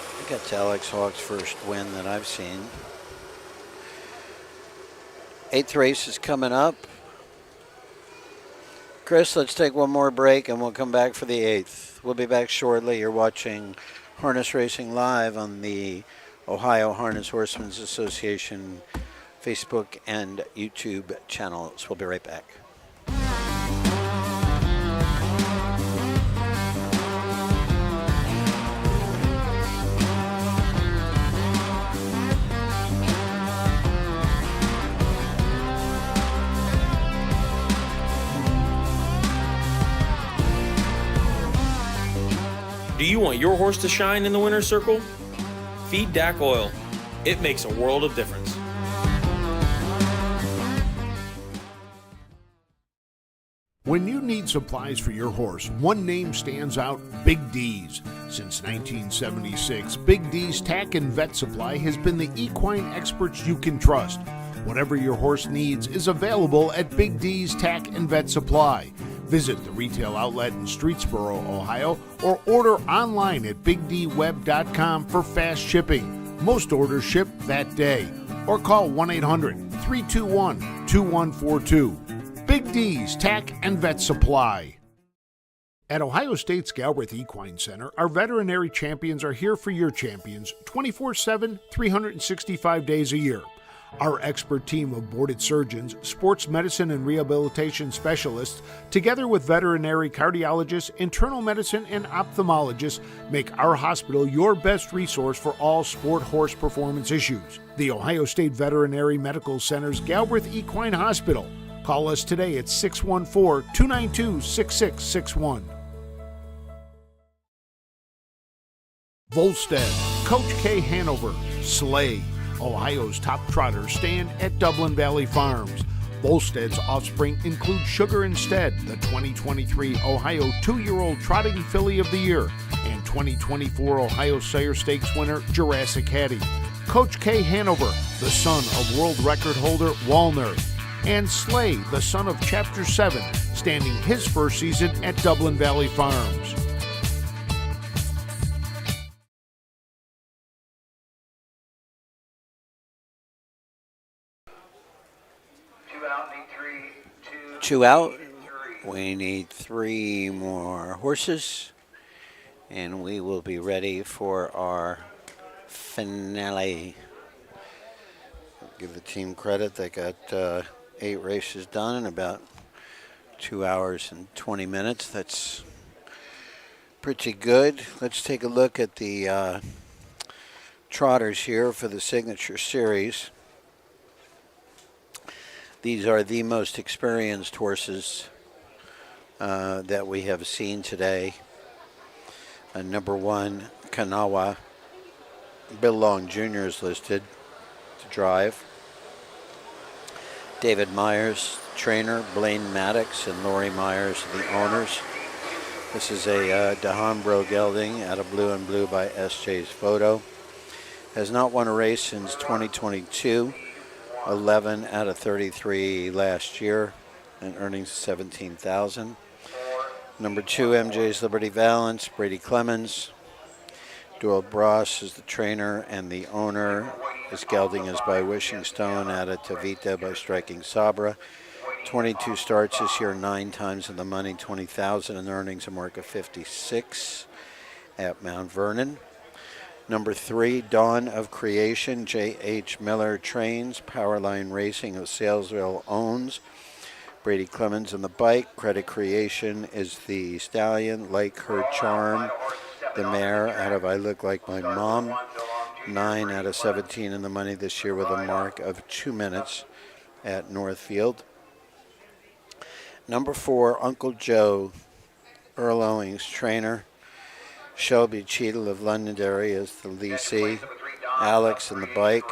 I think that's Alex Hawk's first win that I've seen. 8th race is coming up. Chris, let's take one more break and we'll come back for the 8th. We'll be back shortly. You're watching Harness Racing Live on the Ohio Harness Horsemen's Association Facebook and YouTube channels. We'll be right back. Do you want your horse to shine in the winner's circle? Feed DAC oil. It makes a world of difference. When you need supplies for your horse, one name stands out: Big D's. Since 1976, Big D's Tack and Vet Supply has been the equine experts you can trust. Whatever your horse needs is available at Big D's Tack and Vet Supply. Visit the retail outlet in Streetsboro, Ohio, or order online at bigdweb.com for fast shipping. Most orders ship that day. Or call 1-800-321-2142. Big D's Tack and Vet Supply. At Ohio State's Galbraith Equine Center, our veterinary champions are here for your champions 24/7, 365 days a year. Our expert team of boarded surgeons, sports medicine and rehabilitation specialists, together with veterinary cardiologists, internal medicine, and ophthalmologists, make our hospital your best resource for all sport horse performance issues. The Ohio State Veterinary Medical Center's Galbraith Equine Hospital. Call us today at 614-292-6661. Volstead, Coach K. Hanover, Slay. Ohio's top trotters stand at Dublin Valley Farms. Volstead's offspring include Sugar Instead, the 2023 Ohio 2-year-old Trotting Filly of the Year, and 2024 Ohio Sire Stakes winner Jurassic Hattie. Coach K. Hanover, the son of world record holder Walner. And Slay, the son of Chapter 7, standing his first season at Dublin Valley Farms. Two out. We need 3 more horses, and we will be ready for our finale. Give the team credit. They got 8 races done in about 2 hours and 20 minutes. That's pretty good. Let's take a look at the trotters here for the Signature Series. These are the most experienced horses that we have seen today. Number 1, Kanawha. Bill Long Jr. is listed to drive. David Myers, trainer. Blaine Maddox and Lori Myers, the owners. This is a DeHambro gelding out of Blue and Blue by SJ's Photo. Has not won a race since 2022. 11 out of 33 last year, and earnings $17,000. Number 2, MJ's Liberty Valance, Brady Clemens. Doyle Bross is the trainer and the owner. This gelding is by Wishing Stone out of Tavita by Striking Sabra. 22 starts this year, 9 times in the money, $20,000 in earnings, a mark of 56 at Mount Vernon. Number 3, Dawn of Creation, J.H. Miller trains. Powerline Racing of Salesville owns. Brady Clemens on the bike. Credit Creation is the stallion. Like Her Charm, the mare out of I Look Like My Mom. 9 out of 17 in the money this year with a mark of 2 minutes at Northfield. Number 4, Uncle Joe, Earl Owings trainer. Shelby Cheadle of Londonderry is the leasee. Alex in the bike.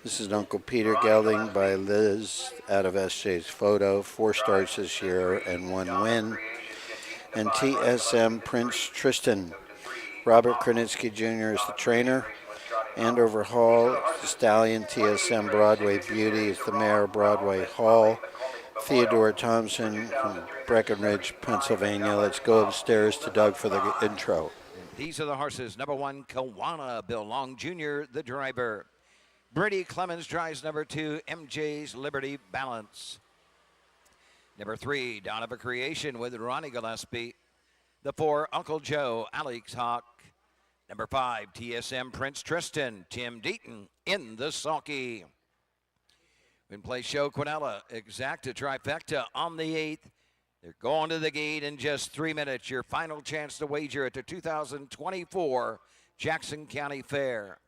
This is Uncle Peter gelding by Liz out of SJ's Photo. 4 starts this year and 1 win. And TSM Prince Tristan. Robert Krenitsky Jr. is the trainer. Andover Hall is the stallion. TSM Broadway Beauty is the mare. Broadway Hall. Theodore Thompson from Breckenridge, Pennsylvania. Let's go upstairs to Doug for the intro. These are the horses. Number 1, Kawana, Bill Long Jr., the driver. Brady Clemens drives number 2, MJ's Liberty Balance. Number 3, Dawn of a Creation with Ronnie Gillespie. The 4, Uncle Joe, Alex Hawk. Number 5, TSM Prince Tristan, Tim Deaton in the sulky. We play Show Quinella, Exacta Trifecta on the 8th. They're going to the gate in just 3 minutes. Your final chance to wager at the 2024 Jackson County Fair.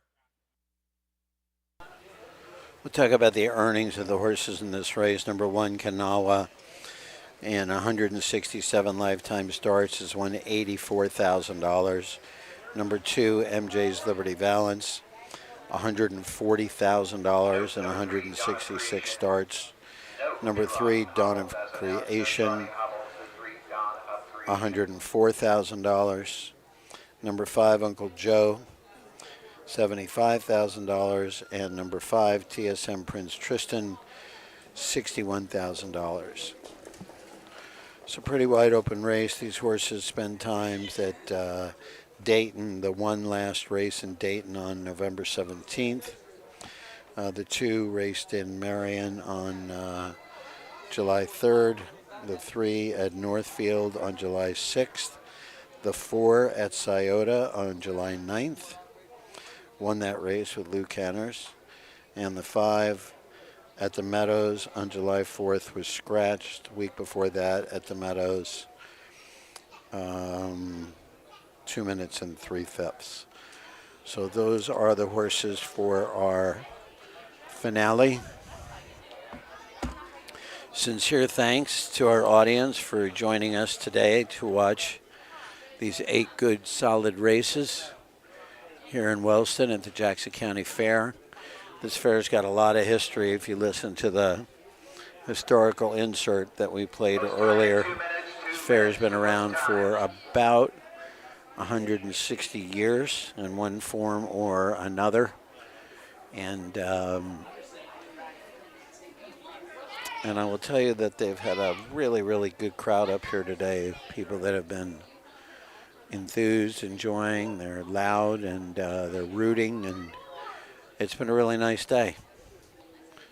We'll talk about the earnings of the horses in this race. Number 1, Kanawha, in 167 lifetime starts, has won $84,000. Number 2, MJ's Liberty Valance, $140,000 in 166 starts, Number 3, Dawn of Creation, $104,000. Number 5, Uncle Joe, $75,000. And number 5, TSM Prince Tristan, $61,000. It's a pretty wide open race. These horses spend times at Dayton, the one last race in Dayton on November 17th. The 2 raced in Marion on July 3rd. The 3 at Northfield on July 6th. The 4 at Scioto on July 9th. Won that race with Lou Canners. And the 5 at the Meadows on July 4th was scratched. The week before that at the Meadows, 2 minutes and 3/5. So those are the horses for our finale. Sincere thanks to our audience for joining us today to watch these 8 good solid races here in Wellston at the Jackson County Fair. This fair's got a lot of history. If you listen to the historical insert that we played earlier, this fair's been around for about 160 years in one form or another. And I will tell you that they've had a really, really good crowd up here today. People that have been enthused, enjoying. They're loud and they're rooting, and it's been a really nice day.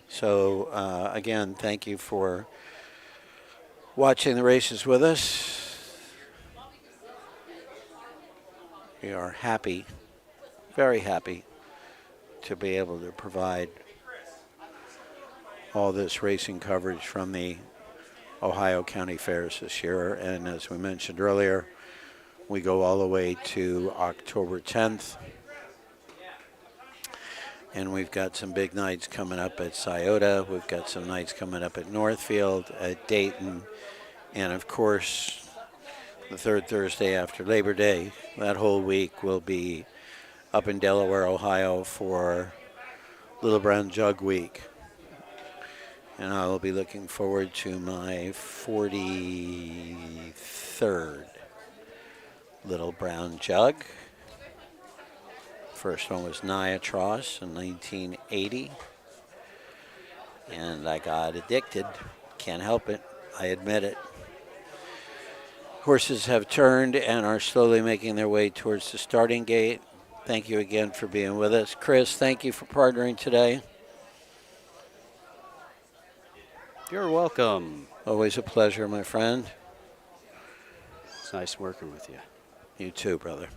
So again, thank you for watching the races with us. We are happy, very happy, to be able to provide all this racing coverage from the Ohio County Fairs this year. And as we mentioned earlier, we go all the way to October 10th. And we've got some big nights coming up at Scioto. We've got some nights coming up at Northfield, at Dayton, and of course, the third Thursday after Labor Day. That whole week will be up in Delaware, Ohio for Little Brown Jug Week. And I will be looking forward to my 43rd Little Brown Jug. First one was Niatros in 1980. And I got addicted. Can't help it. I admit it. Horses have turned and are slowly making their way towards the starting gate. Thank you again for being with us. Chris, thank you for partnering today. You're welcome. Always a pleasure, my friend. It's nice working with you. You too, brother.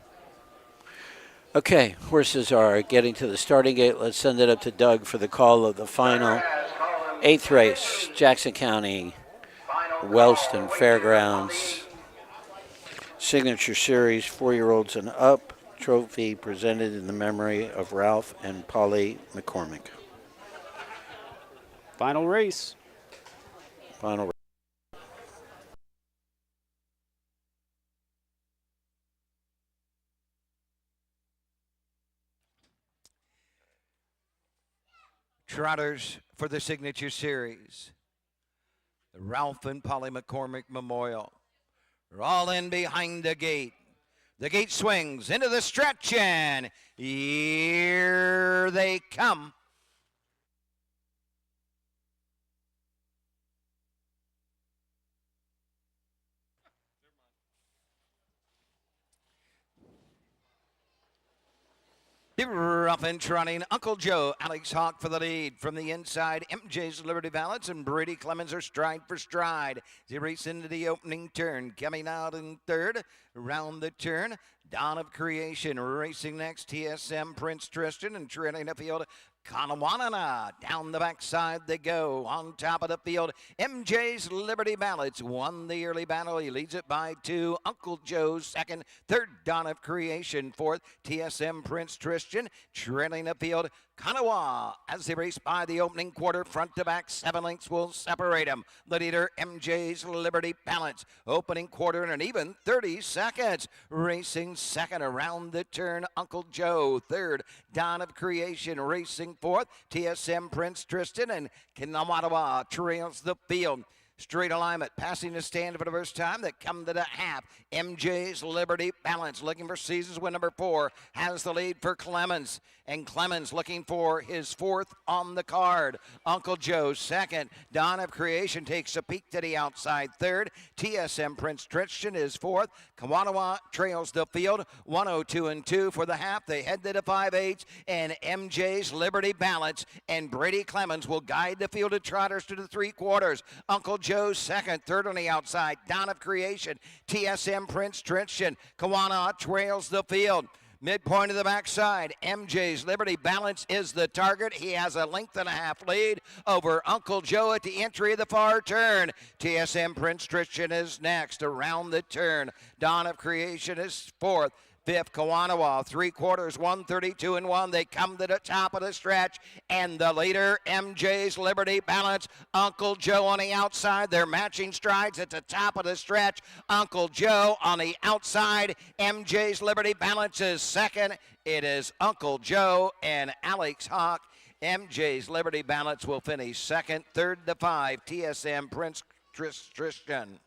Okay, horses are getting to the starting gate. Let's send it up to Doug for the call of the final 8th race, Jackson County, Wellston Fairgrounds. Signature Series, 4-year-olds and up. Trophy presented in the memory of Ralph and Polly McCormick. Final race. Final. Trotters for the Signature Series. The Ralph and Polly McCormick Memorial. We're all in behind the gate. The gate swings into the stretch, and here they come. Rough and trotting, Uncle Joe, Alex Hawk for the lead. From the inside, MJ's Liberty Balance and Brady Clemens are stride for stride. They race into the opening turn, coming out in third. Around the turn, Dawn of Creation racing next. TSM Prince Tristan and trailing the field. Kanawanana, down the backside they go. On top of the field, MJ's Liberty Balance won the early battle. He leads it by 2. Uncle Joe second. Third, Dawn of Creation fourth. TSM Prince Tristan trailing the field. Kanawha, as they race by the opening quarter, front to back, 7 lengths will separate them. The leader, MJ's Liberty Balance, opening quarter in an even 30 seconds. Racing second around the turn, Uncle Joe. Third, Dawn of Creation. Racing fourth, TSM Prince Tristan, and Kanawha trails the field. Straight alignment, passing the stand for the first time. That come to the half. MJ's Liberty Balance, looking for seasons win number 4, has the lead for Clemens. And Clemens looking for his 4th on the card. Uncle Joe second. Dawn of Creation takes a peek to the outside third. TSM Prince Tristan is 4th. Kawanawa trails the field. 102 and 2 for the half. They head to the 5/8, and MJ's Liberty Balance and Brady Clemens will guide the field of trotters to the 3/4. Uncle Joe second. Third on the outside, Dawn of Creation. TSM Prince Tristan. Kawanawa trails the field. Midpoint of the backside, MJ's Liberty Balance is the target. He has a 1.5 length lead over Uncle Joe at the entry of the far turn. TSM Prince Tristan is next around the turn. Dawn of Creation is 4th. 5th, Kawanawa, 3/4, 132 and 1. They come to the top of the stretch, and the leader, MJ's Liberty Balance. Uncle Joe on the outside. They're matching strides at the top of the stretch. Uncle Joe on the outside. MJ's Liberty Balance is second. It is Uncle Joe and Alex Hawk. MJ's Liberty Balance will finish second. Third to 5, TSM Prince Tristan.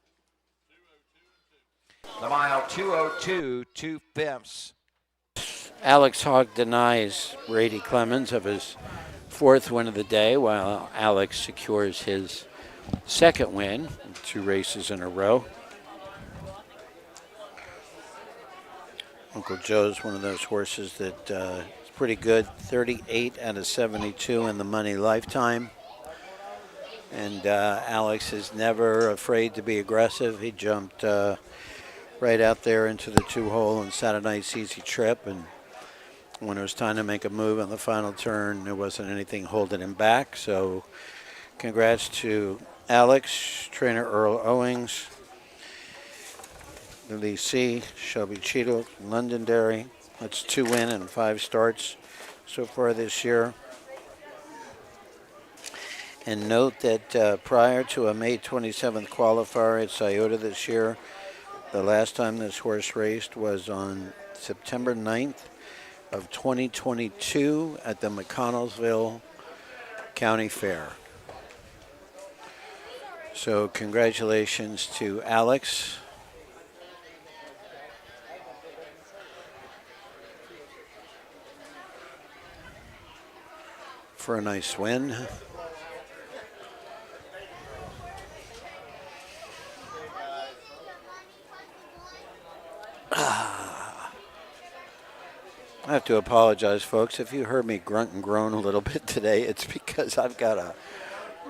The mile 2:02, 2/5. Alex Hogg denies Brady Clemens of his 4th win of the day, while Alex secures his 2nd win in 2 races in a row. Uncle Joe's one of those horses that is pretty good, 38 out of 72 in the money lifetime. And Alex is never afraid to be aggressive. He jumped right out there into the 2-hole on Saturday night's easy trip, and when it was time to make a move on the final turn, there wasn't anything holding him back. So congrats to Alex, trainer Earl Owings, Lee C, Shelby Cheadle, Londonderry. That's 2 win and 5 starts so far this year. And note that prior to a May 27th qualifier at Scioto this year, the last time this horse raced was on September 9th of 2022 at the McConnellsville County Fair. So congratulations to Alex. For a nice win. I have to apologize, folks. If you heard me grunt and groan a little bit today, it's because I've got a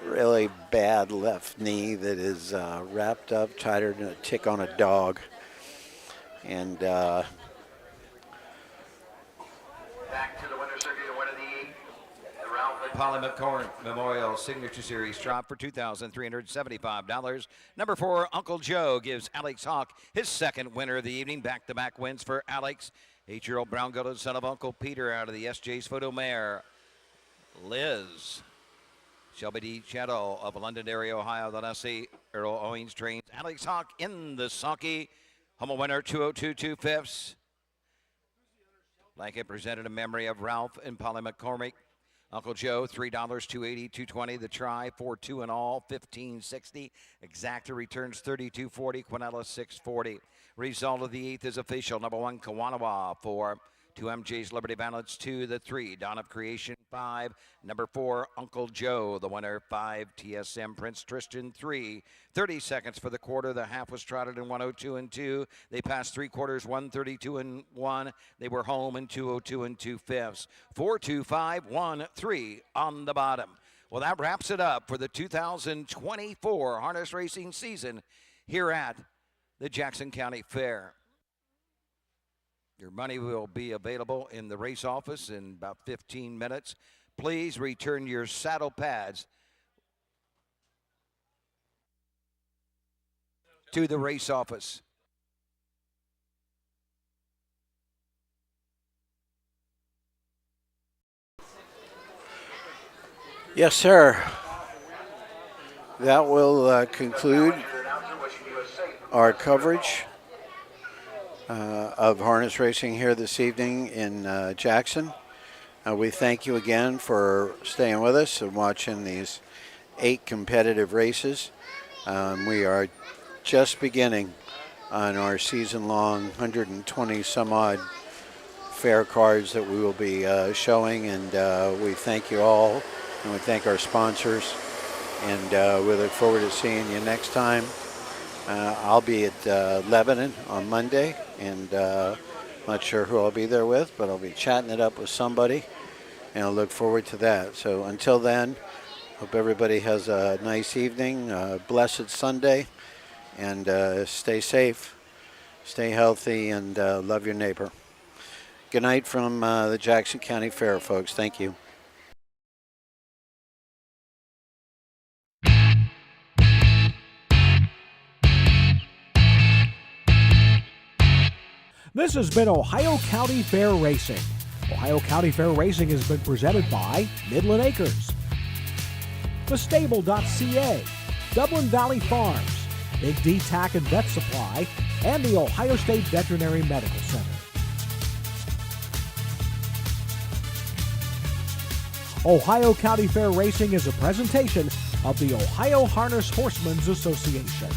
really bad left knee that is wrapped up tighter than a tick on a dog. And Back to the winner's circuit, the winner of the Ralph Polly McCorn Memorial Signature Series trot for $2,375. Number 4, Uncle Joe gives Alex Hawk his 2nd winner of the evening. Back-to-back wins for Alex. 8-year-old brown-coated son of Uncle Peter out of the SJ's Photo Mare. Liz. Shelby D. Chettle of Londonderry, Ohio. The Nessie Earl Owings trains Alex Hawk in the Sonky. Humble winner 2:02 2/5. Blanket presented in memory of Ralph and Polly McCormick. Uncle Joe, $3, $2.80, $2.20. The try, 4-2 in all, $15.60. Exacta returns $32.40. Quinella, $6.40. Result of the 8th is official. Number 1, Kawanawa, 4. 2, MJ's Liberty Balance, 2. The 3, Dawn of Creation, 5. Number 4, Uncle Joe, the winner, 5. TSM Prince Tristan, 3. 30 seconds for the quarter. The half was trotted in 1:02 and 2. They passed 3/4, 1:32 and 1. They were home in 2:02 and 2/5. 4-2-5-1-3 on the bottom. Well, that wraps it up for the 2024 harness racing season here at the Jackson County Fair. Your money will be available in the race office in about 15 minutes. Please return your saddle pads to the race office. Yes, sir. That will conclude our coverage of harness racing here this evening in Jackson. We thank you again for staying with us and watching these 8 competitive races. We are just beginning on our season-long 120 some odd fair cards that we will be showing, and we thank you all, and we thank our sponsors, and we look forward to seeing you next time. I'll be at Lebanon on Monday, and not sure who I'll be there with, but I'll be chatting it up with somebody, and I'll look forward to that. So until then, hope everybody has a nice evening, blessed Sunday, and stay safe, stay healthy, and love your neighbor. Good night from the Jackson County Fair, folks. Thank you. This has been Ohio County Fair Racing. Ohio County Fair Racing has been presented by Midland Acres, thestable.ca, Dublin Valley Farms, Big D Tack and Vet Supply, and the Ohio State Veterinary Medical Center. Ohio County Fair Racing is a presentation of the Ohio Harness Horsemen's Association.